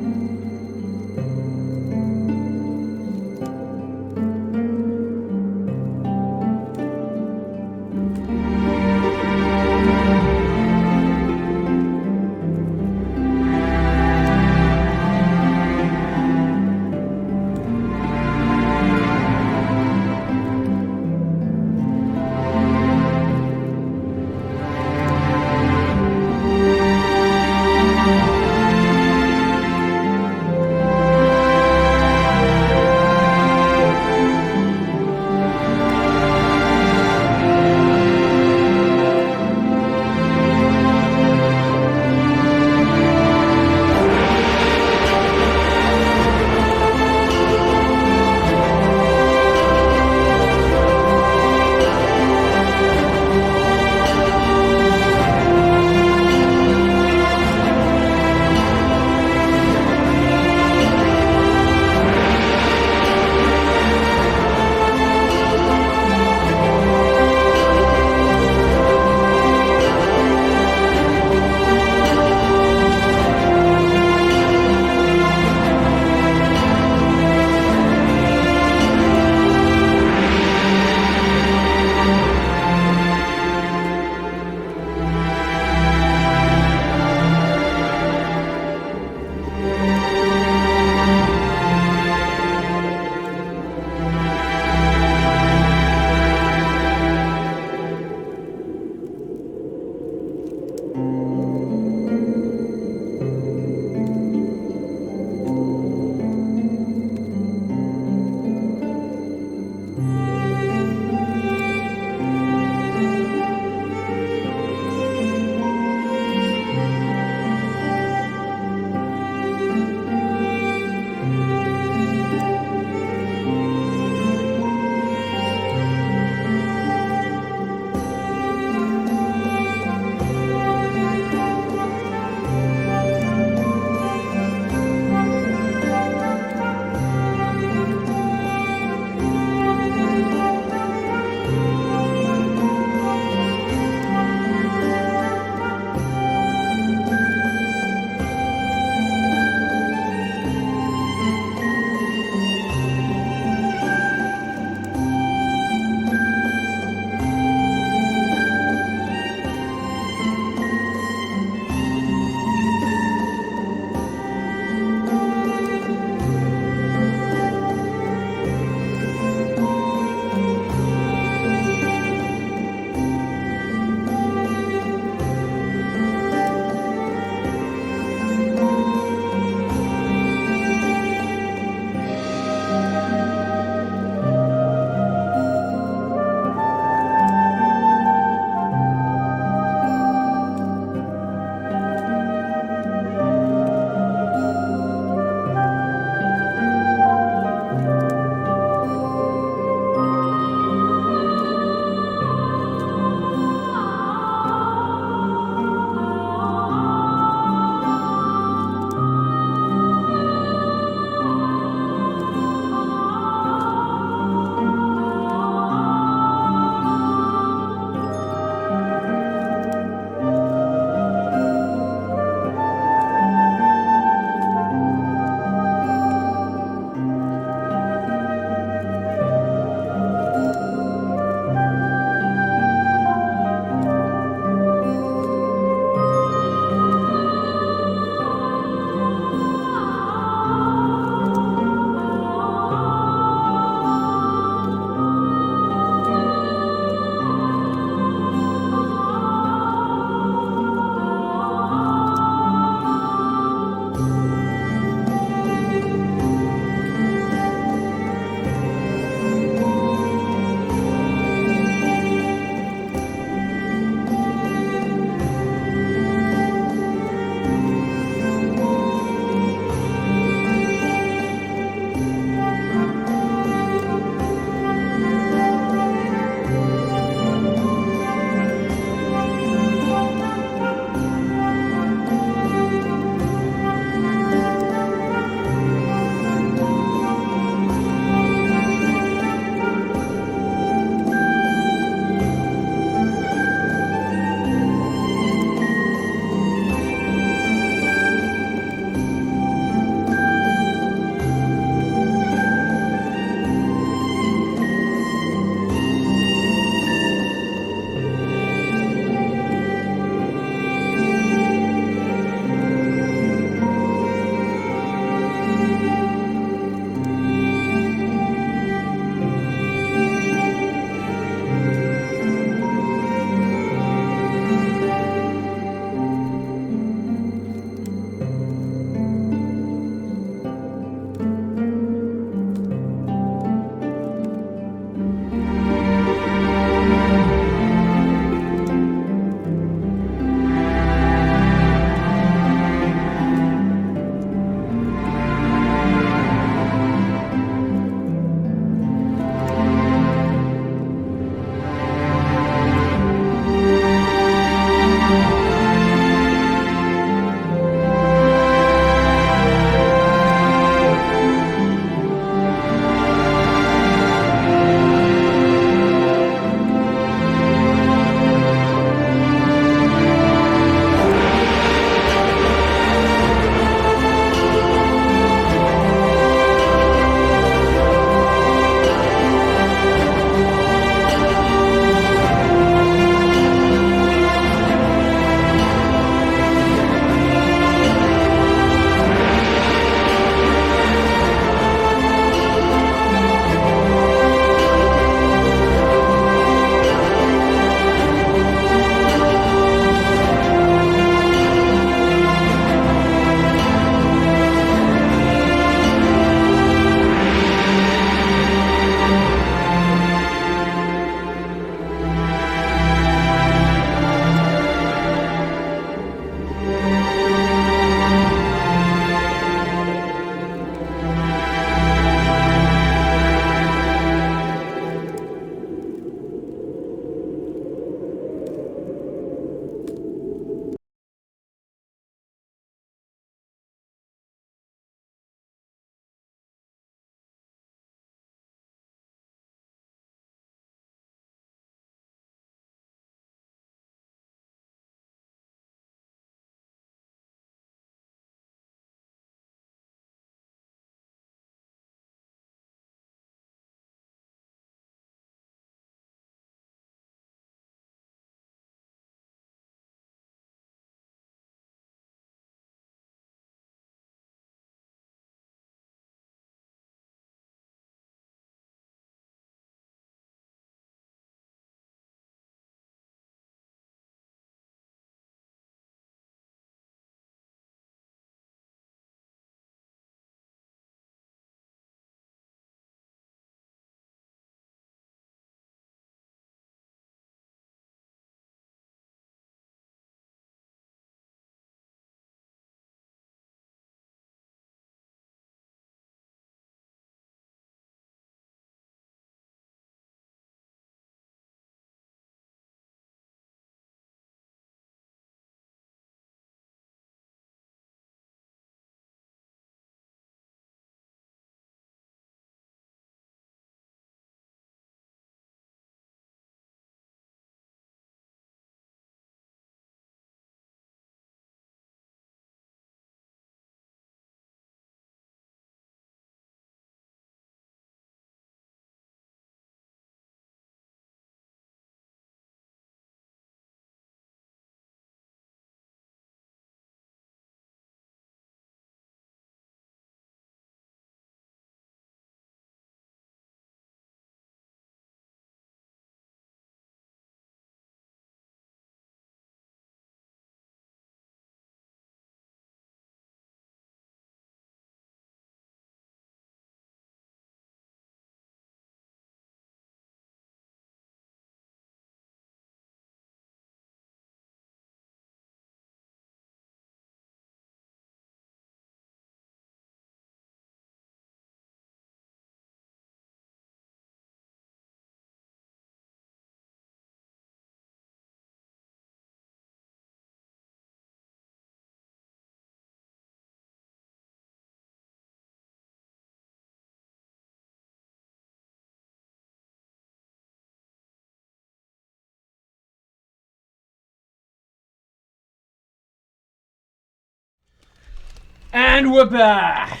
And we're back!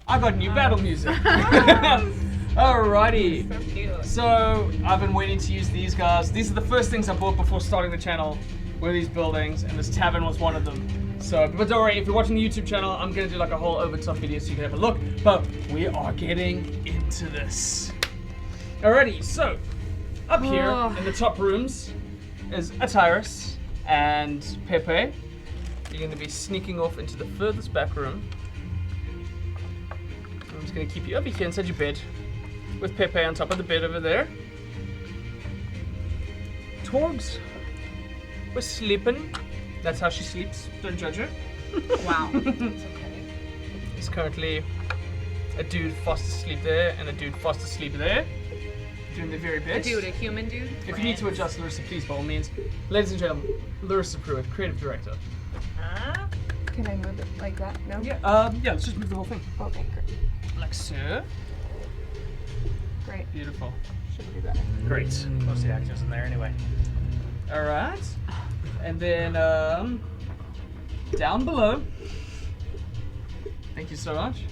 I got new battle music. Alrighty. So cute. So, I've been waiting to use these guys. These are the first things I bought before starting the channel, were these buildings, and this tavern was one of them. So, but don't worry, if you're watching the YouTube channel, I'm gonna do like a whole over-top video so you can have a look. But we are getting into this. Alrighty, so, up here in the top rooms is Atyrus and Pepe. You're gonna be sneaking off into the furthest back room. I'm just gonna keep you over here inside your bed with Pepe on top of the bed over there. Torgs was sleeping. That's how she sleeps. Don't judge her. Wow. It's okay. There's currently a dude fast asleep there and a dude fast asleep there. Doing their very A best. dude, a human dude? If you need to adjust Larissa, please, by all means. Ladies and gentlemen, Larissa Pruitt, creative director. Huh? Can I move it like that? No? Yeah, let's just move the whole thing. Okay, great. Like so. Great. Beautiful. Should be better. Great. Most of the action's in there anyway. Alright. And then, down below, thank you so much,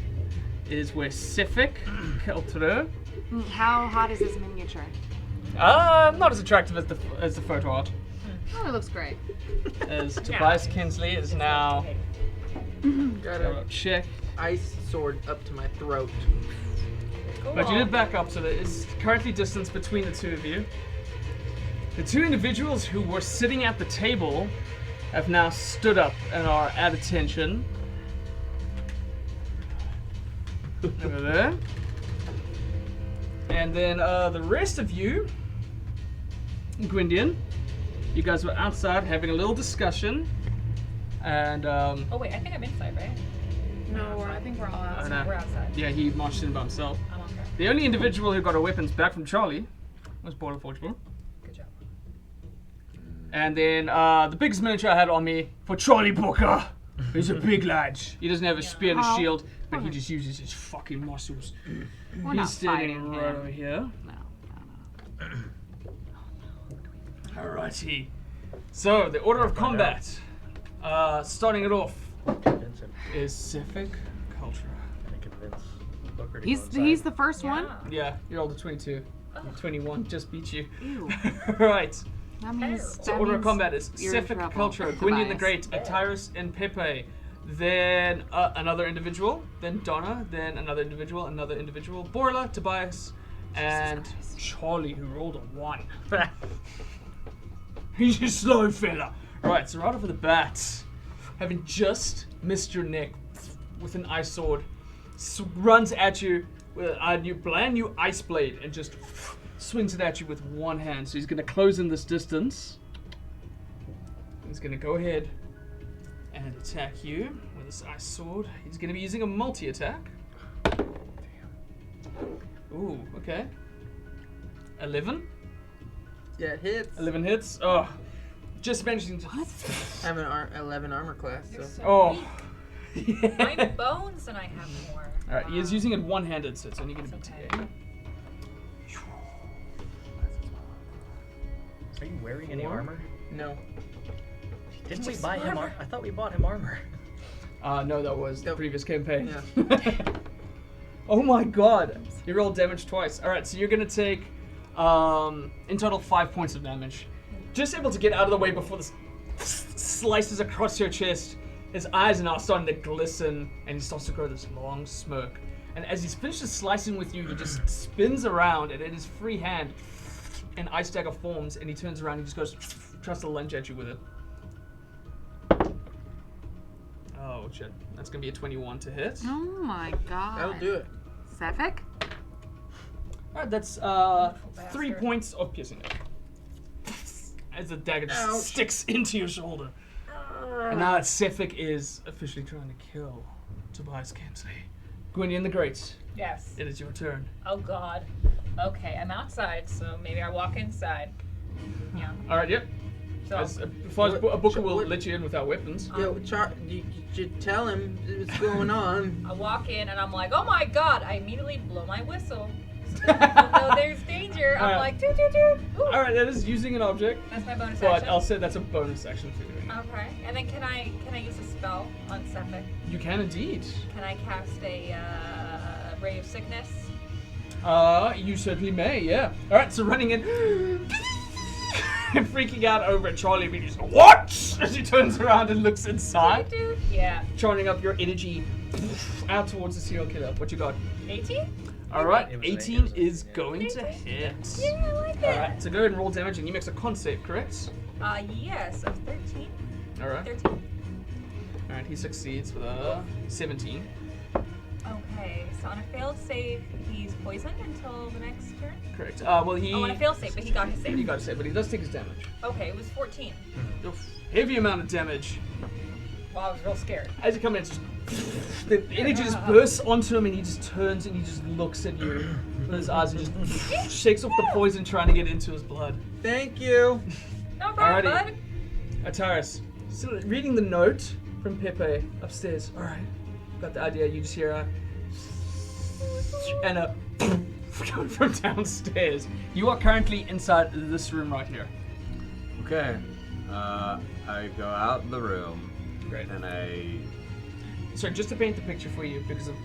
is where Sephek Kaltro. How hot is this miniature? Not as attractive as the photo art. Oh, it looks great. As Tobias Kinsley is now Got a check. ice sword up to my throat. Cool. But you did back up, so there is currently distance between the two of you. The two individuals who were sitting at the table have now stood up and are at attention. Over there. And then the rest of you, Gwyndian, you guys were outside having a little discussion. And Oh wait, I think I'm inside, right? No, I think we're all I outside. know. We're outside. Yeah, he marched in by himself. I'm on track. The only individual who got her weapons back from Charlie was Border Forgeable. Good job. And then the biggest miniature I had on me for Charlie Booker. He's a big lad. He doesn't have a spear and a Oh. shield, but he just uses his fucking muscles. We're He's not standing fighting right him. over here. No. Alrighty. So the order of combat, starting it off, Convince him. is Sephek Kaltro. Gotta convince Booker to He's go inside. he's the first one? Yeah, you're older 22. 21 just beat you. Ew. Right. That means So that order of means combat is you're in Sephek trouble, Kaltro, Gwyndian the Tobias. Great, Atyrus, and Pepe. Then another individual, then Donna, then another individual, Borla, Tobias, and Charlie, who rolled a 1. He's a slow fella. Right, so right off the bat, having just missed your neck with an ice sword, runs at you with a brand new ice blade and just swings it at you with one hand. So he's going to close in this distance. He's going to go ahead and attack you with this ice sword. He's going to be using a multi-attack. Ooh, okay. 11. Yeah, it hits. 11 hits. Oh, just managing to. What? I have an 11 armor class, You're so. so Oh. weak. My bones and I have more. Alright, he is using it one-handed, so it's only going to be It's okay. TA. Are you wearing any Four? armor? No. Didn't we just buy him? armor. I thought we bought him armor. No, that was the Nope. previous campaign. Yeah. Oh my god. You rolled damage twice. Alright, so you're going to take, in total, 5 points of damage. Just able to get out of the way before this slices across your chest. His eyes are now starting to glisten, and he starts to grow this long smirk. And as he's finished slicing with you, he just spins around, and in his free hand, an ice dagger forms, and he turns around and just goes, tries to lunge at you with it. Oh shit, that's gonna be a 21 to hit. Oh my god. That'll do it. Sephek? Alright, that's 3 bastard. points of piercing it. As the dagger just Ouch. sticks into your shoulder. And now Sephek is officially trying to kill Tobias Kinsley. Gwyndian the Great, Yes. it is your turn. Oh god. Okay, I'm outside, so maybe I walk inside. Yeah. Alright, yep. So As a booker will what- let you in without weapons. Yo, you should tell him what's going on. I walk in and I'm like, oh my god! I immediately blow my whistle. Although there's danger, I'm like, toot toot toot. Ooh. Alright, that is using an object, That's my bonus but action. I'll say that's a bonus action for doing it. Okay. And then can I use a spell on Sephek? You can indeed. Can I cast a ray of sickness? You certainly may, yeah. Alright, so running in and freaking out over at Charlie immediately just, what? As he turns around and looks inside, Dude. Yeah. channeling up your energy out towards the serial killer. What you got? 18? Alright, It was an 18 eight. is going to hit. Yeah, I like that. Alright, so go ahead and roll damage and he makes a con save, correct? Yes, of 13. Alright. 13. Alright, he succeeds with a 17. Okay, so on a failed save, he's poisoned until the next turn? Correct. Well, he... Oh, on a failed save, but he got his save. He got a save, but he does take his damage. Okay, it was 14. Heavy amount of damage. Well, I was real scared. As you come in, it's just... the energy just bursts onto him and he just turns and he just looks at you with his eyes and just shakes off the poison trying to get into his blood. Thank you. No problem, Alrighty. bud. Ataris, still reading the note from Pepe upstairs. Alright, got the idea. You just hear a... and a... coming from downstairs. You are currently inside this room right here. Okay. I go out the room Great. and I. So just to paint the picture for you, because of,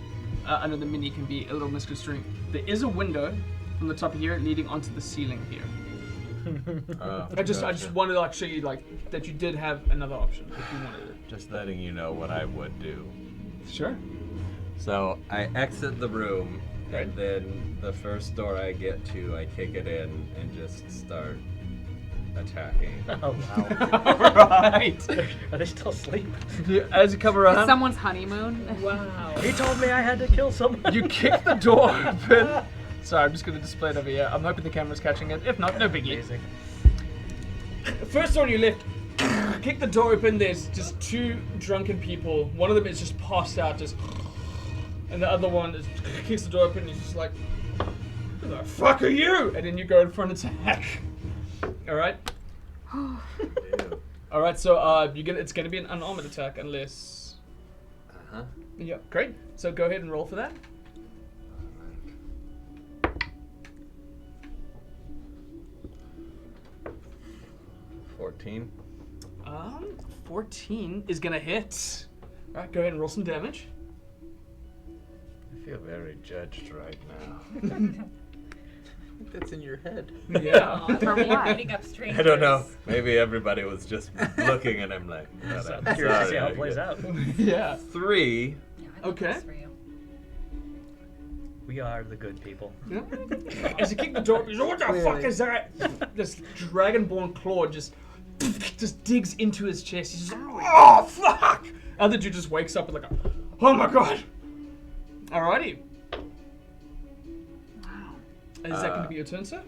I know the mini can be a little misconstruing. There is a window from the top of here leading onto the ceiling here. I just wanted to show you that you did have another option if you wanted it. Just letting you know what I would do. Sure. So I exit the room, Right. and then the first door I get to, I kick it in and just start attacking. Oh wow. Right. Are they still asleep? As you come around, Someone's honeymoon. wow. He told me I had to kill someone. You kick the door open. Sorry, I'm just going to display it over here. I'm hoping the camera's catching it. If not, no biggie. Amazing. First door on your left, kick the door open. There's just two drunken people. One of them is just passed out, and the other one kicks the door open and he's just like, "Who the fuck are you?" And then you go in front attack. All right. All right. So it's gonna be an unarmored attack unless. Uh-huh. Yeah. Great. So go ahead and roll for that. 14. 14 is gonna hit. All right. Go ahead and roll some damage. I feel very judged right now. That's in your head. Yeah. For what? Beating up strangers. I don't know. Maybe everybody was just looking and I'm like, So "God, I'm curious to see sorry, how I it plays get-" out. Yeah. 3. Yeah, I think Okay. that's for you. We are the good people. Yeah. As you kick the door, he's like, what the fuck is that? This dragonborn claw just digs into his chest. He's just like, oh fuck! Other dude just wakes up and like, oh my god! Alrighty. Wow. Is that going to be your turn, sir?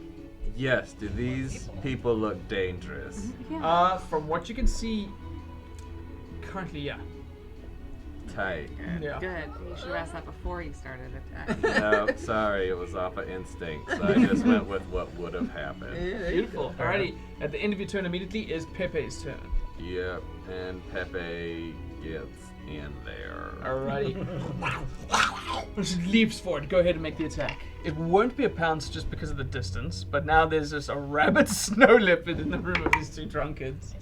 Yes, do these people look dangerous? Yeah. From what you can see, currently, yeah. Tight. Yeah. Good. You should have asked that before you started attacking. No, sorry, it was off of instinct, so I just went with what would have happened. Beautiful. Alrighty. At the end of your turn immediately is Pepe's turn. Yep, and Pepe gets in there. Alrighty. And she leaps forward. Go ahead and make the attack. It won't be a pounce just because of the distance, but now there's just a rabid snow leopard in the room of these two drunkards.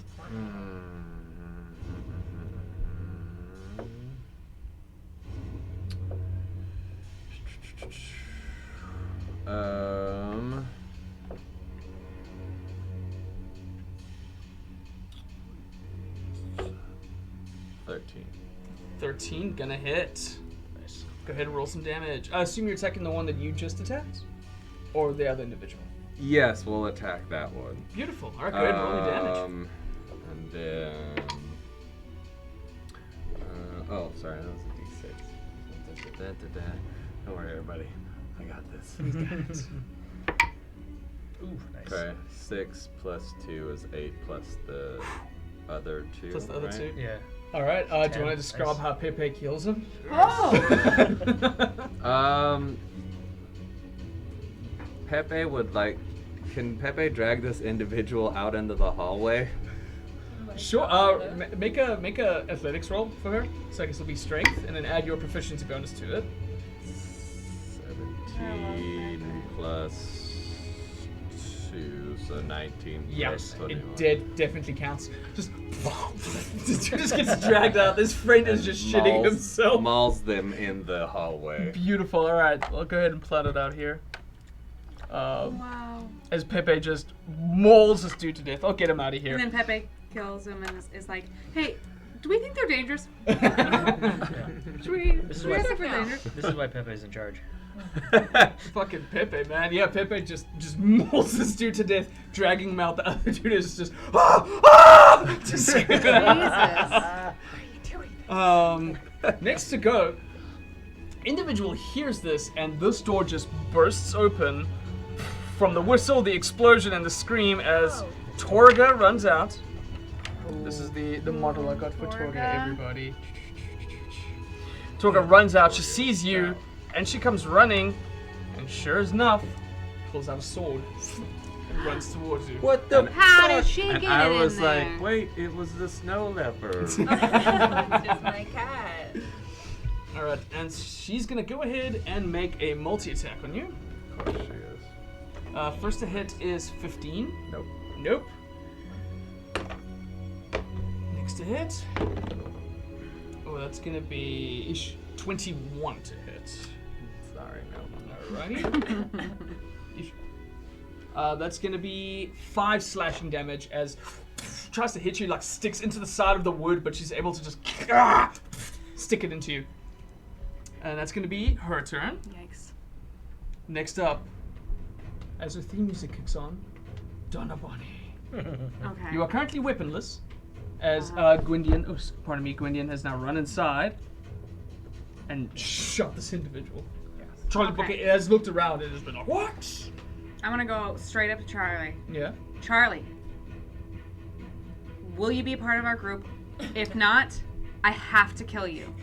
Um. 13. 13, gonna hit. Nice. Go ahead and roll some damage. I assume you're attacking the one that you just attacked? Or the other individual? Yes, we'll attack that one. Beautiful. Alright, go ahead and roll your damage. And then. Oh, sorry, that was a d6. Don't worry, everybody. I got this. Ooh, nice. Okay, 6 plus 2 is 8 plus the other 2. Plus the other right? two. Yeah. Alright, do you want to 10, describe nice. how Pepe kills him? Pepe would like. Can Pepe drag this individual out into the hallway? Sure. Make a athletics roll for her. So I guess it'll be strength, and then add your proficiency bonus to it. 17. 18 plus 2, so 19 Yes, plus 21. it definitely counts. Just just gets dragged out. This friend is just shitting himself. Mauls them in the hallway. Beautiful. All right, I'll go ahead and plot it out here. Wow. As Pepe just mauls this dude to death. I'll get him out of here. And then Pepe kills him and is like, hey, do we think they're dangerous? Should we This is should we why- ask if they're dangerous? This is why Pepe's in charge. Fucking Pepe, man. Yeah, Pepe just mauls this dude to death, dragging him out. The other dude is just just next to go, individual hears this, and this door just bursts open from the whistle, the explosion, and the scream as Torga runs out. This is the model I got for Torga, Torga. everybody. Torga runs out, she sees you, and she comes running, and sure as enough, pulls out a sword and runs towards you. What the How fuck? did she get And I it was in like, there? wait, it was the snow leopard. It's just my cat. Alright, and she's gonna go ahead and make a multi-attack on you. Of course she is. First to hit is 15. Nope. Nope. Next to hit. Oh, that's gonna be 21 to hit. Sorry, no. Alrighty. That's gonna be 5 slashing damage as tries to hit you, like sticks into the side of the wood, but she's able to just stick it into you. And that's gonna be her turn. Yikes. Next up, as her theme music kicks on, Donna Bonnie. Okay. You are currently weaponless, as Gwyndian has now run inside and shot this individual. Charlie Okay. Booker has looked around and has been like, what? I'm gonna go straight up to Charlie. Yeah. Charlie, will you be a part of our group? If not, I have to kill you.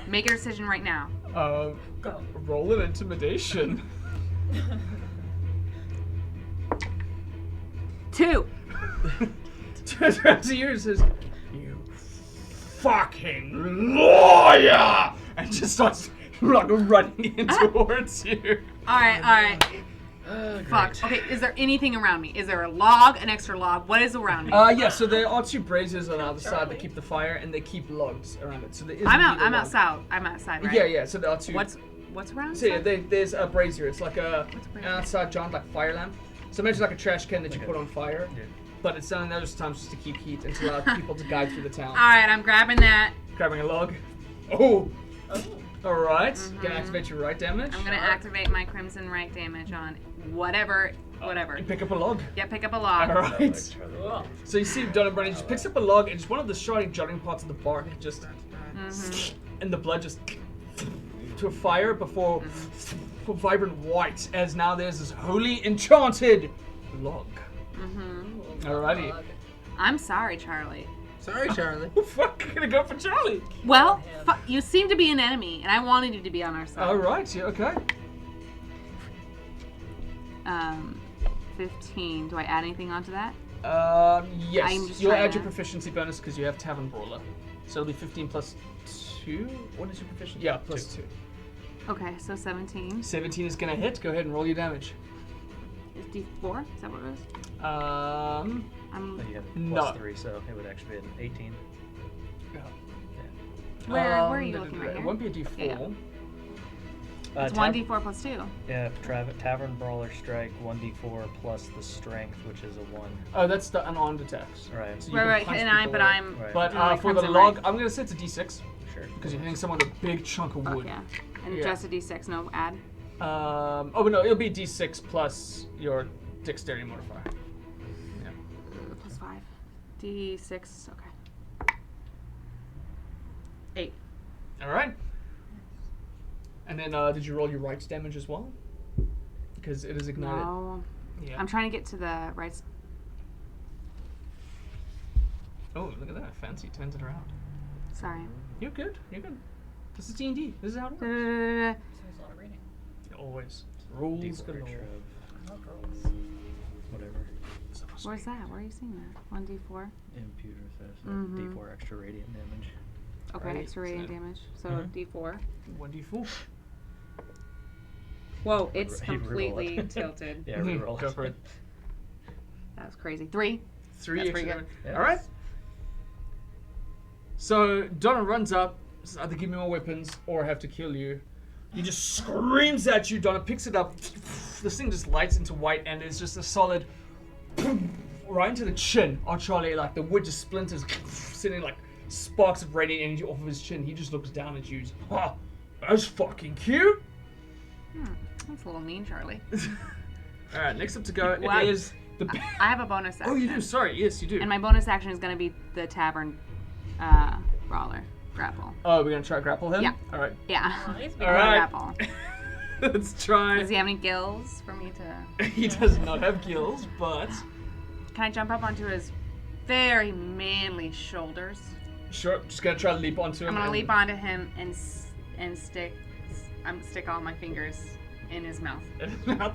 Make a decision right now. Go. Roll an intimidation. 2. Turns around to you and says, you fucking lawyer! And just starts like running in towards you. Alright. Fuck. Okay, is there anything around me? Is there a log, an extra log? What is around me? Yeah, so there are 2 braziers on the other side that keep the fire, and they keep logs around it. So there is I'm indeed a log. outside. I'm outside, right? Yeah, so there are 2. What's around? So yeah, there's a brazier. It's like an brazier? outside giant like fire lamp. So imagine like a trash can that you Okay. put on fire, Yeah. but it's done in those times just to keep heat and to allow people to guide through the town. Alright, I'm grabbing that. Grabbing a log. Oh! Oh. Alright, gonna activate your right damage. I'm gonna activate my Crimson Right damage on whatever. And pick up a log. Yeah, pick up a log. Alright. Cool. So you see Donna Brunny just picks up a log and just one of the shiny jutting parts of the bark just and the blood just to a fire before vibrant white as now there's this holy enchanted log. Alrighty. Dog. I'm sorry, Charlie. Sorry, Charlie. Oh, fuck, I'm gonna go for Charlie. Well, you seem to be an enemy, and I wanted you to be on our side. Alright, yeah, okay. 15. Do I add anything onto that? Yes. I'm just You'll trying add your to- proficiency bonus because you have Tavern Brawler. So it'll be 15 plus 2. What is your proficiency? Yeah, plus 2. Okay, so 17. 17 is gonna hit. Go ahead and roll your damage. Is D4? Is that what it is? Um. I'm. Then you have No. plus 3, so it would actually be an 18. Where are you no, looking no, right It here? won't be a D4. Yeah. It's Tav- 1d4 plus 2. Yeah, Tavern Brawler Strike, 1d4 plus the Strength, which is a 1. Oh, that's the unarmed attacks. Right. So you can Right, punch and people. I'm. Right. But doing my for the Crimson log, Right. I'm gonna say it's a D6 Sure. because you're hitting someone with a big chunk of Fuck wood. yeah. And Yeah. just a d6, no add. Oh, but no, it'll be D6 plus your dexterity modifier. Yeah. Plus 5. D6, okay. 8. All right. And then, did you roll your rights damage as well? Because it is ignited. No. Yeah. I'm trying to get to the right. Oh, look at that! Fancy turns it around. Sorry. You're good. You're good. This is D&D. This is how it works. Da-da-da-da-da. There's a lot of reading. Always. Rules D4 galore. extra I love rules. whatever. Where's that? Where are you seeing that? 1d4. Imputer says Mhm. D4 extra radiant damage. Okay, Right, extra radiant so- damage. So Mhm. d4. 1d4. Whoa, it's He reroll completely it. tilted. Yeah, reroll. Go for it. That was crazy. 3. 3 That's pretty extra good. damage. All right. So Donna runs up, says, either give me more weapons or I have to kill you. He just screams at you. Donna picks it up. This thing just lights into white, and it's just a solid right into the chin. Oh, Charlie, like the wood just splinters, sending like sparks of radiant energy off of his chin. He just looks down at you. He's, oh, that's fucking cute. That's a little mean, Charlie. All right, next up to go What? is the. I have a bonus action. Oh, you do. Sorry, yes, you do. And my bonus action is going to be the tavern brawler grapple. Oh, we're gonna try to grapple him. Yeah. All right. Yeah. Nice. All right. Grapple. Let's try. Does he have any gills for me to? He does not have gills, but Can I jump up onto his very manly shoulders? sure. Just gonna try to leap onto him. I'm gonna and- leap onto him and stick all my fingers in his mouth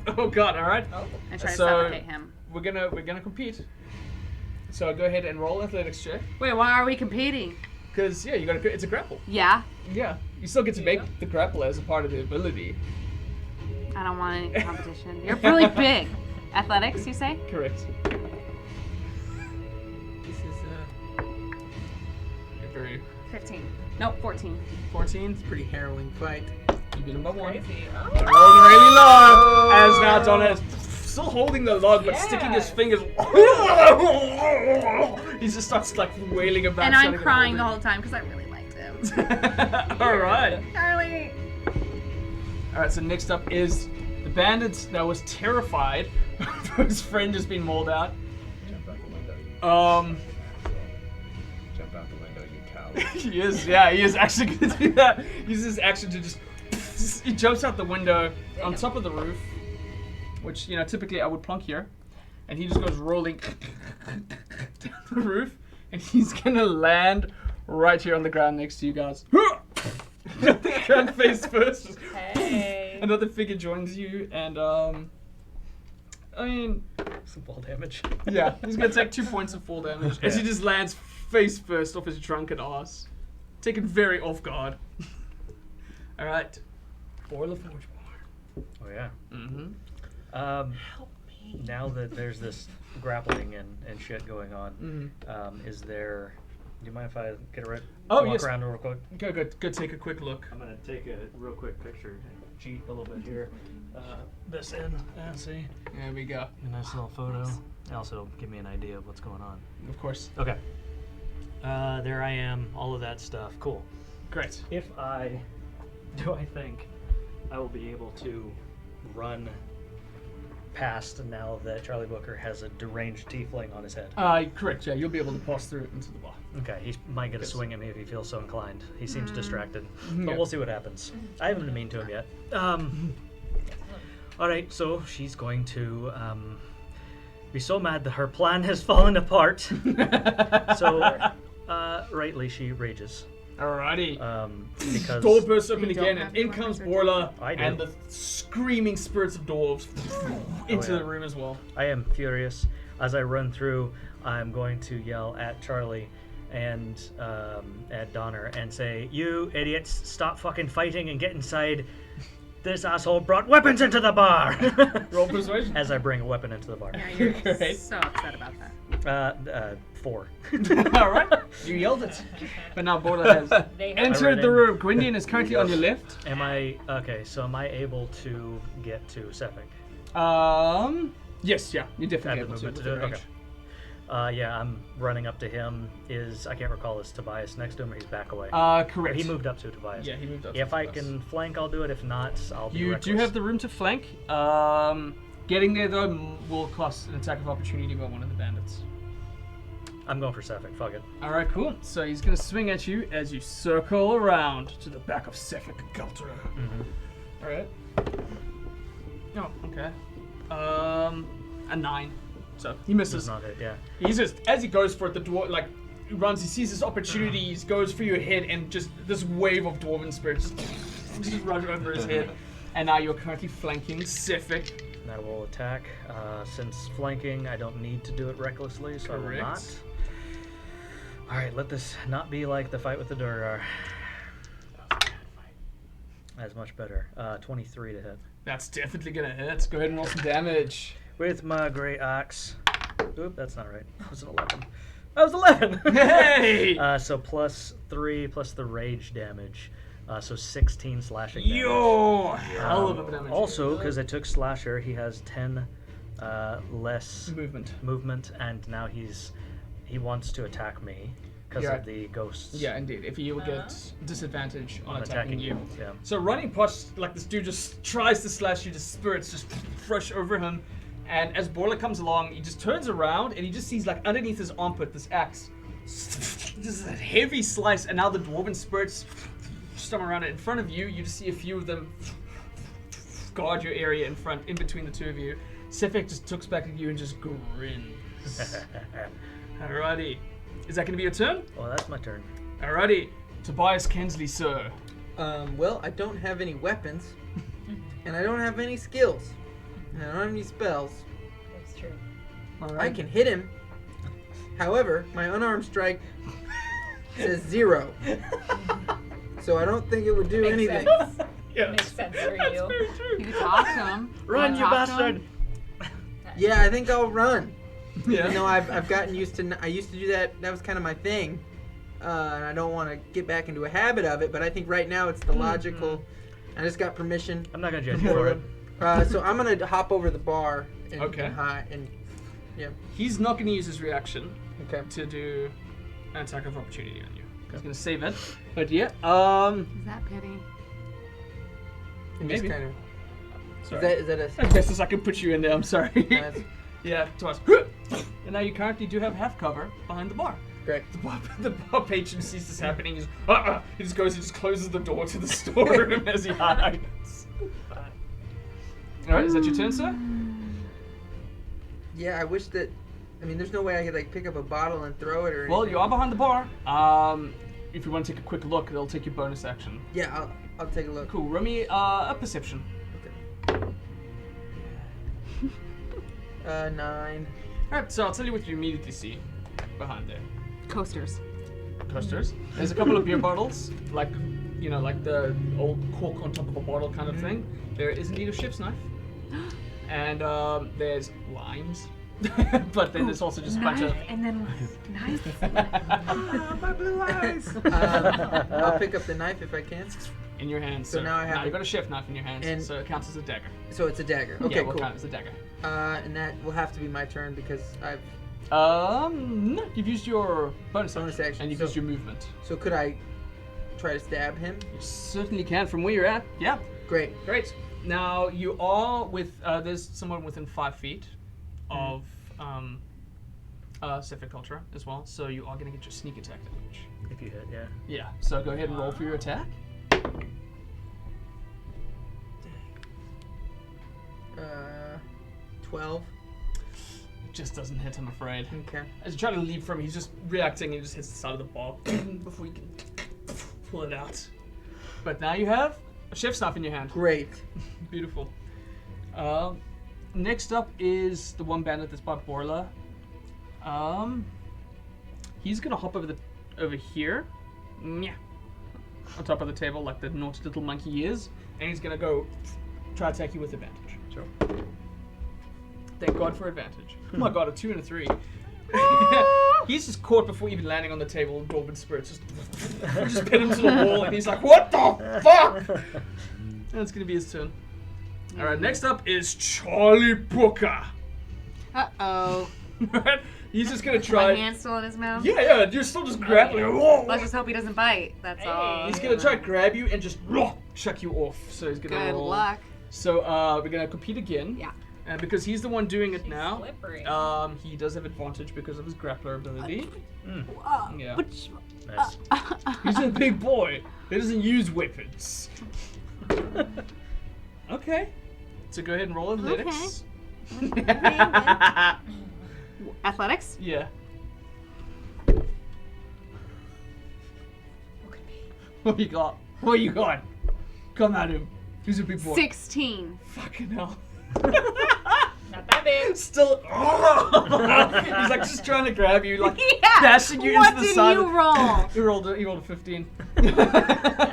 Oh God! All right. and try to So- suffocate him. We're gonna compete. So go ahead and roll athletics check. Wait, why are we competing? Cause yeah, you gotta. It's a grapple. Yeah, Yeah. You still get to make the grapple as a part of the ability. I don't want any competition. You're really big. Athletics, you say? Correct. This is You're very 15. Nope, 14. 14. it's a pretty harrowing fight. You beat him by 1. Crazy. Rolled really low. As now Donna is still holding the log, but sticking his fingers. He just starts like wailing about. And I'm trying to crying the hold whole time because I really liked him. it. All right. Charlie! All right. So next up is the bandit that was terrified of his friend just being mauled out. Jump out the window. Jump out the window, you coward. He is. Yeah, he is actually going to do that. He uses his action to just. He jumps out the window on top of the roof, which typically I would plonk here, and he just goes rolling down the roof, and he's gonna land right here on the ground next to you guys. The ground face first. Just Hey. another figure joins you, and I mean, Some fall damage. yeah, he's gonna take 2 points of fall damage as he just lands face first off his drunken ass, taken very off guard. All right, for the Forge Bar. Oh yeah. Mm-hmm. Now that there's this grappling and shit going on, is there? Do you mind if I get a Oh, walk yes. around real quick? Go take a quick look. I'm gonna take a real quick picture and cheat a little bit here. This in and see. There we go. A nice little photo. Also, give me an idea of what's going on. Of course. Okay. There I am. All of that stuff. Cool. Great. I think I will be able to run past now that Charlie Booker has a deranged tiefling on his head. Correct. Yeah, you'll be able to pass through into the bar. Okay, he might get a swing at me if he feels so inclined. He seems distracted, but Yeah. we'll see what happens. I haven't been mean to him yet. All right, so she's going to be so mad that her plan has fallen apart. So, rightly, she rages. Alrighty. Because Door bursts open You don't again, have and in to comes remember Borla I do. and the screaming spirits of dwarves into yeah. the room as well. I am furious. As I run through, I'm going to yell at Charlie and at Donner and say, "You idiots, stop fucking fighting and get inside. This asshole brought weapons into the bar." Roll persuasion. As I bring a weapon into the bar. Yeah, you're Great. so upset about that. 4. Alright. You yelled it. But now Borla has They have entered the room. Gwyndian is currently on your left. Am I able to get to Sephek? Yes, yeah. You definitely Have able the to. movement with to do the it? range. Okay. Yeah, I'm running up to him. I can't recall, is Tobias next to him or he's back away? Correct. He moved up to Tobias. Yeah, he moved up. If to I us. can flank, I'll do it. If not, I'll be You reckless. do have the room to flank. Getting there though will cost an attack of opportunity by one of the bandits. I'm going for Sephek. Fuck it. Alright, cool. So he's gonna swing at you as you circle around to the back of Sephek Kaltro. Alright. Oh, okay. A 9. So he This misses. is not it, yeah. He's just, as he goes for it, the dwarf, like, runs, he sees this opportunity, he goes for your head, and just this wave of dwarven spirits just rush over his head. And now you're currently flanking Sephek. And I will attack. Since flanking, I don't need to do it recklessly, so I will Correct. not. Alright, let this not be like the fight with the Durgar. That's much better. 23 to hit. That's definitely gonna hit. Go ahead and roll some damage. With my great axe. Oop, that's not right. That was an 11. That was 11! Hey! So plus 3 plus the rage damage. So 16 slashing damage. Yo! Hell of a damage. Also, because I took slasher, he has 10 less movement. and now he wants to attack me because Yeah. of the ghosts. Yeah, indeed. If you would get disadvantage on attacking you. Yeah. So running past, like this dude just tries to slash you, the spirits just rush over him. And as Borla comes along, he just turns around and he just sees like underneath his armpit this axe. This is a heavy slice, and now the dwarven spirits stum around it. In front of you, you just see a few of them guard your area in front, in between the two of you. Sephek just looks back at you and just grins. Alrighty. Is that going to be your turn? Oh, that's my turn. Alrighty. Tobias Kensley, sir. Well, I don't have any weapons, and I don't have any skills, and I don't have any spells. That's true. I can hit him. However, my unarmed strike says 0. So I don't think it would do Makes anything. sense. Yeah. Makes sense for you. You can talk to him. Run, you bastard! Yeah, I think I'll run. Yeah. You know, I've gotten used to. I used to do that. That was kind of my thing, and I don't want to get back into a habit of it. But I think right now it's the logical. I just got permission. I'm not gonna judge you for it. So I'm gonna hop over the bar and Okay. and yeah. He's not going to use his reaction Okay. to do an attack of opportunity on you. He's going to save it. But yeah, Is that pity? Just maybe. kind of. Sorry. Is that a? As best as I can put you in there, I'm sorry. That's Yeah, twice. And now you currently do have half cover behind the bar. great. The bar patron sees this happening. He's he just goes and just closes the door to the storeroom as he hides. Alright, is that your turn, sir? Yeah, I wish that. I mean, there's no way I could like pick up a bottle and throw it or. Well, anything. you are behind the bar. If you want to take a quick look, it'll take your bonus action. Yeah, I'll take a look. Cool. Roll me a perception. 9. Alright, so I'll tell you what you immediately see behind there. Coasters. Coasters. There's a couple of beer bottles, like, you know, like the old cork on top of a bottle kind of thing. There is indeed a ship's knife. And there's limes. But then there's also just a bunch of... And then knife. My blue eyes. I'll pick up the knife if I can. In your hand. So now I have you've got a chef knife in your hands, and- so it counts as a dagger. So it's a dagger. Okay, Yeah, we'll cool. count it as a dagger. And that will have to be my turn because I've. No, you've used your bonus action, and you've so- used your movement. So could I try to stab him? You certainly can from where you're at. Yeah, Great. great. Now you are with. There's someone within 5 feet of Sephek Kaltro as well, so you are going to get your sneak attack damage. If you hit, yeah. Yeah. So go ahead and roll for your attack. 12. It just doesn't hit, I'm afraid. Okay. As you try to leap from him, he's just reacting and he just hits the side of the bar before you can pull it out. But now you have a chef's knife in your hand. Great. Beautiful. Next up is the one bandit that's by Borla. He's gonna hop over here. Yeah. On top of the table like the naughty little monkey he is. And he's gonna go try to attack you with advantage. Sure. Thank God for advantage. Oh my God, a 2 and a 3. He's just caught before even landing on the table. Dwarven spirits just pin him to the wall, and he's like, "What the fuck?" And it's gonna be his turn. All right, next up is Charlie Booker. Uh-oh. He's just gonna My try. hand's still in his mouth? Yeah, you're still just grappling. Whoa. Let's just hope he doesn't bite. That's all. He's gonna try to grab you and just chuck you off. So he's gonna Good roll. luck. So we're gonna compete again. Yeah. Because he's the one doing it now. Slippery. He does have advantage because of his grappler ability. Yeah. Nice. He's a big boy. He doesn't use weapons. Okay. So go ahead and roll athletics. Athletics? Yeah. What you got? What you got? Come at him. He's a big boy. 16. Fucking hell. Not bad grabbing. Still, he's like just trying to grab you, like Yeah. dashing you What into the did side. you roll? He rolled a 15.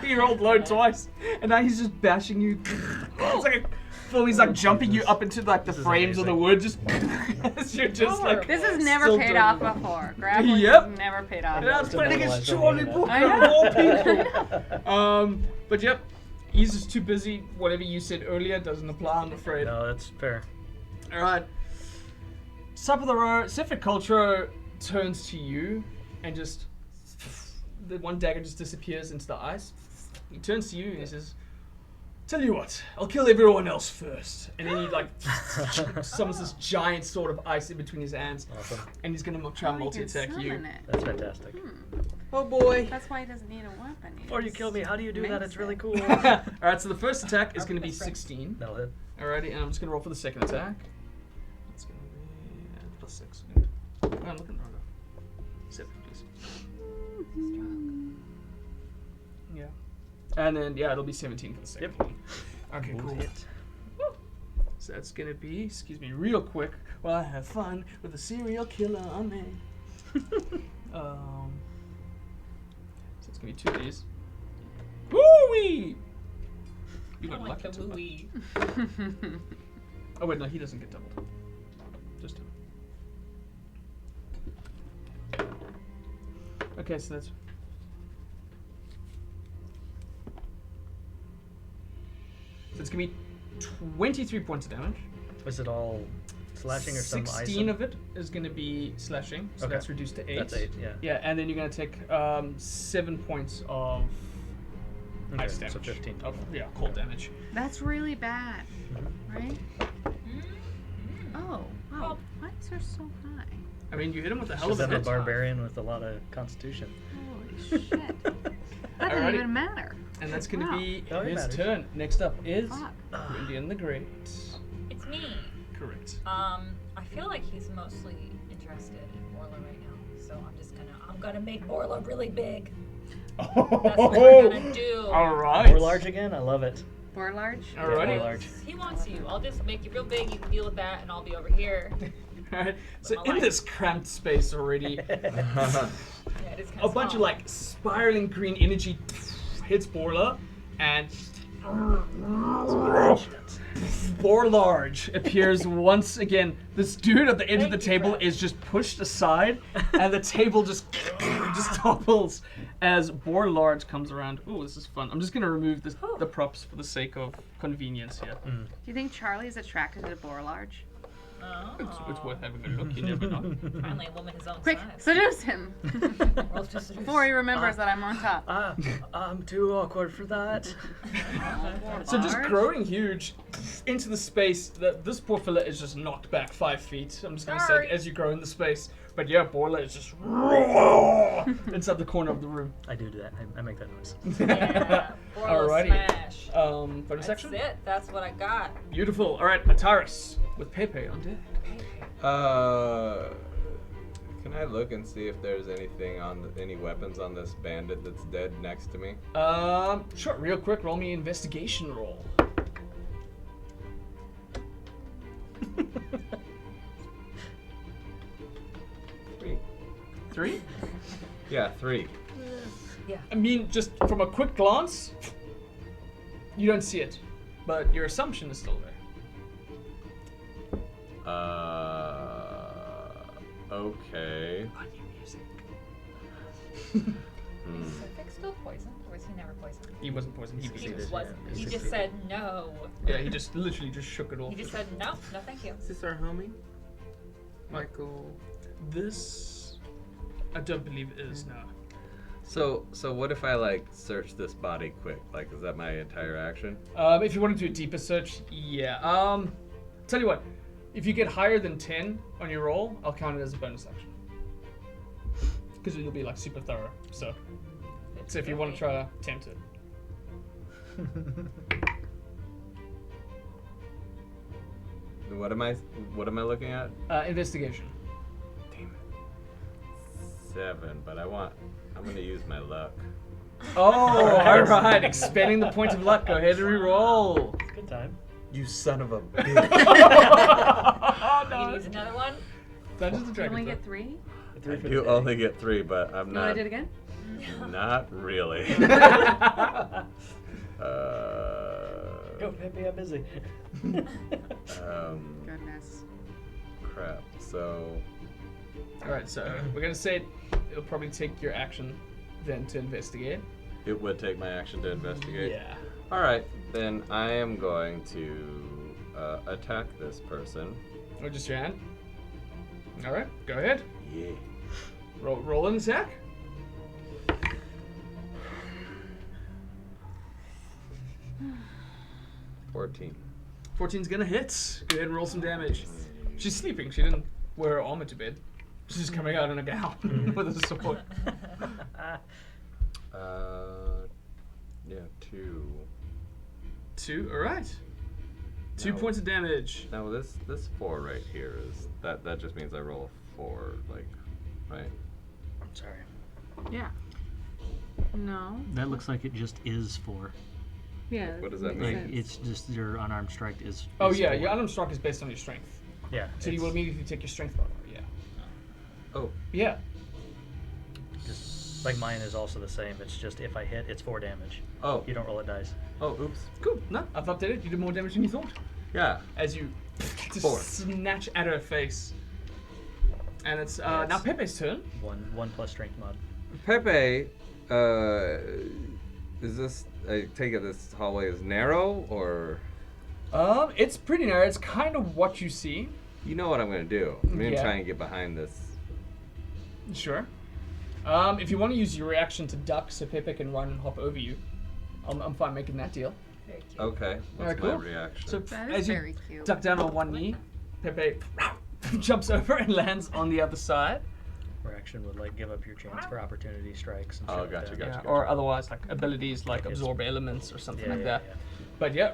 He rolled low twice, and now he's just bashing you. It's like he's like jumping you up into like the This is frames of the wood, just as you're just like. This has never still paid doing off it. before. Grappling Yep. has never paid off. And I was Still playing against normalized Charlie on the Booker internet. of all people. But yep, he's just too busy. Whatever you said earlier doesn't apply, I'm afraid. No, that's fair. All right. Top of the row, Sephek Kaltro turns to you and just the one dagger just disappears into the ice. He turns to you and he says, "Tell you what, I'll kill everyone else first." And then he like summons this giant sword of ice in between his hands, Awesome. and he's gonna try and Oh, he can multi-attack you. summon it. That's fantastic. Oh boy. That's why he doesn't need a weapon. He Before you just kill me, how do you do that? makes It's really it. cool. All right, so the first attack is gonna be 16. That'll hit. Alrighty, and I'm just gonna roll for the second attack. It's gonna be +6. Oh, I'm looking wrong. 7, please. Yeah. And then it'll be 17 for the second Yep. one. Okay, Will cool. hit. So that's gonna be, excuse me, real quick while I have fun with a serial killer on me. So it's gonna be 2 of these. Woo-wee! You got I like lucky the too. wee. Oh wait, no, he doesn't get doubled. Just him. Okay, so that's. So it's gonna be 23 points of damage. Was it all slashing or some ice? 16 of it is gonna be slashing, so Okay. that's reduced to 8. That's 8, yeah. Yeah, and then you're gonna take 7 points of Okay, ice damage. so 15. Of, cold damage. That's really bad, right? Oh, wow. Mics are so high. I mean, you hit him with a hell Should of a have been a hit. barbarian with a lot of constitution. Holy shit. That didn't Alrighty. even matter. And that's gonna Wow. be Oh, it his matters. turn. Next up is Fuck. Indian the Great. It's me. Correct. I feel like he's mostly interested in Borla right now, so I'm gonna make Borla really big. That's what we're gonna do. All right. More large again? I love it. Or large? Alrighty. More large. He wants you. I'll just make you real big. You can deal with that, and I'll be over here. Alright. So my in life. this cramped space already, Yeah, it is kind a bunch of like spiraling green energy hits Borla, and Borlarge appears once again. This dude at the edge of the Thank you, table friend. is just pushed aside, and the table just topples as Borlarge comes around. Ooh, this is fun. I'm just gonna remove the props for the sake of convenience here. Do you think Charlie's attracted to Borlarge? It's worth having a look. You never know. Finally, a woman his own Quick, size. seduce him Well, just seduce. before he remembers that I'm on top. I'm too awkward for that. So just Large? growing huge into the space, this poor fella is just knocked back 5 feet. I'm just gonna Sorry. say as you grow in the space. But yeah, Borla is just inside the corner of the room. I do that. I make that noise. Yeah, Borla Alrighty. smash. Bonus That's action. it. That's what I got. Beautiful. All right, Ataris with Pepe on deck. Can I look and see if there's anything any weapons on this bandit that's dead next to me? Sure. Real quick, roll me an investigation roll. Three? Yeah, 3. I mean, just from a quick glance, you don't see it, but your assumption is still there. Okay. Is Sephek still poisoned, or is he never poisoned? He wasn't poisoned. He He was. just wasn't. yeah, He he's just succeeded. said no. Yeah, he just literally just shook it off. He just said no, no, thank you. Is this our homie? Michael. This, I don't believe it is, no. So what if I like search this body quick? Like, is that my entire action? If you want to do a deeper search, yeah. Tell you what, if you get higher than 10 on your roll, I'll count it as a bonus action. Because it'll be like super thorough. So if you want to try to attempt it. What am I looking at? Investigation. 7, but I'm gonna use my luck. Oh, alright. Expanding the point of luck. Go ahead and re-roll. Good time. You son of a bitch. You use another one? Dungeons and You Dragons. only though. get 3? I do only get 3, but I'm You want not. to do it again? Not really. Go, Pepe, I'm busy. Goodness. Crap. So Alright, so we're gonna say it'll probably take your action then to investigate. it would take my action to investigate. Yeah. All right, then I am going to attack this person. Or just your hand. Alright, go ahead. Yeah. Roll an attack. $14. 14's gonna hit. Go ahead and roll some damage. She's sleeping. She didn't wear her armor to bed. She's just coming out in a gown with a sword. Yeah, 2. 2, alright. 2 No. points of damage. Now this 4 right here is that just means I roll a 4, like, right? I'm sorry. Yeah. No. That looks like it just is 4. Yeah. What does that makes mean? Like sense. it's just your unarmed strike is. Oh is yeah, 4. your unarmed strike is based on your strength. Yeah. So you it's will immediately take your strength modifier, yeah. Oh, Yeah. just like mine is also the same. It's just if I hit, it's 4 damage. oh, You don't roll a dice. oh, oops. Cool. No, I've updated. You did more damage than you thought. Yeah. As you just 4. snatch at her face. And it's now Yes. Pepe's turn. 1 plus strength mod. Pepe, is this? I take it this hallway is narrow, or It's pretty narrow. It's kind of what you see. you know what I'm gonna do? I'm gonna Yeah. try and get behind this. Sure. If you want to use your reaction to duck so Pepe can run and hop over you, I'm fine making that deal. Very cute. Okay. What's Alright, my cool. reaction? So That as is you very cute. duck down on one knee, Pepe jumps over and lands on the other side. Reaction would like give up your chance for opportunity strikes and shit Oh, like gotcha, that. gotcha. Or otherwise like abilities like It's- absorb elements or something Yeah, like yeah, that. But yeah,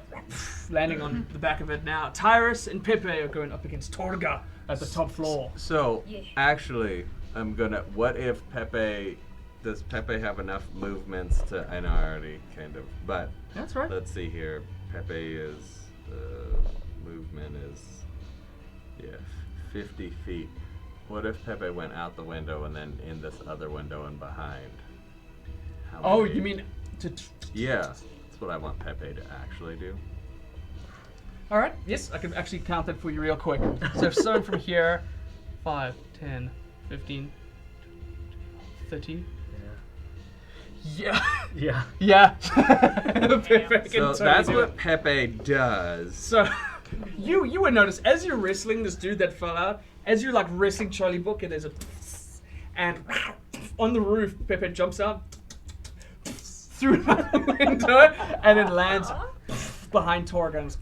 landing on the back of it now. Tyrus and Pepe are going up against Torga at the top floor. So, Yeah. actually, I'm gonna. What if Pepe? Does Pepe have enough movements to? I know I already kind of. But That's right. let's see here. Pepe is. Movement is. Yeah, 50 feet. What if Pepe went out the window and then in this other window and behind? How Oh, many- you mean to... Yeah, that's what I want Pepe to actually do. All right. Yes, I can actually count that for you real quick. So starting from here, 5, 10, 15, 30. Yeah. Yeah. Yeah. Pepe can So totally that's do what it. Pepe does. So you would notice as you're wrestling this dude that fell out, as you're like wrestling Charlie Booker, there's a and on the roof, Pepe jumps out through the window and then lands behind Torgan's.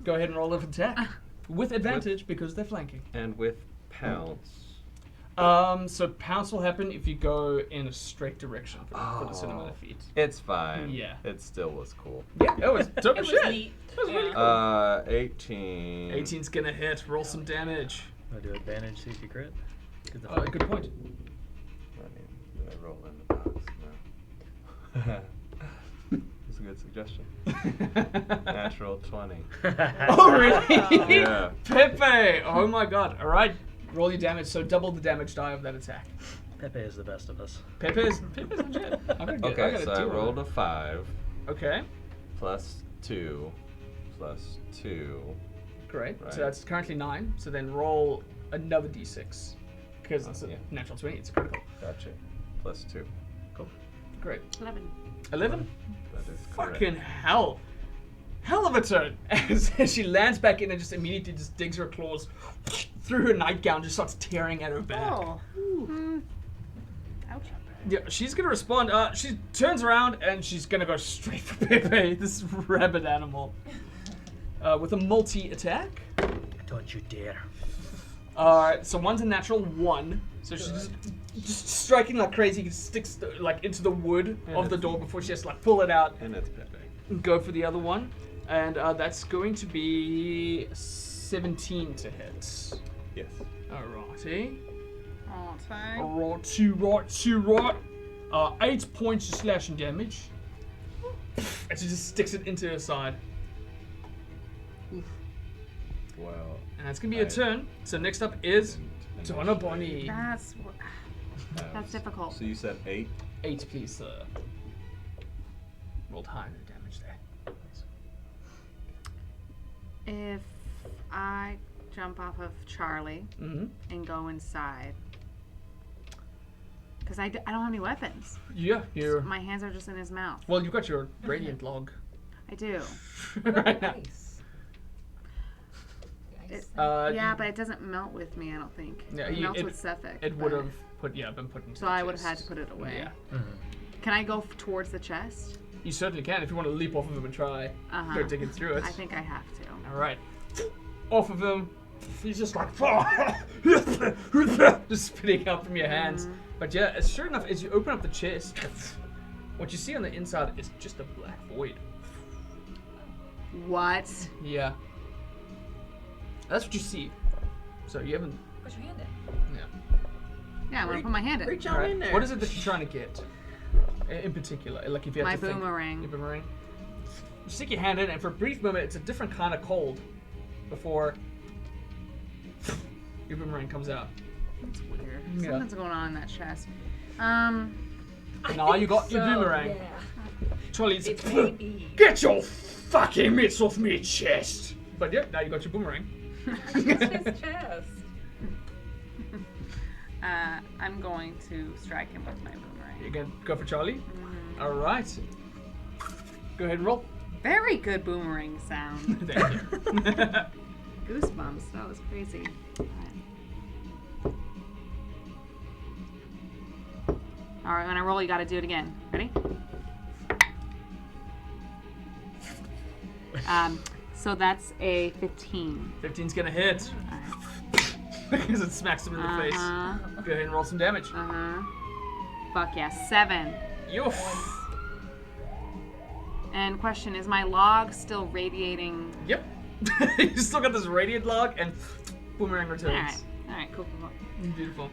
Go ahead and roll an attack with advantage because they're flanking. And with pounce. So pounce will happen if you go in a straight direction for the certain amount of feet. It's fine. Yeah. It still was cool. Yeah, it was dope It as was shit. neat. It was really cool. 18. 18's gonna hit. Roll some damage. I do advantage, see if you crit. Get the Good point. Did I roll in the box? No. That's a good suggestion. Natural 20. Oh really? Yeah. Pepe! Oh my god. Alright. Roll your damage, so double the damage die of that attack. Pepe is the best of us. Pepe's legit. I'm gonna get, Okay, got so a I two on rolled it. a 5 Okay, plus 2 plus 2. great. Right. So that's currently 9. So then roll another d6. Because it's a Yeah. natural 20, it's critical. Gotcha. Plus 2. Great. 11. 11? That is correct. Fucking hell. Hell of a turn. As she lands back in and just immediately just digs her claws through her nightgown, just starts tearing at her back. Oh. Ouch. Yeah, she's gonna respond. She turns around and she's gonna go straight for Pepe, this rabid animal, with a multi-attack. Don't you dare. Alright, so one's a natural 1, so she's just striking like crazy, sticks like into the wood of the door before she has to like pull it out And it's Pepe. and go for the other one, and that's going to be 17 to hit. Yes. Alrighty. Oh, thank. Right. 8 points of slashing damage. And she just sticks it into her side. Well, And that's gonna be your turn. So next up is Donna Bonnie. That's difficult. So you said 8? 8, please, sir. Rolled high on the damage there. If I jump off of Charlie Mm-hmm. and go inside, because I don't have any weapons. Yeah, you're. My hands are just in his mouth. Well, you've got your radiant log. I do. Right now. Nice. It, Nice. yeah, but it doesn't melt with me, I don't think. Yeah, it melts it- with Sephek. It would have been put into. So the I would have had chest. to put it away. Yeah, Can I go towards the chest? you certainly can if you want to leap off of him and try. Uh-huh. Go digging through it. I think I have to. All right, off of him. He's just like just spitting out from your hands. But yeah, sure enough, as you open up the chest, what you see on the inside is just a black void. What? Yeah, that's what you see. So you haven't. Put your hand in. Yeah. Yeah, I'm gonna put my hand in. Reach on Alright, in there. what is it that you're trying to get? In particular, like if you had My to think. boomerang. Your boomerang. You stick your hand in, and for a brief moment, it's a different kind of cold before your boomerang comes out. That's weird. Yeah. Something's going on in that chest. And now you got your So, boomerang. Yeah. Charlie's. It's maybe. Get your fucking mitts off me chest! But yeah, now you got your boomerang. His chest. I'm going to strike him with my boomerang. You can go for Charlie. Alright. Go ahead and roll. Very good boomerang sound. Thank you. Goosebumps. That was crazy. All right, when I roll, you got to do it again. Ready? So that's a 15. 15's gonna hit. All right. Because it smacks him in the face. Go ahead and roll some damage. Fuck yeah, 7. Yo. And question, is my log still radiating? Yep. You still got this radiant log and boomerang returns. All right, cool. Beautiful.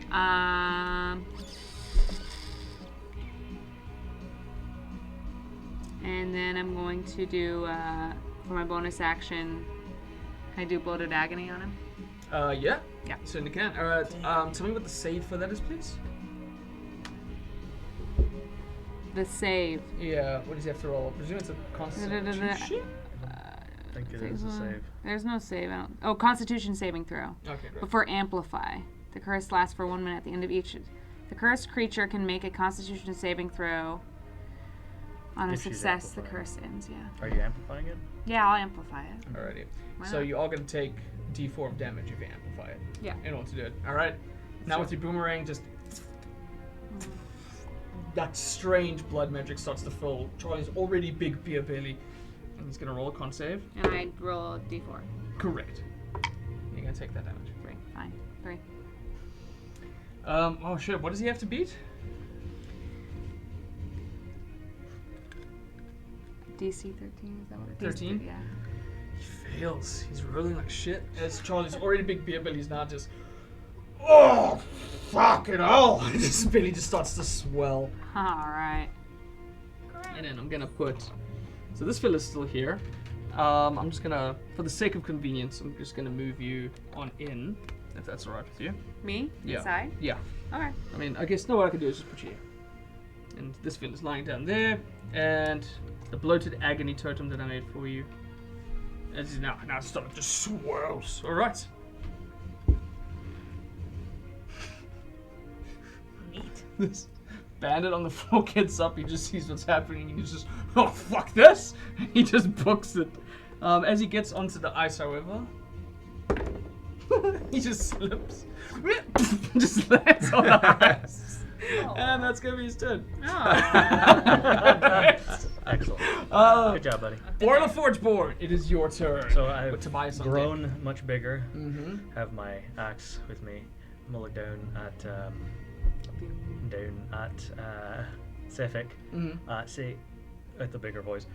And then I'm going to do, for my bonus action, can I do Bloated Agony on him? Yeah. Yeah. Certainly can. Alright, tell me what the save for that is, please. The save. Yeah, what does he have to roll? I presume it's a constitution. I think it is a save. There's no save. Constitution saving throw. Okay, great. Before Amplify. The curse lasts for 1 minute at the end of each. The cursed creature can make a Constitution saving throw. On a If she's success, the amplifying. curse ends, yeah. Are you amplifying it? Yeah, I'll amplify it. Alrighty. Why So not? you are going to take D4 of damage if you amplify it. Yeah. In order to do it. Alright. Now with your boomerang, just that strange blood magic starts to fill Charlie's already big beer belly. And he's going to roll a con save. And I roll a d4. Correct. You're going to take that damage. 3. Fine. 3. Oh shit, what does he have to beat? DC 13, is that what it is? 13? Yeah. He fails. He's rolling like shit. As Charlie's already big beer belly's now just. Oh, fucking hell! His belly just starts to swell. Alright. And then I'm gonna put. So this fella's still here. I'm just gonna, for the sake of convenience, I'm just gonna move you on in, if that's alright with you. Me? Yeah. Inside? Yeah. Okay. I mean, I guess no, what I can do is just put you here. And this fella's lying down there, and the bloated agony totem that I made for you. As now it's starting to swirls. All right. Neat. This bandit on the floor gets up. He just sees what's happening, and he's just, oh fuck this! He just books it. As he gets onto the ice, however, he just slips, just lands on the ice. And that's gonna be his turn. Excellent. Good job, buddy. Boiler Forgeborn, it is your turn. So I've With Tobias on grown much bigger. Mm-hmm. Have my axe with me. I'm gonna look down at Sephek. Mm-hmm. Say at the bigger voice.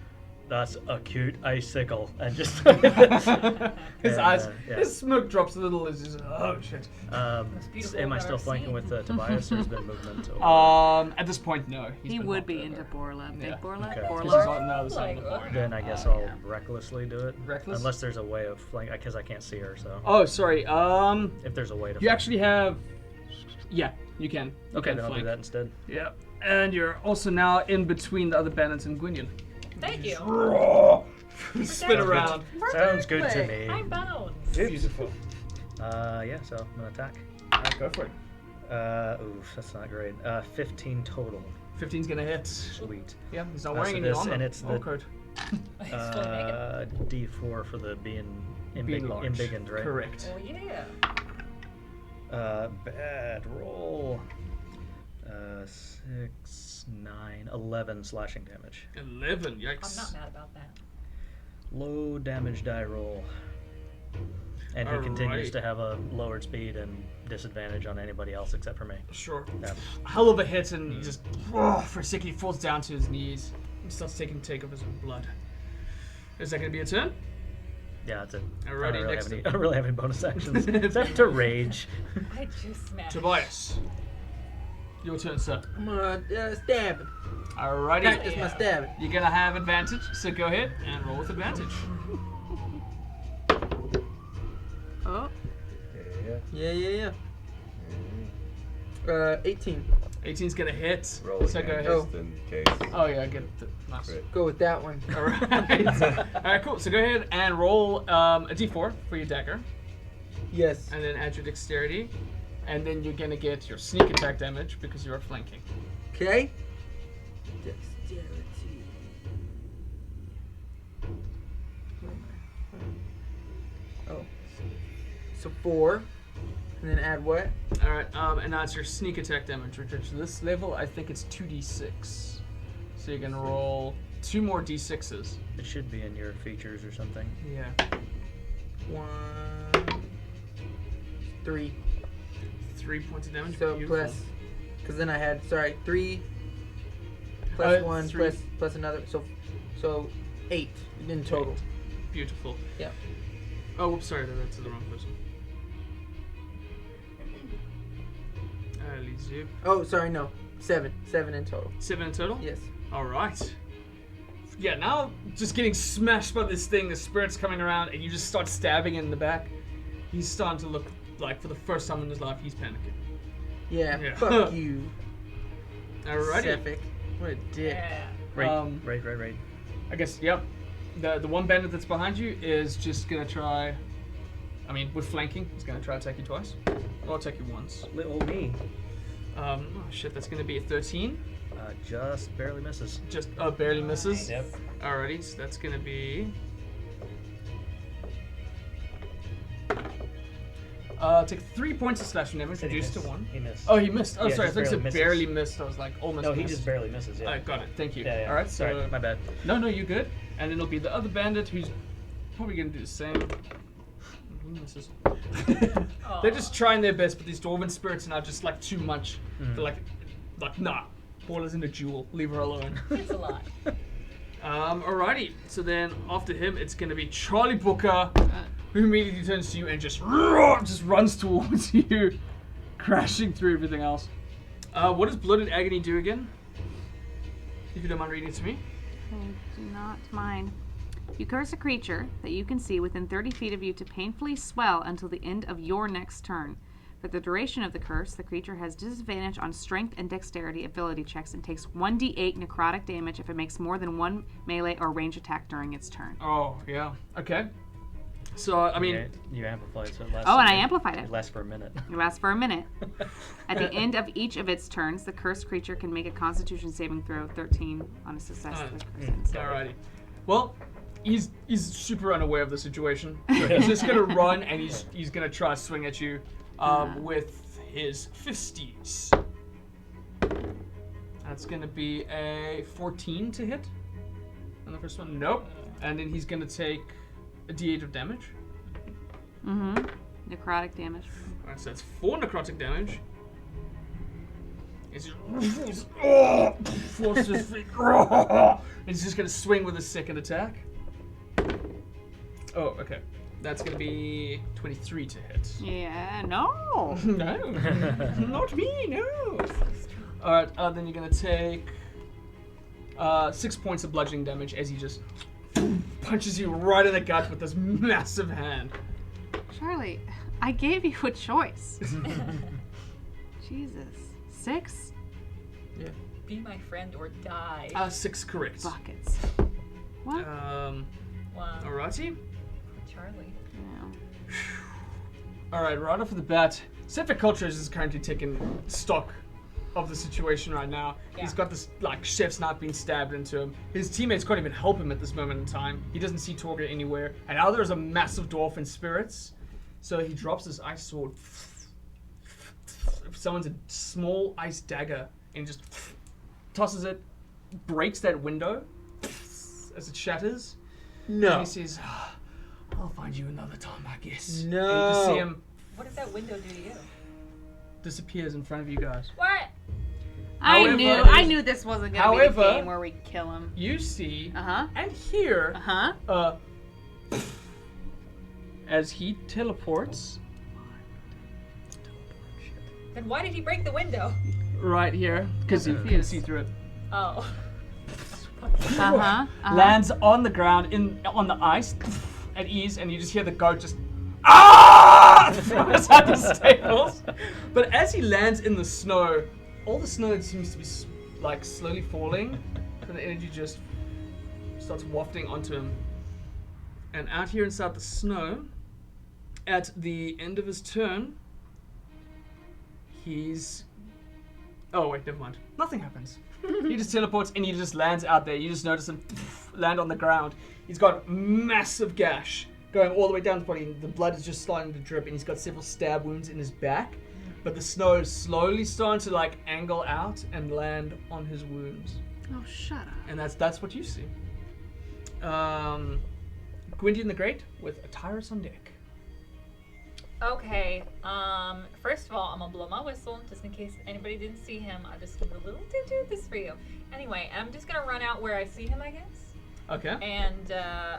That's a cute icicle, and just His eyes, yeah. his smoke drops a little. It's just, oh shit. beautiful Am I I've still ever flanking seen. with Tobias, or has been movement? Or... At this point, no. He's He been would knocked be over. into Borla. Big Yeah. Borla? Okay. Because he's Borla? on the other side of the Like, bar. Then I guess I'll yeah. recklessly do it. Reckless? Unless there's a way of flank, because I can't see her. So Oh, sorry. if there's a way to. You actually have. Yeah, you can. You Okay, can then I'll do flank. that instead. Yeah, and you're also now in between the other bandits and Gwynyon. Thank you. Spin Sounds good. around. Sounds good to me. I'm bound. Beautiful. Yeah, so I'm gonna attack. Alright, go for it. Oof, that's not great. 15 total. 15's gonna hit. Sweet. Yeah, he's not So wearing any this- armor. and it's the- Awkward. He's fully naked. D4 for the being Being large. embiggened, right? Correct. Oh yeah. Bad roll. 6, 9, 11 slashing damage. 11, I'm yikes. not mad about that. Low damage die roll. And he continues Alright. to have a lowered speed and disadvantage on anybody else except for me. Sure. Yeah. Hell of a hit, and he just, for a second, he falls down to his knees. He starts taking take of his own blood. Is that gonna be a turn? Yeah, that's it. Alrighty, next I don't really have any bonus actions except to rage. I just smashed. Tobias. Your turn, sir. I'm gonna stab him. Alrighty. Practice my stabbing. You're gonna have advantage, so go ahead and roll with advantage. Oh, Yeah. Yeah. 18. 18's gonna hit. Roll so go again, ahead. just in case. Oh yeah, get it. Nice. Great. Go with that one. Alright. Alright, cool. So go ahead and roll a d4 for your dagger, Yes. and then add your dexterity, and then you're gonna get your sneak attack damage because you are flanking. Okay. Dexterity. Oh. So 4. And then add what? Alright, and that's your sneak attack damage, which at this level, I think it's 2d6. So you're gonna roll 2 more d6s. It should be in your features or something. Yeah. 1. 3. 3 points of damage. So Beautiful. plus. Because then I had, 3 plus 1 3. plus another. So 8 in total. Beautiful. Yeah. Oh, whoops, sorry, that's the wrong person. Zip. Oh, sorry, no. 7. 7 in total. 7 in total? Yes. Alright. Yeah, now just getting smashed by this thing, the spirit's coming around, and you just start stabbing in the back. He's starting to look like, for the first time in his life, he's panicking. Yeah. Fuck you. Alrighty. Sephek. What a dick. Yeah. Right. I guess, yep. The one bandit that's behind you is just gonna try. I mean, with flanking, he's gonna try to attack you twice. Or attack you once. Little me. Oh shit, that's gonna be a 13. Just barely misses. Just barely misses. Yep. Alrighty, so that's gonna be. Take 3 points of slashing damage, reduced to 1. He missed. Oh, he missed. Oh, Yeah, sorry, I just thought you said barely barely missed. I was like, almost No, missed. he just barely misses. Yeah. Got it. Thank you. Yeah. Alright, so. Sorry, my bad. No, you're good. And then it'll be the other bandit who's probably gonna do the same. He misses. They're just trying their best, but these dwarven spirits are now just like too much. They're like, nah, Paula's in a duel. Leave her alone. It's a lot. Alrighty. So then after him, it's gonna be Charlie Booker, who immediately turns to you and just runs towards you, crashing through everything else. What does Blooded Agony do again? If you don't mind reading it to me. I do not mind. You curse a creature that you can see within 30 feet of you to painfully swell until the end of your next turn. For the duration of the curse, the creature has disadvantage on strength and dexterity ability checks and takes 1d8 necrotic damage if it makes more than one melee or range attack during its turn. Oh, yeah. Okay. So, I mean... You amplified so it lasts. Oh, and I amplified it. It lasts for a minute. It lasts for a minute. At the end of each of its turns, the cursed creature can make a Constitution saving throw 13 on a success. Alrighty. Well, he's super unaware of the situation. So he's just gonna run and he's gonna try to swing at you with his fisties. That's gonna be a 14 to hit. And the first one, nope. And then he's gonna take a d8 of damage. Mm-hmm. Necrotic damage. Alright, so that's 4 necrotic damage. He's just, forces his feet. He's just gonna swing with his second attack. Oh, okay. That's gonna be 23 to hit. Yeah, no. No, not me. No. All right. Then you're gonna take 6 points of bludgeoning damage as he just punches you right in the gut with this massive hand. Charlie, I gave you a choice. Jesus. 6 Yeah. Be my friend or die. 6 correct. buckets. What? Wow. Alrighty. Charlie. No. Alright, right off the bat, Sephek Kaltro is currently taking stock of the situation right now. Yeah. He's got this, like, chef's knife being stabbed into him. His teammates can't even help him at this moment in time. He doesn't see Torga anywhere. And now there's a massive dwarf in spirits. So he drops his ice sword. Someone's a small ice dagger and just tosses it, breaks that window as it shatters. No. And he says, I'll find you another time, I guess. No. And you just see him What does that window do to you? disappears in front of you guys. What? However- I knew this wasn't gonna be the However- game where we kill him. You see Uh-huh. and hear Uh-huh. as he teleports Then why did he break the window? right here, because he can see through it. Oh. Uh-huh. Lands on the ground on the ice at ease, and you just hear the goat just throws out the staples. But as he lands in the snow, all the snow seems to be like slowly falling, and the energy just starts wafting onto him. And out here inside the snow, at the end of his turn, he's... Oh wait, never mind. Nothing happens. He just teleports and he just lands out there. You just notice him land on the ground. He's got massive gash going all the way down his body. The blood is just starting to drip, and he's got several stab wounds in his back. But the snow is slowly starting to like angle out and land on his wounds. Oh, shut up. And that's what you see. Gwydion the Great with a Tyrus on deck. Okay. First of all, I'm gonna blow my whistle just in case anybody didn't see him. I'll just give a little toot this for you. Anyway, I'm just gonna run out where I see him, I guess. Okay. And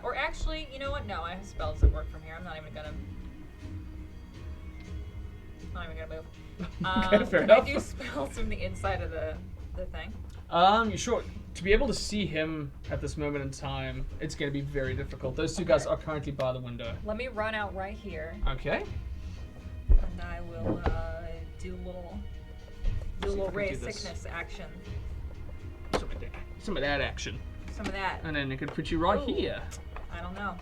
or actually, you know what? No, I have spells that work from here. I'm not even gonna move. Okay, fair can enough. I do spells from the inside of the thing? You sure? To be able to see him at this moment in time, it's going to be very difficult. Those two guys are currently by the window. Let me run out right here, Okay. and I will do a little See if I can ray do of this. sickness action. Some of that action. Some of that. And then it could put you right Ooh. here. I don't know.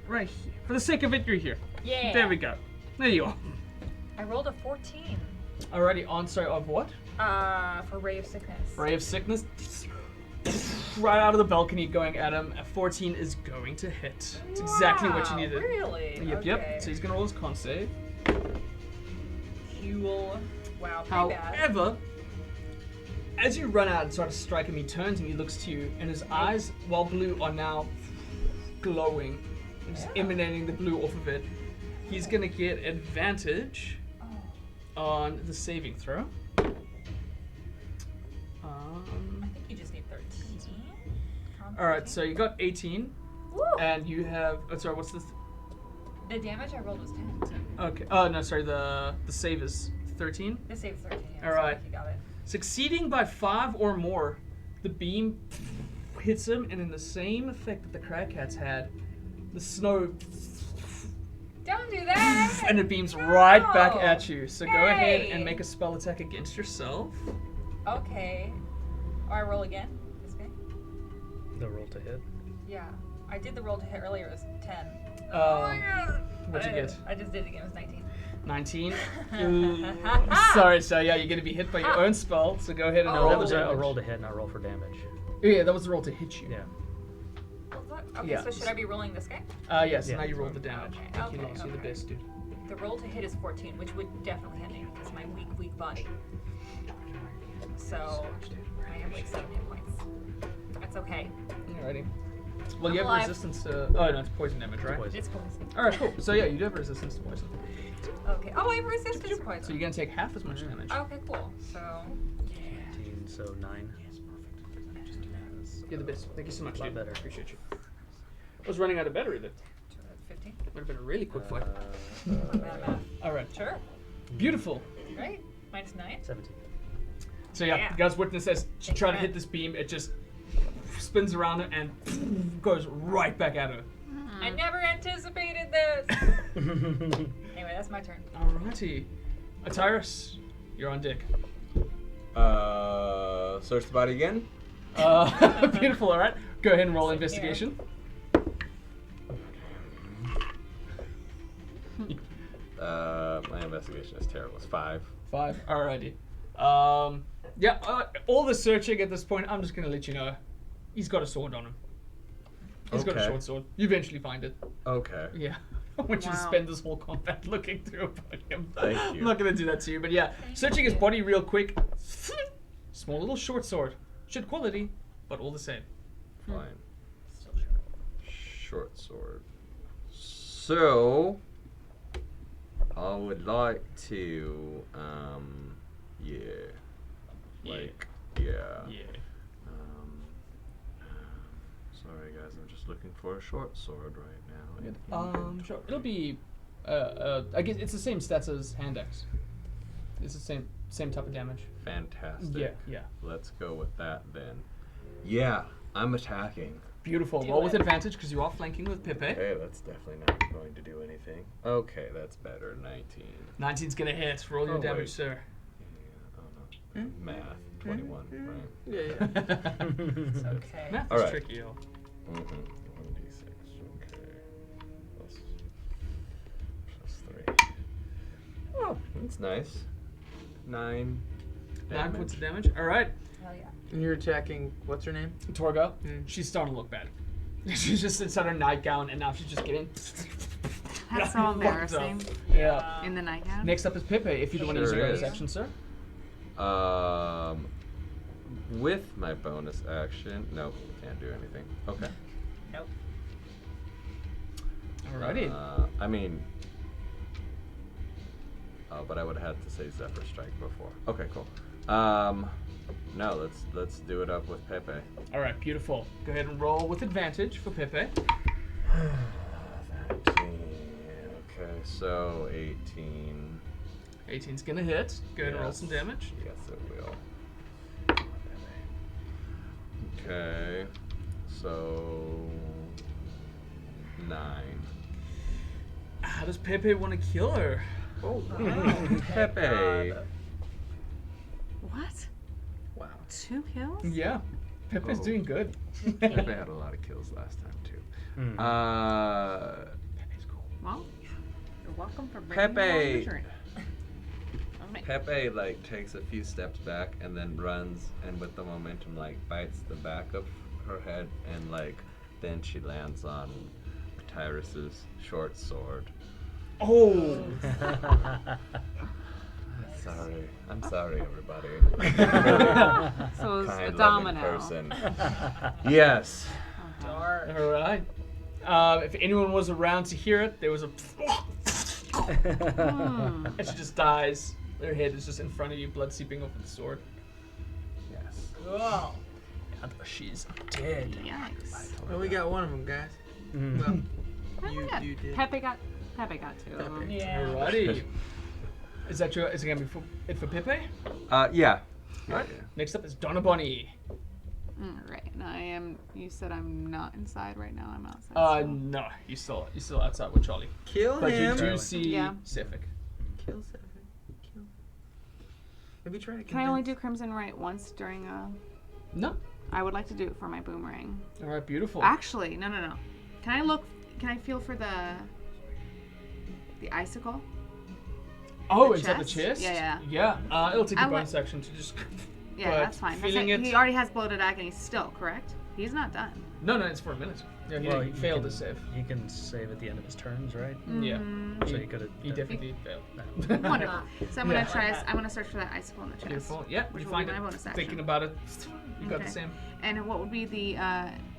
Right here. For the sake of it, you're here. Yeah. There we go. There you are. I rolled a 14. Alrighty, answer of what? For ray of sickness. Ray of Sickness. Right out of the balcony going at him. A 14 is going to hit. It's exactly what you Wow, needed. Really? Yep, Okay. yep. So he's going to roll his con save. Cool. Wow, pretty bad. However, as you run out and start to strike him, he turns and he looks to you, and his eyes, while blue, are now glowing, and just emanating the blue off of it. He's gonna get advantage on the saving throw. I think you just need 13. All right, so you got 18, Woo! and you have. Oh, sorry, what's this? The damage I rolled was 10. Okay. Oh no, sorry. The save is 13. The save is 13. Yeah, All so right. You got it. Succeeding by 5 or more, the beam hits him, and in the same effect that the Cragcats had, the snow Don't do that! and it beams right back No! at you. So go ahead Hey! and make a spell attack against yourself. Okay. Oh, I roll again? This guy? The roll to hit. Yeah. I did the roll to hit earlier. It was 10. What'd you get? I just did it again. It was 19. 19. Sorry, so yeah, you're gonna be hit by your own spell. So go ahead and No, roll that the was a damage. roll to hit, not roll for damage. Yeah, that was the roll to hit you. Yeah. Okay, Yeah. so should I be rolling this guy? Yes. Yeah. Now you roll the damage. Okay, Thank you, okay, Lance. You're the okay. best, dude. The roll to hit is 14, which would definitely hit me because my weak body. So I have like 7 hit points. That's okay. Alrighty. Well, you I'm have alive. resistance to. Oh no, it's poison damage, right? poison. It's poison. All right, cool. So yeah, you do have resistance to poison. Okay. Oh, I have resistance to poison. So you're gonna take half as much damage. Okay, cool. So 18, so 9. You're the best. Thank you so much, Lot dude. better. Appreciate you. I was running out of battery then. 15. Would have been a really quick fight. Math. All right. Sure. Beautiful. Right. Minus 9. 17. So yeah, Yeah. you guys witness as she try to hit this beam, it just spins around her and goes right back at her. I never anticipated this. Anyway, that's my turn. Alrighty. Atyrus, you're on deck. Search the body again. Beautiful, alright. Go ahead and roll investigation. My investigation is terrible. It's 5. 5. Alrighty. Yeah, all the searching at this point, I'm just gonna let you know. He's got a sword on him. He's got a Okay. short sword. You eventually find it. Okay. Yeah. I want you to Wow. spend this whole combat looking through him. Thank I'm you. not gonna do that to you, but yeah. Searching his body real quick. Small little short sword. Shit quality, but all the same. Fine. Short sword. So, I would like to, yeah. Like, yeah. Yeah. Sorry guys, I'm just looking for a short sword right now. Sure. It'll be, I guess it's the same stats as hand axe. It's the same type of damage. Fantastic. Yeah, yeah. Let's go with that then. Yeah, I'm attacking. Beautiful. Do Roll with it. advantage because you are flanking with Pepe. Okay, that's definitely not going to do anything. Okay, that's better. 19. 19's gonna hit. Roll your Oh, damage, wait. sir. Yeah, oh no. Math. 21, right? Yeah, yeah. It's okay. Math is Alright. tricky, yo. 1d6. Okay. Plus 3. Oh, that's nice. 9. 9 points of damage. Alright. Hell yeah. And you're attacking, what's her name? Torgo. Mm. She's starting to look bad. She's just inside her nightgown and now she's just getting. That's so embarrassing. Yeah. In the nightgown. Next up is Pepe. If you don't want to use Sure your bonus is. action, sir. With my bonus action, nope, can't do anything. Okay. Nope. Alrighty. I mean, oh, but I would have had to say Zephyr Strike before. Okay, cool. No, let's do it up with Pepe. Alright, beautiful. Go ahead and roll with advantage for Pepe. 19. Okay, so 18. 18's gonna hit. Go ahead and roll Yes. some damage. Yes, it will. Okay, so 9. How does Pepe want to kill her? Oh, Pepe. What? wow. 2 kills? Yeah. Pepe's Oh. doing good. Pepe had a lot of kills last time too. Mm. Pepe's cool. Well, you're welcome for bringing me along Pepe. the journey. Alright. Pepe like takes a few steps back and then runs, and with the momentum like bites the back of her head, and like then she lands on Tyrus's short sword. Oh! I'm sorry, everybody. So it's a Kind, loving domino. person. Yes. Uh-huh. Alright. If anyone was around to hear it, there was a. Hmm. And she just dies. Her head is just in front of you, blood seeping off the sword. Yes. Cool. And she's dead. Yikes. Well, we got one of them, guys. Mm. Well, Oh, yeah. you did. Pepe got 2 of them. Pepe. Yeah. Alrighty. Is it gonna be it for Pepe? Yeah. Alright. Next up is Donna Bonnie. Alright, and you said I'm not inside right now, I'm outside. still. No, you're still outside with Charlie. Kill But you him. do see Yeah. Sephek. Kill Sephek. Kill. Maybe try to Can I only do convince- Crimson Right once during a... No. I would like to do it for my boomerang. Alright, beautiful. Actually, no. Can I feel for the icicle? Oh, the inside the chest? chest? Yeah. Yeah. It'll take I a li- bonus action to just. Yeah, But that's fine. feeling it- He already has bloated agony still, correct? He's not done. No, it's for a minute. Yeah, he you failed can- to save. He can save at the end of his turns, right? Yeah. Mhm. So you could have. He definitely failed. Wonderful. So I'm gonna Yeah. try. I'm gonna search for that icicle in the chest. Beautiful. Yeah, Which you will find be it. my bonus action. Thinking about it, you got Okay. the same. And what would be the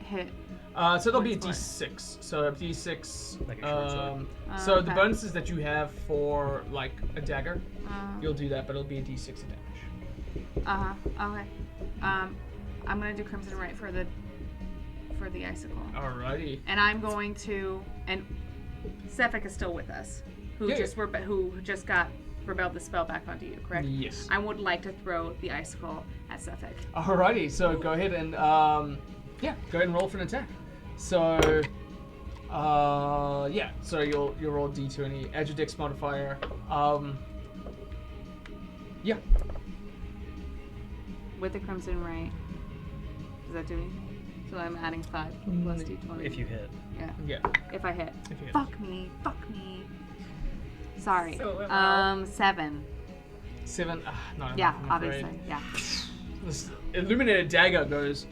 hit? So there'll be a What's D6. So a D6. Like a short sword. So the Okay. bonuses that you have for like a dagger, Uh, you'll do that, but it'll be a D6 of damage. Okay. I'm gonna do Crimson Right for the icicle. Alrighty. And I'm going to, and Sephek is still with us, who Yeah, who just got rebelled the spell back onto you, correct? Yes. I would like to throw the icicle at Sephek. Alrighty. So go ahead and yeah, go ahead and roll for an attack. So yeah. So you'll roll D20. Add your Dex modifier. Yeah. With the Crimson Right. Does that do anything? So I'm adding 5 plus D20. If you hit. Yeah. Yeah. If I hit. If you hit. Fuck me. Sorry. So it will. 7. 7. Not Yeah, enough, I'm afraid. obviously. Yeah. This illuminated dagger goes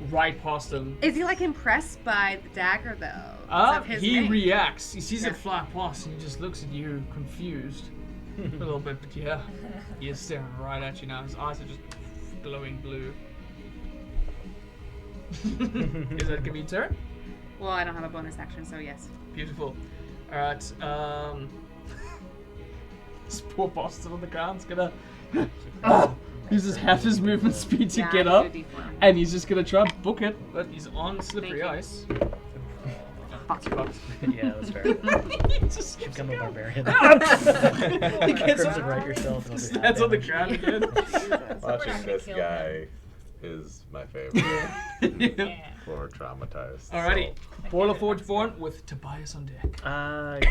right past him. Is he like impressed by the dagger though? 'Cause of his He name? reacts. He sees Yeah. it fly past and he just looks at you confused a little bit, but yeah, he is staring right at you now. His eyes are just glowing blue. Is that gonna be your turn? Well, I don't have a bonus action, so yes. Beautiful. Alright, this poor bastard on the ground's gonna uses half his movement speed to Yeah, get I up, do D4. and he's just gonna try and book it, but he's on slippery Thank you. ice. Fuck. Yeah, that's fair. He just keeps Become a going. barbarian. He gets Crimson up, Right yourself. It'll do stands on the damage. ground again. Watching gonna this kill guy is my favorite. Yeah. Poor traumatized. Alrighty, soul. Boiler Forge Born with Tobias on deck.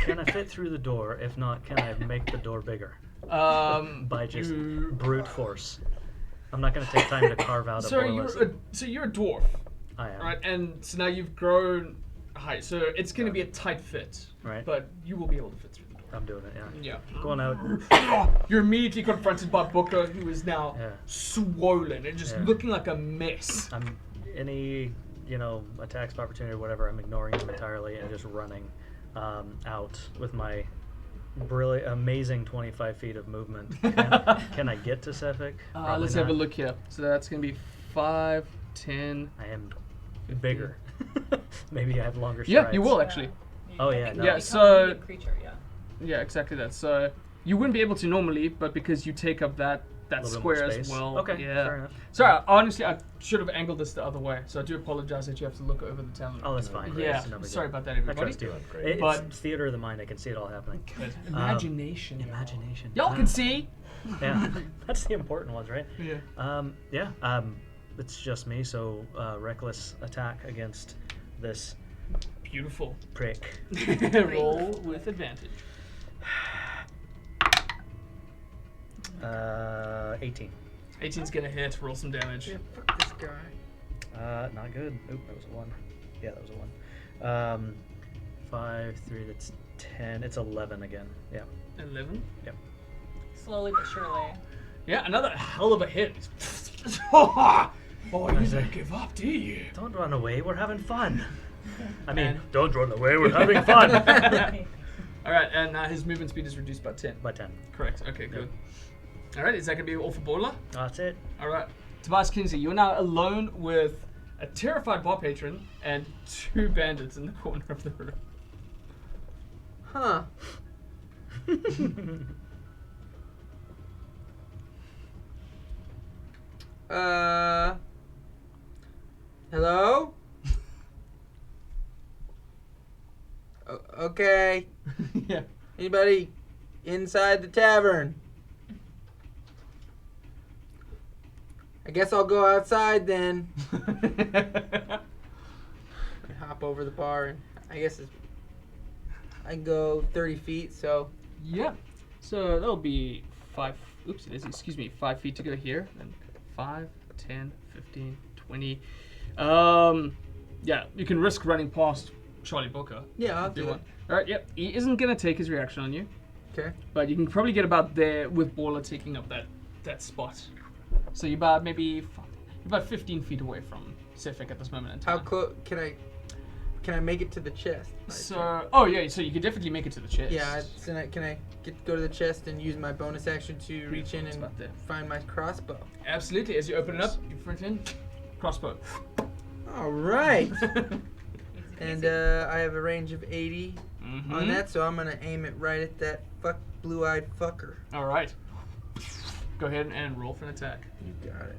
Can I fit through the door? If not, can I make the door bigger by just you- brute force? I'm not going to take time to carve out a So boiler. you're a dwarf, I am. right? And so now you've grown height, so it's going to be a tight fit, Right. but you will be able to fit through the door. I'm doing it, yeah. Yeah. Going out. You're immediately confronted by Booker, who is now Yeah. swollen and just Yeah. looking like a mess. I'm any, attacks of opportunity or whatever, I'm ignoring them entirely and just running out with my amazing 25 feet of movement. Can I get to Sephek? Probably Let's have a not. look here. So that's going to be 5, 10. I am bigger. Maybe I have longer Yeah, strides. you will actually. Oh, yeah, no. Yeah, Become so- a big creature, yeah. Yeah, exactly that. So you wouldn't be able to normally, but because you take up that Little bit more square as space. well. Okay, yeah. fair enough. Sorry, honestly, I should have angled this the other way. So I do apologize that you have to look over the talent. Oh, that's fine. Yeah, It's no big sorry deal. about that, I everybody. trust you. Doing great. It's But- theater of the mind. I can see it all happening. Good. Imagination. y'all. Imagination. Y'all can see. Yeah, that's the important ones, right? Yeah. It's just me, so reckless attack against this Beautiful. prick. Roll with advantage. 18. 18's gonna hit. Roll some damage. Yeah, fuck this guy. Not good. Oop, that was a 1. Yeah, that was a 1. 5, 3, that's 10. It's 11 again. Yeah. 11. Slowly but surely. Yeah, another hell of a hit. Oh, you don't give up, do you? Don't run away, we're having fun. I mean, And- don't run away, we're having fun. All right, and his movement speed is reduced by 10. By 10. Correct. Okay, good. All right, is that gonna be all for Boiler? That's it. All right, Tobias Kingsley, you're now alone with a terrified bar patron and 2 bandits in the corner of the room. Huh. Hello? Okay. Yeah. Anybody inside the tavern? I guess I'll go outside then. I hop over the bar and I guess I go 30 feet, so Yeah. So that'll be 5. Oops, it is. Excuse me. 5 feet to go here, and 5, 10, 15, 20. Yeah, you can risk running past Charlie Booker. yeah, I'll if you do it. want. All right. Yep. He isn't gonna take his reaction on you, Okay. but you can probably get about there with Baller taking up that spot. So you're about maybe about 15 feet away from Sephek at this moment in time. How close can I make it to the chest? So, oh yeah, so you could definitely make it to the chest. Yeah, can I go to the chest and use my bonus action to reach in It's and about there. find my crossbow? Absolutely. As you open it up, you front in, crossbow. All right. Easy And peasy. I have a range of 80 on that, so I'm gonna aim it right at that blue-eyed fucker. All right. Go ahead and roll for an attack. You got it.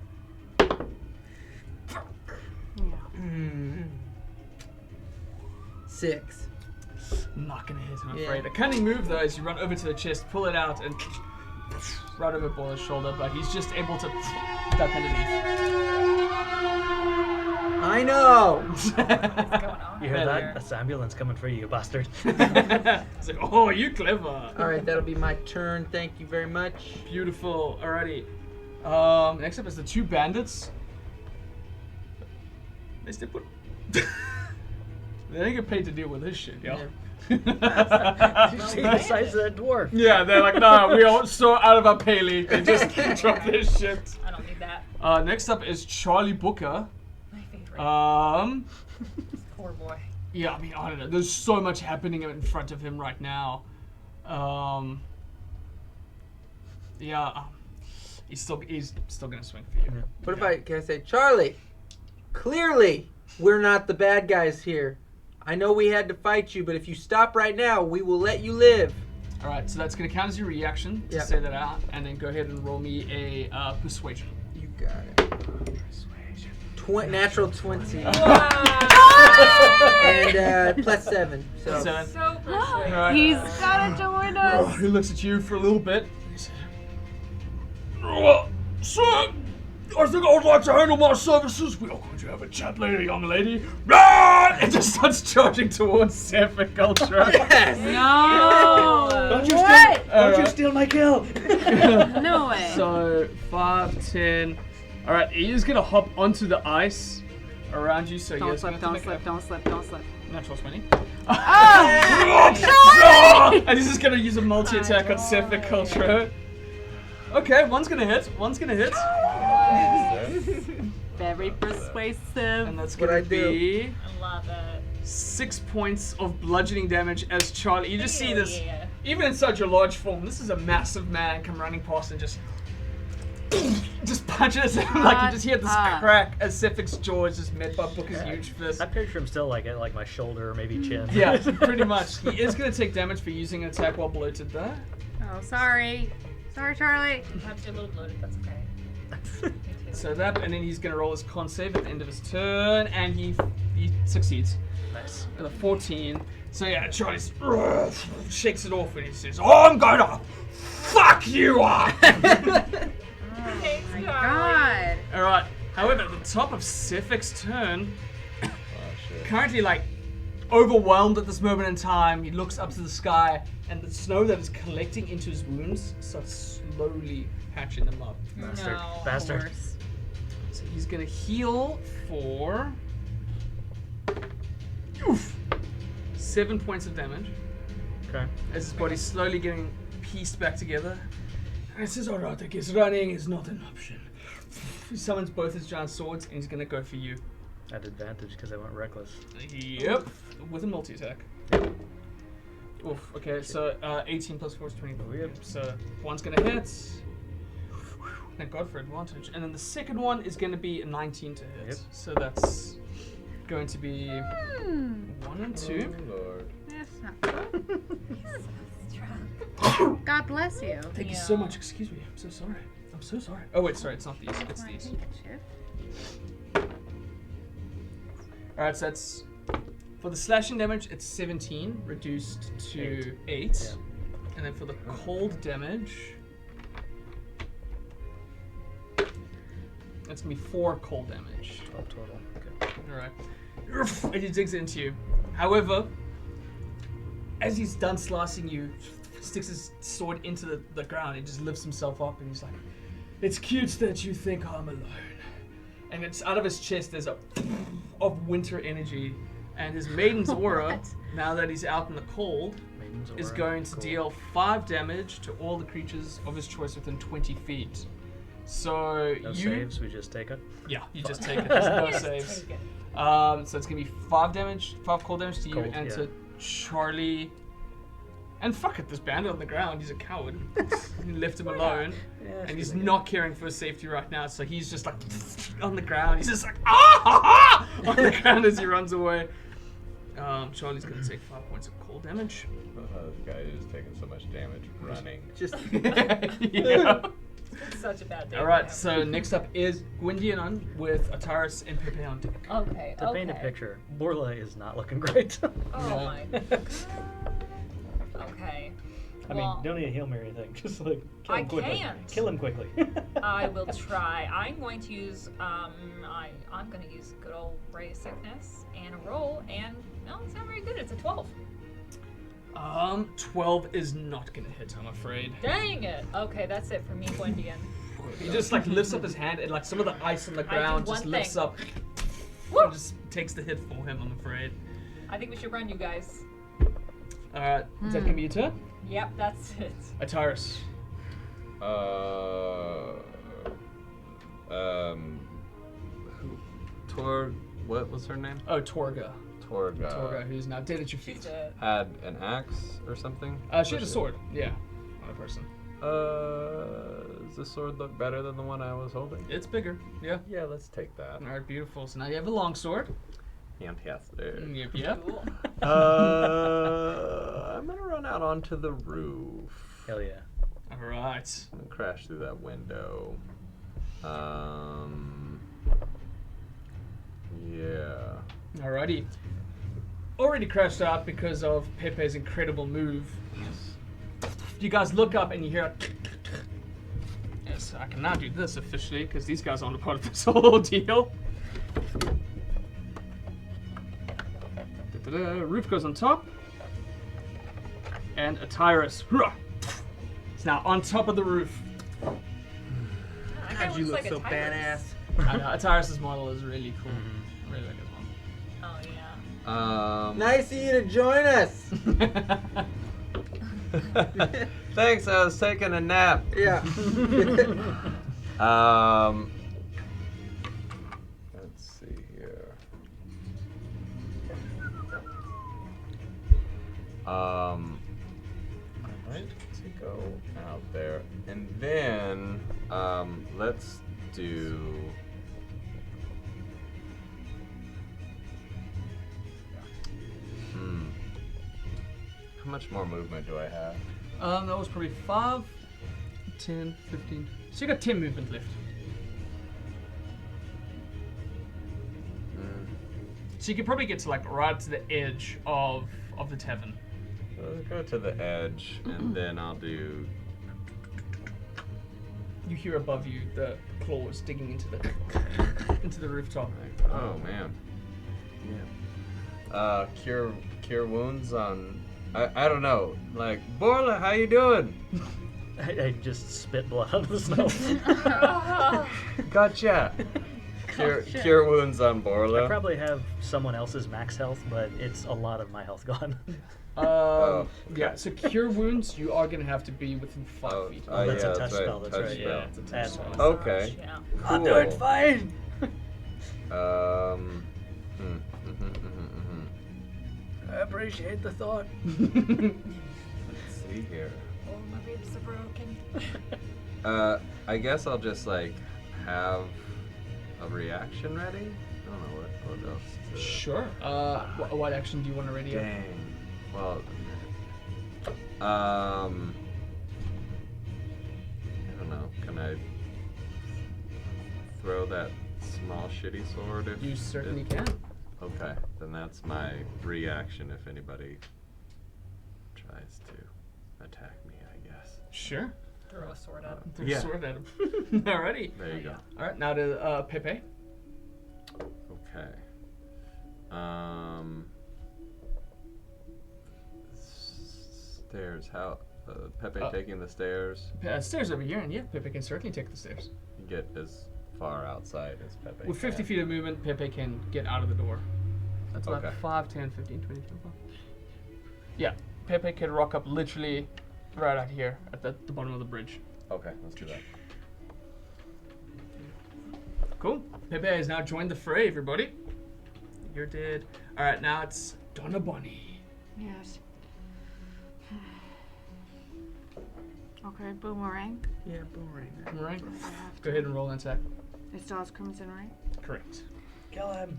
Yeah. 6. Not gonna hit, I'm Yeah. afraid. A cunning move though is you run over to the chest, pull it out, and right over Boyle's shoulder, but he's just able to duck underneath. I know. What's going on? You hear Yeah, that? That's the ambulance coming for you, you bastard. It's like, oh, you clever. All right, that'll be my turn. Thank you very much. Beautiful. Alrighty. Next up is the 2 bandits. They still put. They don't get paid to deal with this shit, yo. You see the size of that dwarf. Yeah, they're like, nah, we are so out of our pay league. They just drop this shit. I don't need that. Next up is Charlie Booker. My favorite. Uh, Poor boy. Yeah, I mean, I don't know. There's so much happening in front of him right now. He's still gonna swing for you. What if can I say, Charlie? Clearly, we're not the bad guys here. I know we had to fight you, but if you stop right now, we will let you live. All right, so that's gonna count as your reaction to Yep. say that out, and then go ahead and roll me a persuasion. You got it. Natural 20 and plus 7. So 7. So frustrating. Alright. He's gotta join us. He looks at you for a little bit. He said, "Sir, I think I would like to handle my services. We are going to have a chat later, young lady." And just starts charging towards Sephek Kaltro. yes. No. Don't you steal my kill! No way. So 5, 10. All right, he is gonna hop onto the ice around you. So Don't you're slip, don't slip, don't slip, don't slip. Natural 20. Oh! And he's just gonna use a multi-attack on Sephek Kaltro. Okay, one's gonna hit. One's gonna hit. Very persuasive. And that's What gonna I do. be I love it. 6 points of bludgeoning damage as Charlie. You just see this, Yeah. even in such a large form, this is a massive man come running past and just punches him. Like you just hear this crack as Sephek's jaw is just met by Booker's huge fist. I picture him still like my shoulder, maybe chin. Yeah, pretty much. He is going to take damage for using an attack while bloated though. Oh, sorry. Sorry, Charlie. Perhaps you're a little bloated, that's okay. Me too. So that, and then he's going to roll his con save at the end of his turn, and he succeeds. Nice. With a 14. So yeah, Charlie shakes it off and he says, I'm gonna fuck you up! Thanks, My darling. God. Alright, however, at the top of Sephek's turn, Oh shit. currently like overwhelmed at this moment in time, he looks up to the sky and the snow that is collecting into his wounds starts slowly patching them up. Bastard. No. Bastard. Worse. So he's gonna heal for 7 points of damage Okay. as his body's slowly getting pieced back together. And he says, alright, I guess running is not an option. He summons both his giant swords and he's gonna go for you. At advantage because I went reckless. Yep, with a multi-attack. Oof, okay, so 18 plus 4 is 24. Yep. So one's gonna hit. Thank God for advantage. And then the second one is gonna be a 19 to hit. Yep. So that's going to be 1 and 2. Oh, Lord. That's not Strong. God bless you. Thank you so much, excuse me, I'm so sorry. I'm so sorry. Oh wait, sorry, it's not these, it's Right, these. handkerchief. Alright, so that's, for the slashing damage, it's 17, reduced to 8. And then for the cold damage, that's gonna be 4 cold damage. 12 total. Okay. Alright. And he digs into you. However, as he's done slicing you, sticks his sword into the ground, he just lifts himself up and he's like, it's cute that you think I'm alone. And it's out of his chest, there's a of winter energy. And his maiden's aura, What? now that he's out in the cold, Maiden's is aura. going to Cool. deal 5 damage to all the creatures of his choice within 20 feet. So No you... saves, we just take it. Yeah, you just take it. There's no Yes, saves. take it. So it's gonna be 5 damage, 5 cold damage to you, Cold, and yeah. to Charlie, And fuck it, this bandit on the ground, he's a coward. You left him alone. Yeah, And he's screw that not caring for his safety right now, so he's just like on the ground. He's just like, ah! On the ground as he runs away. Charlie's gonna take 5 points of cold damage. This guy is taking so much damage running. Just Yeah. It's such a bad day. Alright, for so next up is Gwyndianon with Ataris and Pepe on deck. him. Okay. To paint a picture, Borla is not looking great. Oh Yeah. my god. Okay. I Well, mean, don't need a Hail Mary thing. Just like kill I him quickly. can't. Kill him quickly. I will try. I'm going to use I'm going to use good old Ray of Sickness and a roll, and no, it's not very good. It's a 12. 12 is not gonna hit, I'm afraid. Dang it. Okay, that's it for me, Gwendian. He just like lifts up his hand and like some of the ice on the ground just one lifts thing. up Woo! and just takes the hit for him, I'm afraid. I think we should run, you guys. Alright, is that gonna be your turn? Yep, that's it. Ataris. What was her name? Oh, Torga. Torga. Torga, who's now dead at your She's feet. dead. Had an axe or something? She had a sword, yeah. On a person. Does this sword look better than the one I was holding? It's bigger, yeah. Yeah, let's take that. Alright, beautiful. So now you have a long sword. Fantastic. Yep. Cool. I'm gonna run out onto the roof Hell yeah. Alright. and crash through that window. Yeah. Alrighty. Already crashed out because of Pepe's incredible move. You guys look up and you hear yes, I can now do this officially because these guys aren't a part of this whole deal. Roof goes on top. And Ataris is now on top of the roof. That guy God, you looks look like so a tyrant. badass. I know, Ataris' model is really cool. Really like his Oh yeah. Nice of you to join us. model. Thanks, I was taking a nap. Yeah. Let's see here. I might to go out there. And then, let's do... How much more movement do I have? That was probably 5, 10, 15. So you got 10 movement left. So you could probably get to like right to the edge of the tavern. So let's go to the edge, and then I'll do... You hear above you the claws digging into the rooftop. Oh, man. Yeah. Cure wounds on... I don't know. Like, Borla, how you doing? I just spit blood out of the snow. Gotcha. Cure wounds on I Borla. probably have someone else's max health, but it's a lot of my health gone. okay. Yeah, so cure wounds, you are going to have to be within 5 feet. Oh, that's a yeah, touch spell, that's touch right, spell. Yeah, it's a touch That's spell. fine. Okay. Yeah. Cool. Do it fine! I appreciate the thought. Let's see here. Oh, my ribs are broken. I guess I'll just like have a reaction ready. I don't know what else. To... Sure. What action do you want to ready up? Dang. Well, I don't know. Can I throw that small shitty sword? If You certainly if- can. Okay, then that's my reaction if anybody tries to attack me, I guess. Sure. Throw a sword at him. Throw Yeah. a sword at him. Alrighty. There you go. Alright, now to Pepe. Okay. Stairs. How? Pepe taking the stairs. Stairs over here, and yeah, Pepe can certainly take the stairs. You get as far outside as Pepe. With 50 can. feet of movement, Pepe can get out of the door. That's about Okay. 5, 10, 15, 20, 25. Yeah, Pepe can rock up literally right out here at the bottom of the bridge. Okay, let's do that. Cool. Pepe has now joined the fray, everybody. You're dead. Alright, now it's Donna Bonnie. Yes. Okay, boomerang. Yeah, boomerang. Boomerang. I have Go ahead and roll an attack. It still has crimson, right? Correct. Kill him.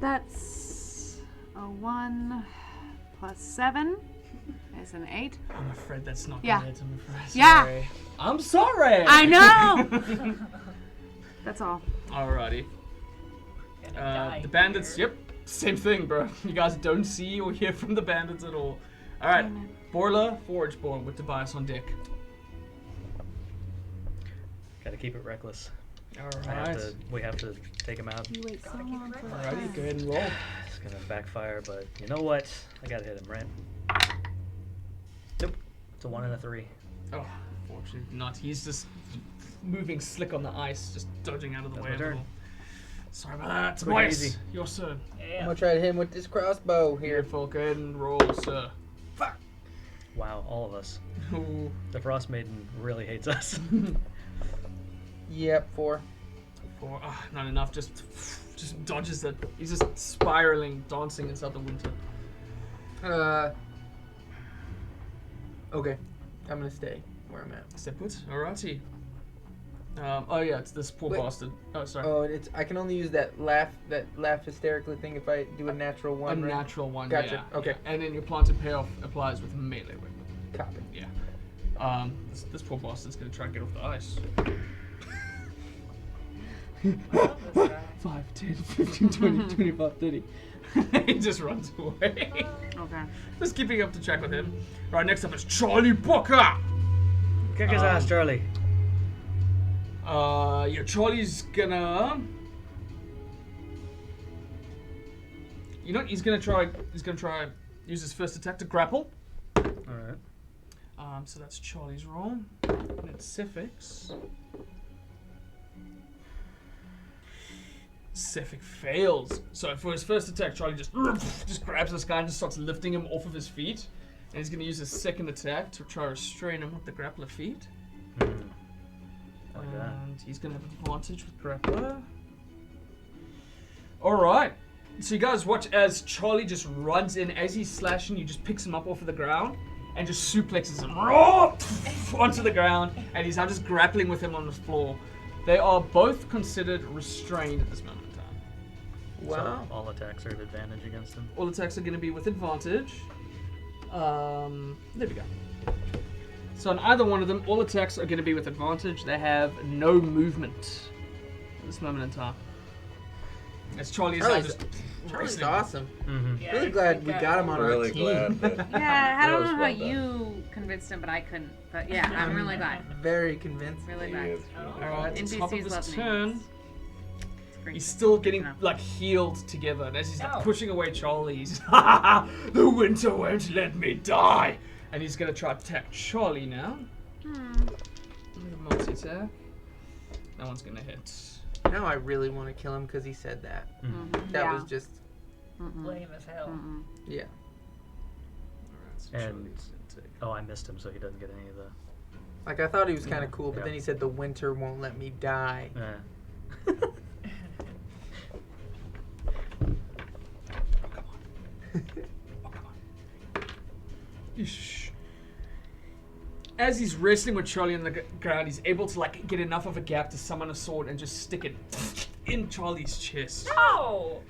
That's a 1 plus 7 is an 8. I'm afraid that's not Yeah. gonna hit. I'm afraid. Yeah. Sorry. I'm sorry. I know! That's all. Alrighty. Gonna die The bandits, here. yep. Same thing, bro. You guys don't see or hear from the bandits at all. Alright. Borla, Forgeborn with Tobias on deck. Gotta keep it reckless. Alright. We have to take him out. You wait so Gotta keep it long for right. Alrighty, go ahead and roll. It's gonna backfire, but you know what? I gotta hit him, right? Nope. It's a 1 and a 3. Oh, fortunately not. He's just moving slick on the ice, just dodging out of the That's way my a turn. little. Sorry about that. Quick and Tobias, easy. your turn. I'm Yeah. gonna try to hit him with this crossbow here. Beautiful. Go ahead and roll, sir. Wow, all of us. Ooh. The Frostmaiden really hates us. Yep, 4. 4. Not enough. Just dodges it. He's just spiraling, dancing inside the winter. Okay. I'm gonna stay where I'm at. Step put. Alrighty. Oh yeah, it's this poor Wait. bastard. Oh, sorry. Oh, and it's I can only use that laugh hysterically thing if I do a natural A one. Right? natural one. Gotcha, Yeah, okay. yeah. And then your planted payoff applies with melee weapon. Copy. Yeah. This poor bastard's gonna try and get off the ice. I love this guy. 5, 10, 15, 20, 25, 30. He just runs away. Okay. Just keeping up to track with him. Right, next up is Charlie Booker. Kick his ass, Charlie. Yeah, Charlie's gonna. You know what? He's gonna try use his first attack to grapple. Alright. So that's Charlie's roll. And it's Sephek's. Sephek fails. So for his first attack, Charlie just grabs this guy and just starts lifting him off of his feet. And he's gonna use his second attack to try to restrain him with the grappler feet. Like that. And he's gonna have advantage with grappler. Alright. So you guys watch as Charlie just runs in. As he's slashing, you just picks him up off of the ground and just suplexes him onto the ground. And he's now just grappling with him on the floor. They are both considered restrained at this moment in time. Wow. So all attacks are at advantage against him. All attacks are going to be with advantage. There we go. So on either one of them, all attacks are going to be with advantage. They have no movement at this moment in time. As Charlie is now Charlie's, just Charlie's racing. awesome. Mm-hmm. Yeah, Really glad we got him on our Really team. glad that Yeah, I that don't was know how well done. you convinced him, but I couldn't. But yeah, I'm really glad. Very convinced. Really He glad. is Oh. really Alright, at the top of NPCs his love turn, names. It's great. he's still getting enough. like healed together. And as he's like, No. pushing away Charlie, he's the winter won't let me die. And he's going to try to attack Charlie now. Multi-attack. That one's going to hit. Now I really want to kill him because he said that. That Yeah. was just, Lame as hell. yeah. Alright, so And- Charlie's gonna take- Oh, I missed him, so he doesn't get any of the. Like I thought he was kind of cool, but Yeah. then he said the winter won't let me die. Yeesh. As he's wrestling with Charlie on the ground, he's able to like get enough of a gap to summon a sword and just stick it in Charlie's chest. No!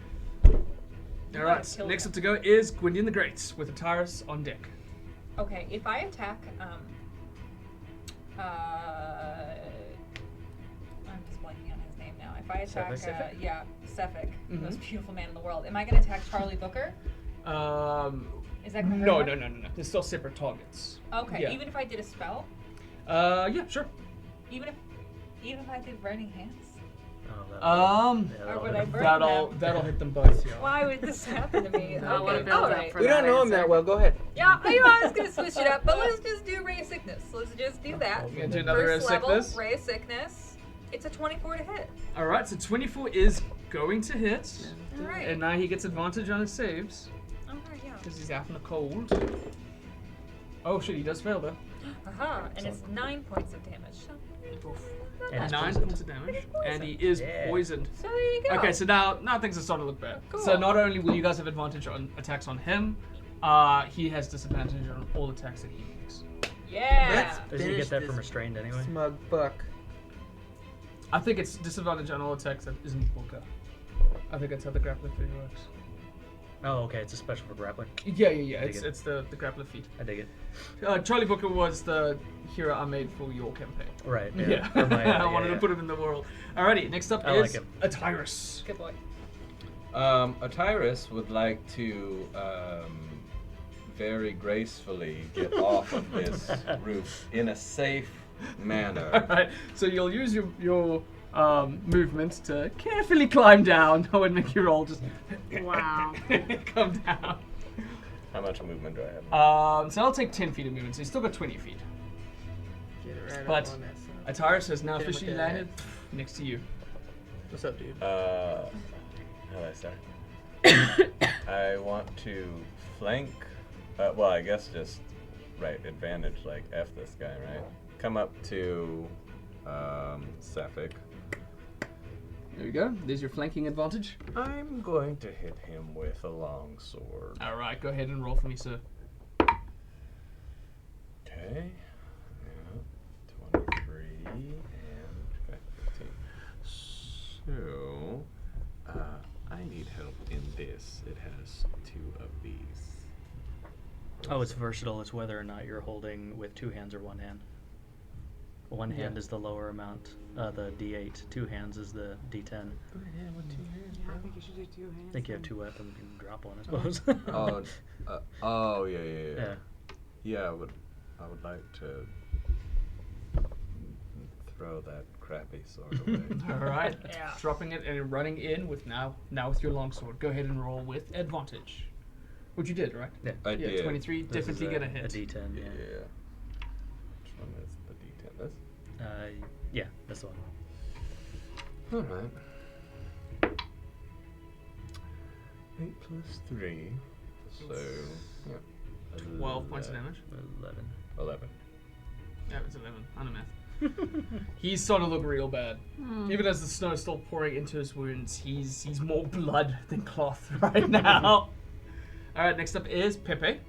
Alright, kill next him. up to go is Gwydion the Great with Atyrus on deck. Okay, if I attack, I'm just blanking on his name now. If I attack, Sephek? Sephek, the Mhm. most beautiful man in the world, am I going to attack Charlie Booker? Is that correct? No. They're still separate targets. Okay, Yeah. even if I did a spell, Yeah, sure. even if I did Burning Hands, Um, Yeah, or that'll would hit I him. burn that'll them? hit them both. Yeah. Why would this happen to me? A little Okay, build up alright. for We don't that know him answer. that well. Go ahead. Yeah, I was gonna switch it up, but let's just do Ray of Sickness. Let's just do that. You're gonna do another Ray of First level, Sickness? Ray of Sickness. It's a 24 to hit. All right, so 24 is going to hit, Alright. and now he gets advantage on his saves Okay, yeah. because he's out in the cold. Oh shit, he does fail though. Aha, and it's 9 points of damage. And it's 9 poisoned. points of damage, and he is Yeah. poisoned. So there you go. Okay, so now things are starting to look bad. So Cool. not only will you guys have advantage on attacks on him, he has disadvantage on all attacks that he makes. Yeah. Let's Does he finish get that this from restrained anyway? smug fuck. I think it's disadvantage on all attacks that isn't Booker. I think that's how the grappling feat works. Oh, okay. It's a special for grappling. Yeah. Dig It's, it. it's the grappling feat. I dig it. Charlie Booker was the hero I made for your campaign. Right. Yeah. For my, I wanted to put him in the world. Alrighty, next up I is like him. Atyrus. Good boy. Atyrus would like to very gracefully get off of this roof in a safe manner. Alright, so you'll use your movement to carefully climb down. I would make you roll just Wow. come down. How much movement do I have? So I'll take 10 feet of movement, so you've still got 20 feet. Get it right But up on that son. Atyrus has now Hit him with officially that. landed next to you. What's up, dude? How do I start? I want to flank. Well, I guess just advantage, like F this guy, right? Come up to Sephek. There you go. There's your flanking advantage. I'm going to hit him with a long sword. Alright, go ahead and roll for me, sir. Okay. Yeah. 23 and 15. So, I need help in this. It has 2 of these. Oh, it's versatile. It's whether or not you're holding with 2 hands or 1 hand. One hand Yeah. is the lower amount, the D8. 2 hands is the D10. Yeah, I think you should do 2 hands. I think you have then. 2 weapons. You can drop one, I suppose. Yeah. Yeah, I would like to throw that crappy sword away. Alright. Yeah. Dropping it and running in with now with your longsword. Go ahead and roll with advantage. Which you did, right? Yeah. I Yeah, did. 23, This is definitely gonna hit. A D10, Yeah. yeah. Which one is the D10? This? Yeah, that's the one. Alright. 8 plus 3. So, yeah. 12 points of damage. 11. Yeah, it's 11. I know math. He's starting to look real bad. Even as the snow is still pouring into his wounds, he's more blood than cloth right now. Alright, next up is Pepe.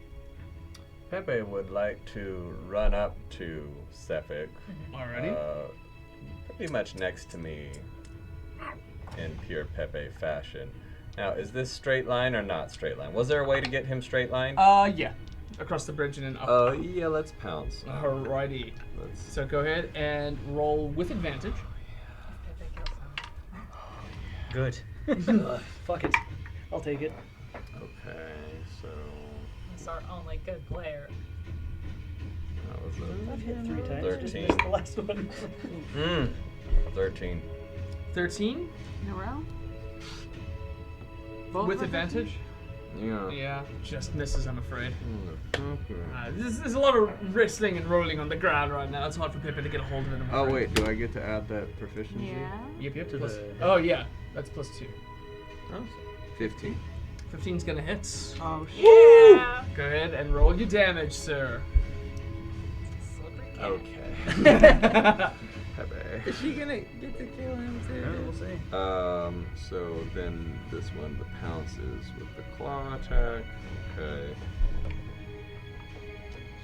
Pepe would like to run up to Sephek. Alrighty. Pretty much next to me in pure Pepe fashion. Now, is this straight line or not straight line? Was there a way to get him straight line? Yeah. Across the bridge and then up. Yeah, let's pounce. Alrighty. Let's. So go ahead and roll with advantage. Good. Fuck it. I'll take it. Okay, so He's our only good player. that was I've hit 3 times. 13. Just missed the last one. 13. 13 In a row? with advantage. Yeah. Yeah, just misses, I'm afraid. Okay. There's a lot of wrestling and rolling on the ground right now. It's hard for Pepe to get a hold of it. I'm Oh afraid. wait, do I get to add that proficiency? Yeah. Yep. To Plus, the- oh yeah, that's plus 2. Oh, 15. 15's gonna hit. Oh, Yeah. Go ahead and roll your damage, sir. Slippery cat. Okay. Pepe. Is she gonna get to kill him too? Yeah, we'll see. So then this one, the pounce is with the claw attack. Okay.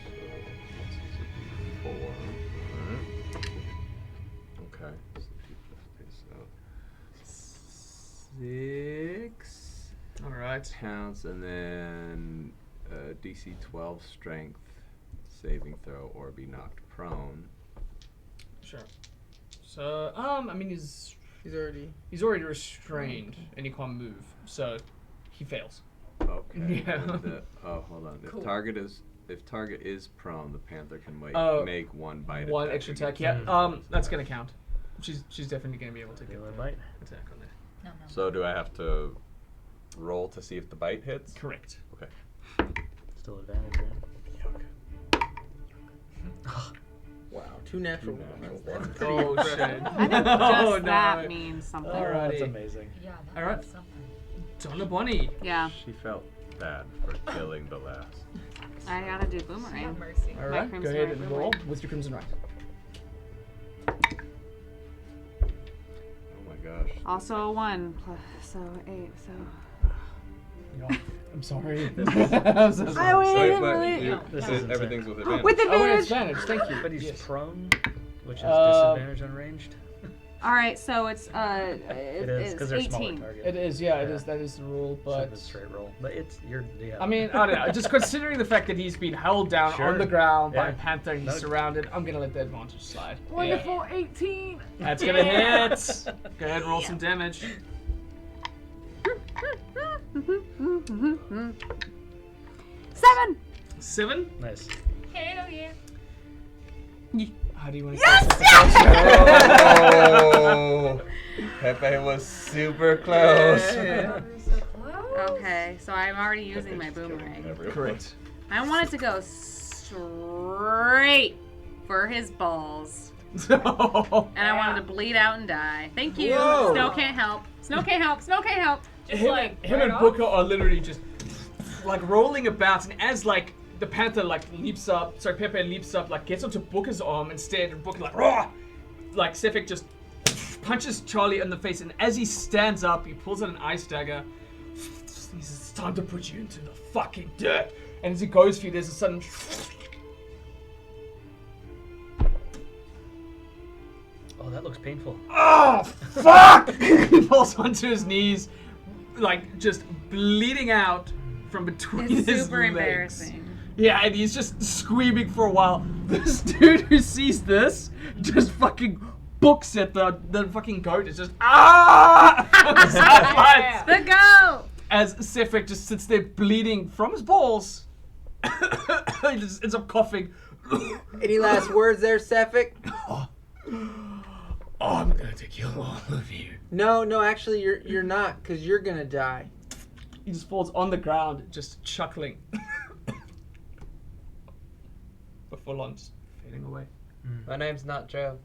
So this is a D4. Alright. Okay. So 6 Alright. pounce and then DC 12 strength saving throw or be knocked prone. Sure. So, I mean, he's already restrained and he can't move, so he fails. Okay. Yeah. Hold on. Cool. If target is prone, the panther can make one bite. One attack extra attack. against Yeah. it. That's gonna count. She's definitely gonna be able to get Feel a the bite. attack on there. No. So do I have to roll to see if the bite hits? Correct. Okay. Still advantage, right? Wow, 2 natural ones. Oh shit. I think Oh, just that means something. Alrighty. That's amazing. Yeah. That All right. was something. Donna Bunny. Yeah. She felt bad for killing the last. I gotta do Have boomerang. mercy. All My right, go Crimson ahead Right and boomerang. roll with your Crimson Right. Oh my gosh. Also a 1, so 8. So No, I'm sorry. I'm so sorry. I win. Wait, didn't but really- you, This so is insane. everything's with advantage. with Oh, wait, advantage. advantage. Thank you. But he's Yes. prone, which is Uh, disadvantage on ranged. All right, so it's It is it's because they're smaller 18. target. It is, yeah, it Yeah. is. That is the rule, So but it's a straight roll. But it's yeah. I mean, I don't know. Just considering the fact that he's been held down Sure. on the ground by Yeah. a panther, and he's No. surrounded. I'm gonna let the advantage slide. Yeah. Wonderful 18. That's gonna hit. Go ahead and roll some damage. 7. 7. Nice. Hell yeah. How do you want to? Oh, Pepe was super close. Oh, we're so close. Okay, so I'm already using my boomerang. Correct. I want it to go straight for his balls. And I want him to bleed out and die. Thank you. Whoa. Snow can't help. Snow can't help. Snow can't help. Just him, like him right and off. Booker are literally just like rolling about, and as like the panther like leaps up, sorry, Pepe leaps up, like gets onto Booker's arm instead, and Booker like raw, like Sephek just punches Charlie in the face, and as he stands up, he pulls out an ice dagger. He says, "It's time to put you into the fucking dirt." And as he goes for you, there's a sudden. Oh, that looks painful. Oh, fuck! He falls onto his knees, like just bleeding out from between It's his super legs. embarrassing. Yeah, and he's just screaming for a while. This dude who sees this just fucking books at the fucking goat. Is just ah! From the sidelines. The goat! As Sephek just sits there bleeding from his balls. He just ends up coughing. Any last words there, Sephek? Oh, I'm going to kill all of you. No, actually, you're not, because you're gonna die. He just falls on the ground, just chuckling. Before lunch, fading away. My name's not Joe.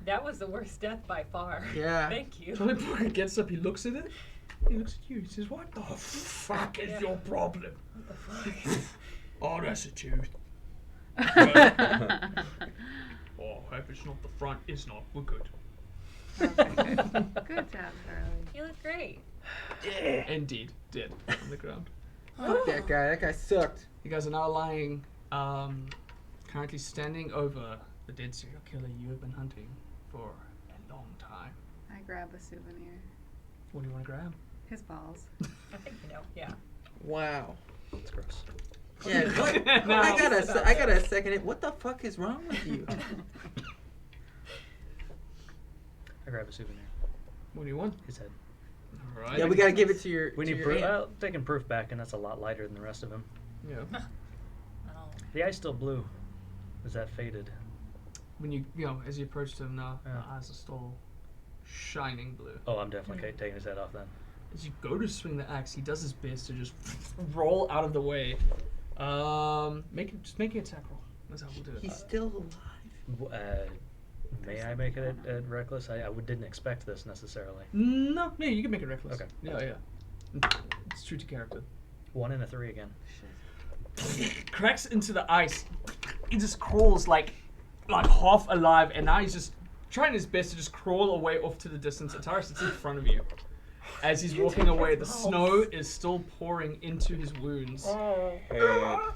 That was the worst death by far. Yeah. Thank you. Charlie Brooker gets up, he looks at it, he looks at you, he says, "What the fuck is your problem?" Oh, that's a tooth. Oh, hope it's not the front. It's not. We're good. Good job, Charlie. You look great. Indeed, dead on the ground. Fuck that guy. That guy sucked. You guys are now lying, currently standing over the dead serial killer you have been hunting for a long time. I grab a souvenir. What do you want to grab? His balls. I think you know. Yeah. Wow. That's gross. Yeah. What? No. I gotta second it. What the fuck is wrong with you? I grab a souvenir. What do you want? His head. All right. Yeah, we gotta give it to your. We to need your proof. aunt. Well, taking proof back, and that's a lot lighter than the rest of him. Yeah. Oh. The eye's still blue. Is that faded? When you as you approach him now, Yeah. the eyes are still shining blue. Oh, I'm definitely taking his head off then. As you go to swing the axe, he does his best to just roll out of the way. Make an attack roll. That's how we'll do it. He's still alive. May I make it at reckless? I didn't expect this necessarily. No, yeah, you can make it reckless. Okay. Yeah. It's true to character. 1 and a 3 again. Cracks into the ice. He just crawls like half alive, and now he's just trying his best to just crawl away off to the distance. Ataris sits in front of you. As he's walking away, the snow is still pouring into his wounds.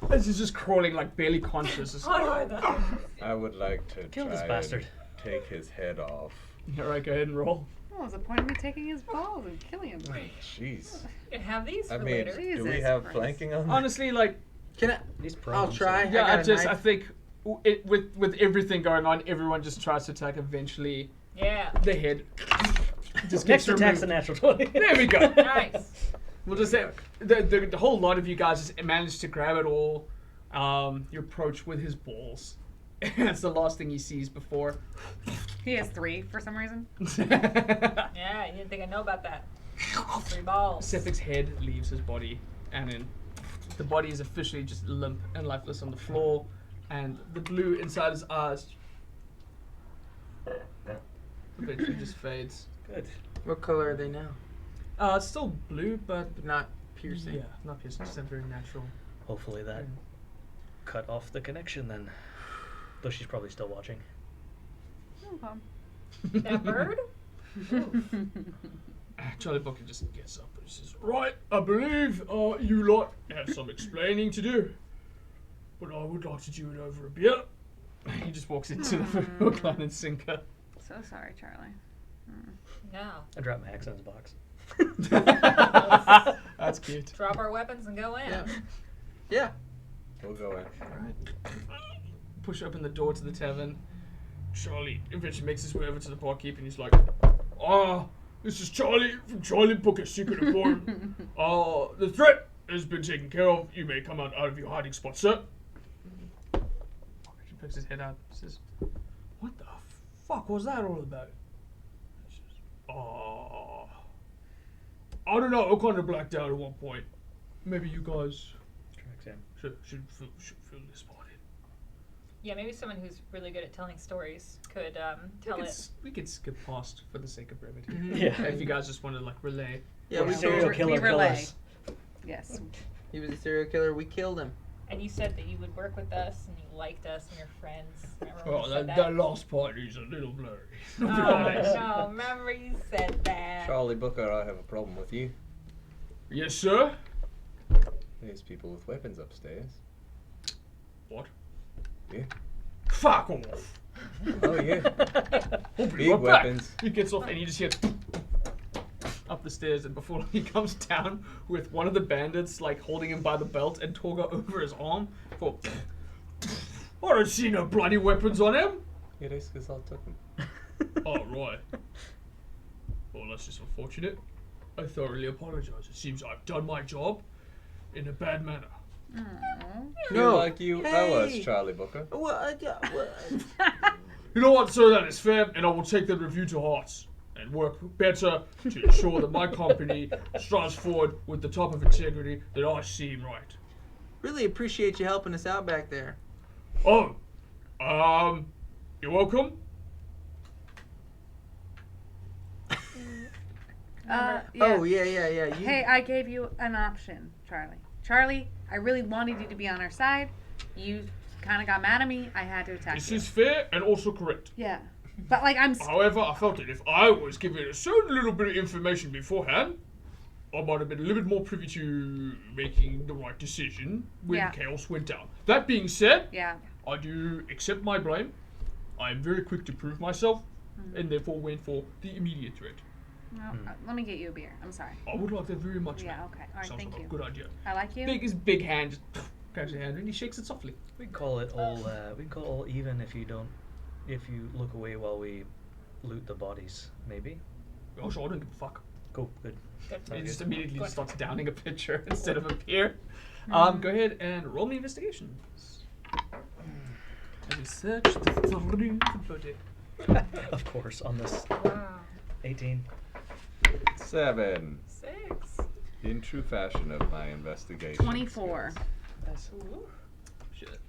As he's just crawling, like barely conscious. Just, I would like to Kill this try bastard. and take his head off. Alright, go ahead and roll. What was the point of me taking his balls and killing him? Jeez. You can have these for I mean, later. do we Jesus have Christ. flanking on? Honestly, like, Can I? He's prone. I'll try. yeah, I got a I knife. think with everything going on, everyone just tries to attack. Eventually, Yeah. the head just Next gets attack's a removed. natural 20. There we go. Nice. We'll just say the whole lot of you guys just managed to grab it all. You approach with his balls. That's the last thing he sees before. He has 3 for some reason. Yeah, you didn't think I'd know about that. 3 balls. Sephek's head leaves his body, and then the body is officially just limp and lifeless on the floor, and the blue inside his eyes eventually just fades. Good. What color are they now? It's still blue, but Not piercing. Yeah, not piercing, just a very natural. Hopefully that cut off the connection then. Though she's probably still watching. Okay. That bird? Charlie Booker just gets up and says, "Right, I believe you lot have some explaining to do, but I would like to do it over a beer." He just walks into the hook, line, and sinker. So sorry, Charlie. No. I dropped my accents box. That's cute. Drop our weapons and go in. Yeah. Yeah. We'll go in. Push open the door to the tavern. Charlie eventually makes his way over to the barkeep and he's like, this is Charlie from Charlie Booker's Secret Emporium. The threat has been taken care of. You may come out of your hiding spot, sir." He picks his head out and says, "What the fuck was that all about?" He says, I don't know. I kind of blacked out at one point. Maybe you guys Tracks in. should fill this part in. Yeah, maybe someone who's really good at telling stories could tell it. We could skip past for the sake of brevity. Yeah. If you guys just want to relay. Yeah, we serial told killer we relay. killers. Yes. he was a serial killer. We killed him. And you said that you would work with us and you liked us and you're friends. Remember when Oh, you said that last part is a little blurry. Oh, no, remember you said that. Charlie Booker, I have a problem with you. Yes, sir. There's people with weapons upstairs. What? Yeah. Fuck off. Oh yeah. I'll be Big right back. weapons. He gets off and you just hear up the stairs, and before he comes down with one of the bandits like holding him by the belt and Torga over his arm for. I don't see no bloody weapons on him. Yeah, that's because I took them. Oh, right. Well, that's just unfortunate. I thoroughly apologize. It seems I've done my job in a bad manner. Feel like you owe us, Hey. Charlie Booker. You know what, sir? That is fair, and I will take that review to heart and work better to ensure that my company strives forward with the type of integrity that I seem right. Really appreciate you helping us out back there. Oh, you're welcome. Yeah. Oh, yeah. You, Hey, I gave you an option, Charlie. Charlie, I really wanted you to be on our side. You kind of got mad at me. I had to attack This you. is fair and also correct. Yeah. But, like, I'm... However, I felt that if I was given a certain little bit of information beforehand, I might have been a little bit more privy to making the right decision when Yeah. chaos went down. That being said, Yeah. I do accept my blame. I am very quick to prove myself, and therefore went for the immediate threat. Well, let me get you a beer. I'm sorry. I would like that very much, Yeah, ma'am. okay. All right, Sounds thank like you. a good idea. I like you. His big hand just grabs your hand and he shakes it softly. We can call it all. We can call it all even if you don't. If you look away while we loot the bodies, maybe. Oh, sure, I don't give a fuck. Cool. Good. Good. He just good. immediately Good. starts downing a pitcher instead of a beer. Go ahead and roll me investigations. As you search through the body. Of course, on this Wow. 18. 7. 6. In true fashion of my investigation. 24. Ooh. Shit.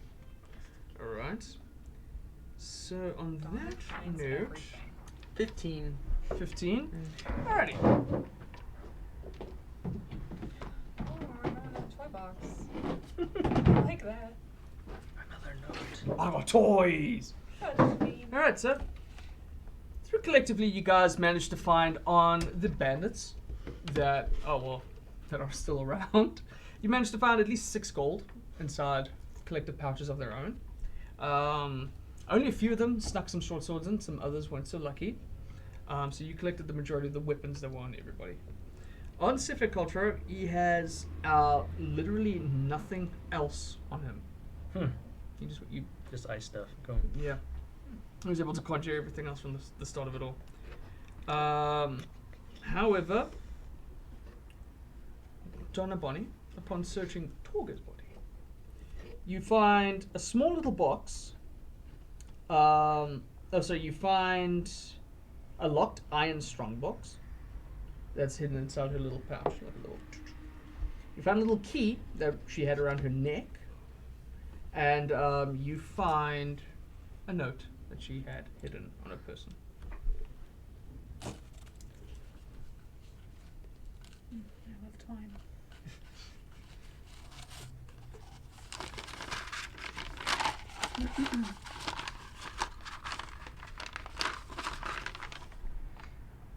Alright. So on God, that finds note, everything. 15. 15. Alrighty. Oh, I got another toy box. I like that. Another note. I got toys! That's neat. Alright, so through collectively you guys managed to find on the bandits that that are still around. You managed to find at least 6 gold inside collective pouches of their own. Only a few of them snuck some short swords in, some others weren't so lucky. So you collected the majority of the weapons that were on everybody. On Sephek Kaltro, he has literally nothing else on him. You Just ice stuff. Go. yeah. He was able to conjure everything else from the start of it all. However, Donna Bonnie, upon searching Torga's body, you find a small little box. So you find a locked iron strongbox that's hidden inside her little pouch. Like a little. You find a little key that she had around her neck, and you find a note that she had hidden on her person. I love twine.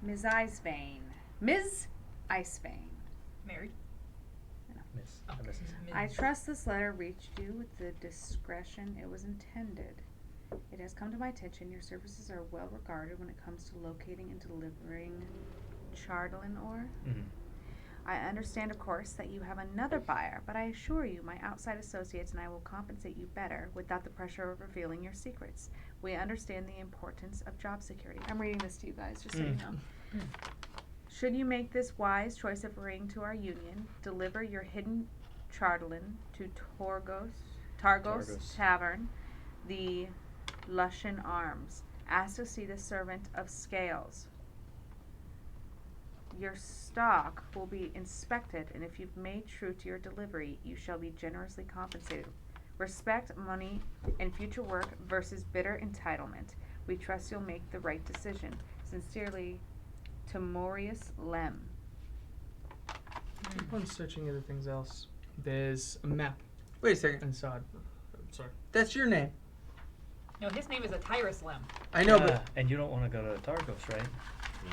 Ms. Icevein. Ms. Icevein. Married. Miss. Mrs. I trust this letter reached you with the discretion it was intended. It has come to my attention your services are well regarded when it comes to locating and delivering Chardalin ore. Mhm. I understand, of course, that you have another buyer, but I assure you my outside associates and I will compensate you better without the pressure of revealing your secrets. We understand the importance of job security. I'm reading this to you guys, just so you know. Should you make this wise choice of agreeing to our union, deliver your hidden Chardalin to Targos Tavern, the Lushan Arms. Ask to see the servant of Scales. Your stock will be inspected, and if you've made true to your delivery, you shall be generously compensated. Respect, money, and future work versus bitter entitlement. We trust you'll make the right decision. Sincerely, Timorius Lem. Upon searching everything else, there's a map Wait a second. inside. Sorry. That's your name. No, his name is Atyrus Lem. I know, but And you don't want to go to Targos, right?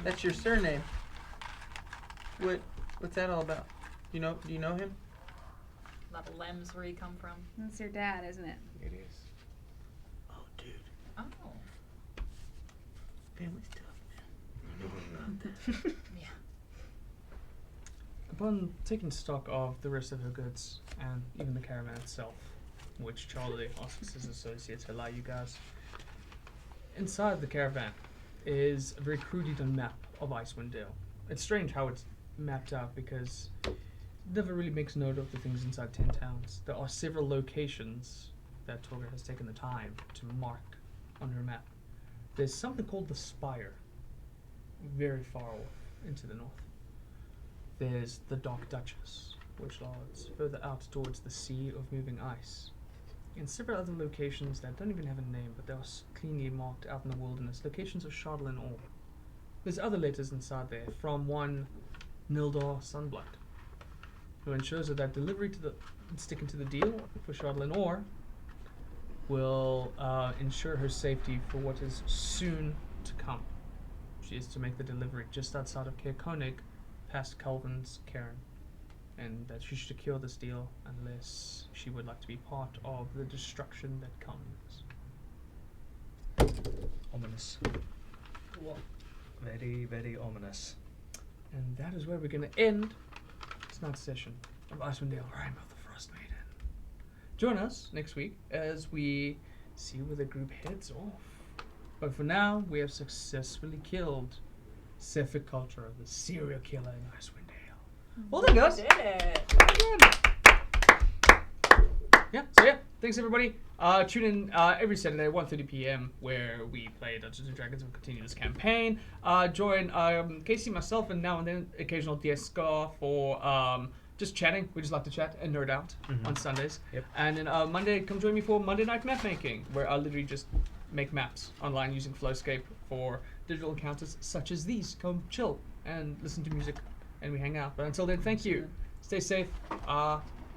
that's your surname. What's that all about? Do you know him? A lot of Lems where you come from. That's your dad, isn't it? It is. Oh, dude. Oh. Family's tough, Yeah. Upon taking stock of the rest of her goods and even the caravan itself, which Charlie asks his associates to allow you guys, inside the caravan is a very crudely done map of Icewind Dale. It's strange how it's mapped out because it never really makes note of the things inside 10 towns. There are several locations that Torga has taken the time to mark on her map. There's something called the Spire, very far off into the north. There's the Dark Duchess, which lies further out towards the Sea of Moving Ice. And several other locations that don't even have a name, but they are cleanly marked out in the wilderness, locations of Chardalin ore. There's other letters inside there from one Nildar Sunblood, who ensures that delivery to the sticking to the deal for Chardalin ore will ensure her safety for what is soon to come. She is to make the delivery just outside of Caer-Konig, past Calvin's cairn, and that she should secure this deal unless she would like to be part of the destruction that comes. Ominous. Cool. Very, very ominous. And that is where we're going to end tonight's session of Icewind Dale, Rime of the Frostmaiden. Join us next week as we see where the group heads off. But for now, we have successfully killed Sephek Kaltro, the serial killer in Icewind Dale. Well done, guys. Did it. Yeah, so yeah, thanks everybody. Tune in every Saturday at 1:30 p.m. where we play Dungeons & Dragons and continue this campaign. Join Casey, myself, and now and then occasional DS Scar for just chatting. We just like to chat and nerd out on Sundays. Yep. And then Monday, come join me for Monday Night Map Making, where I literally just make maps online using Flowscape for digital encounters such as these. Come chill and listen to music, and we hang out. But until then, thank you. Stay safe.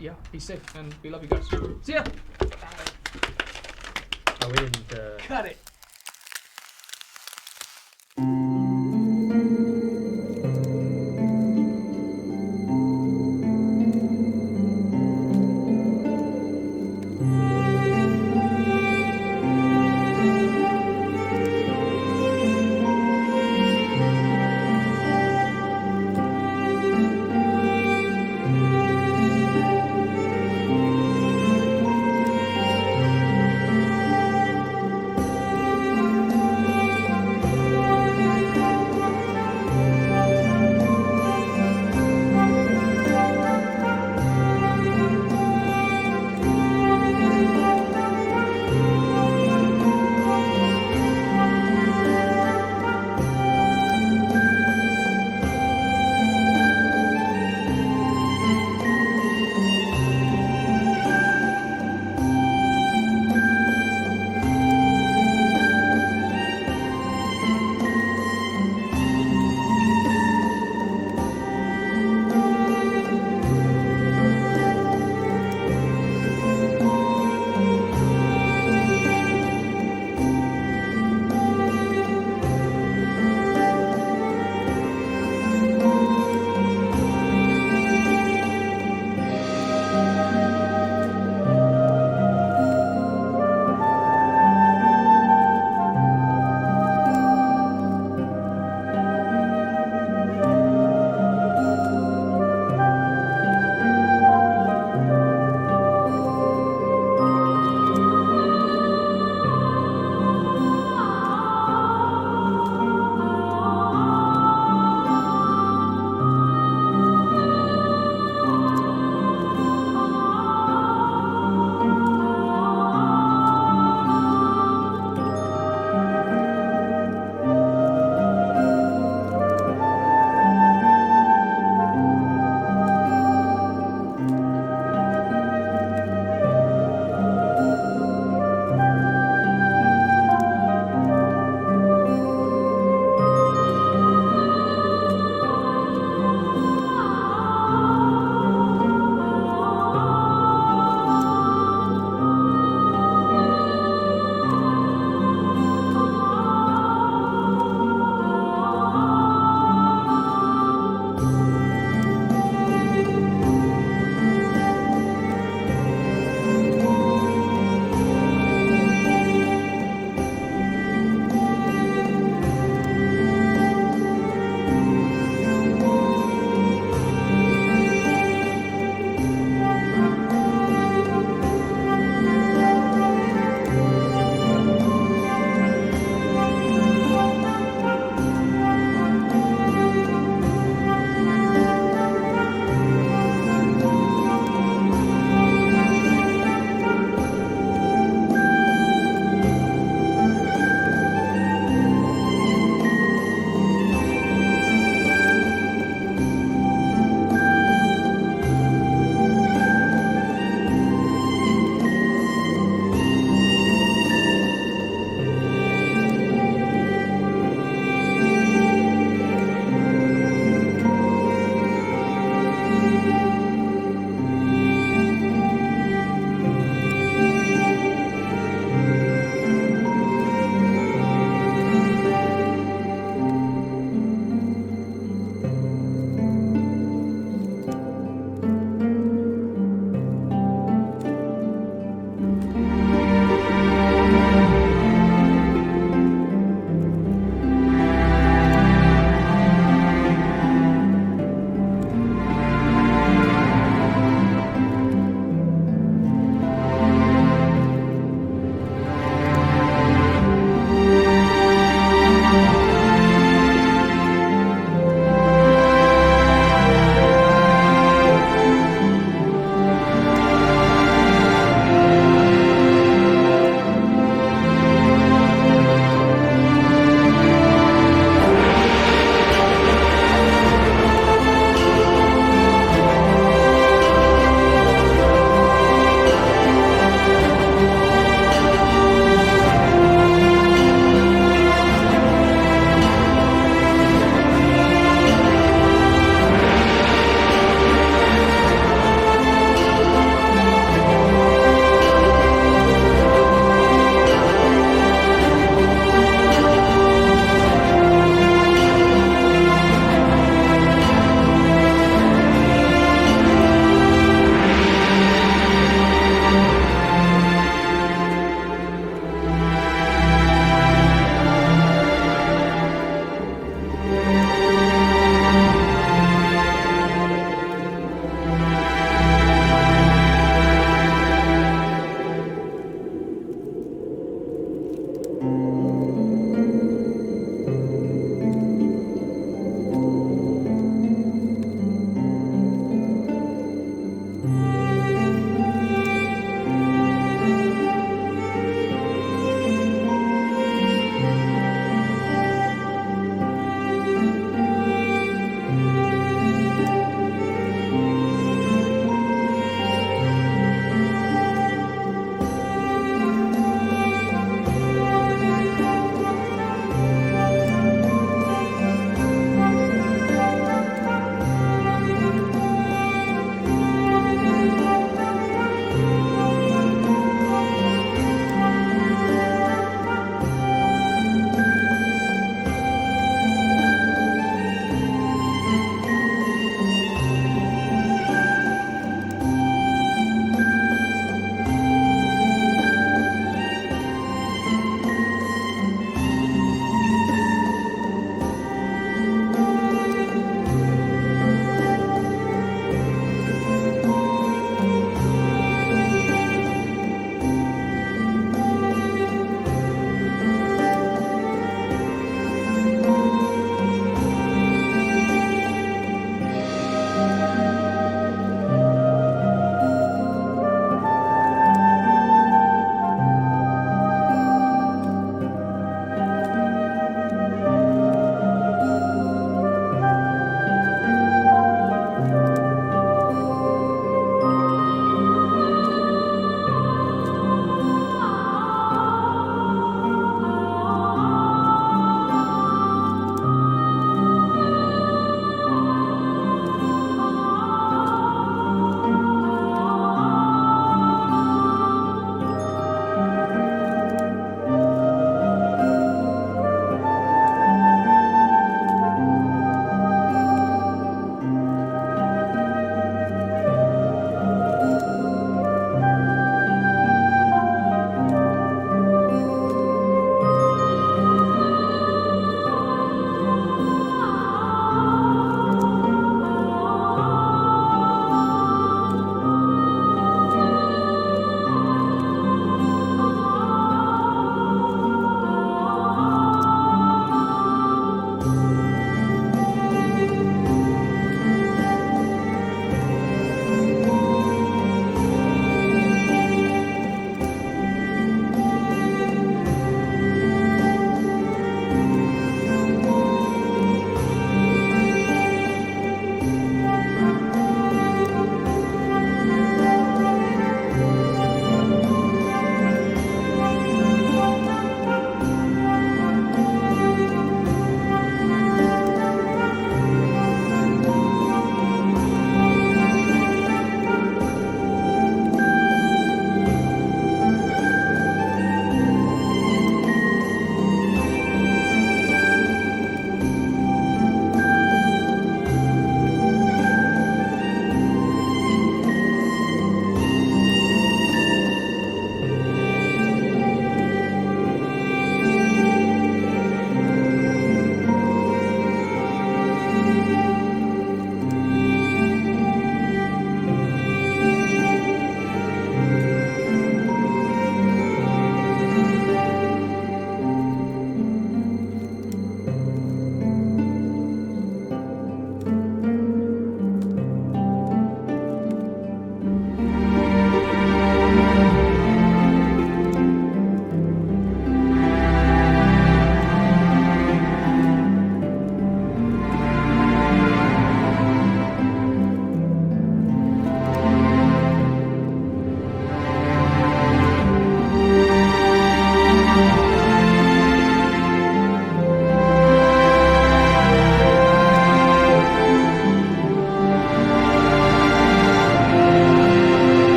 Yeah, be safe, and we love you guys. See ya. Oh, we didn't. Cut it.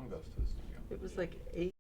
goes to the studio. It was like 8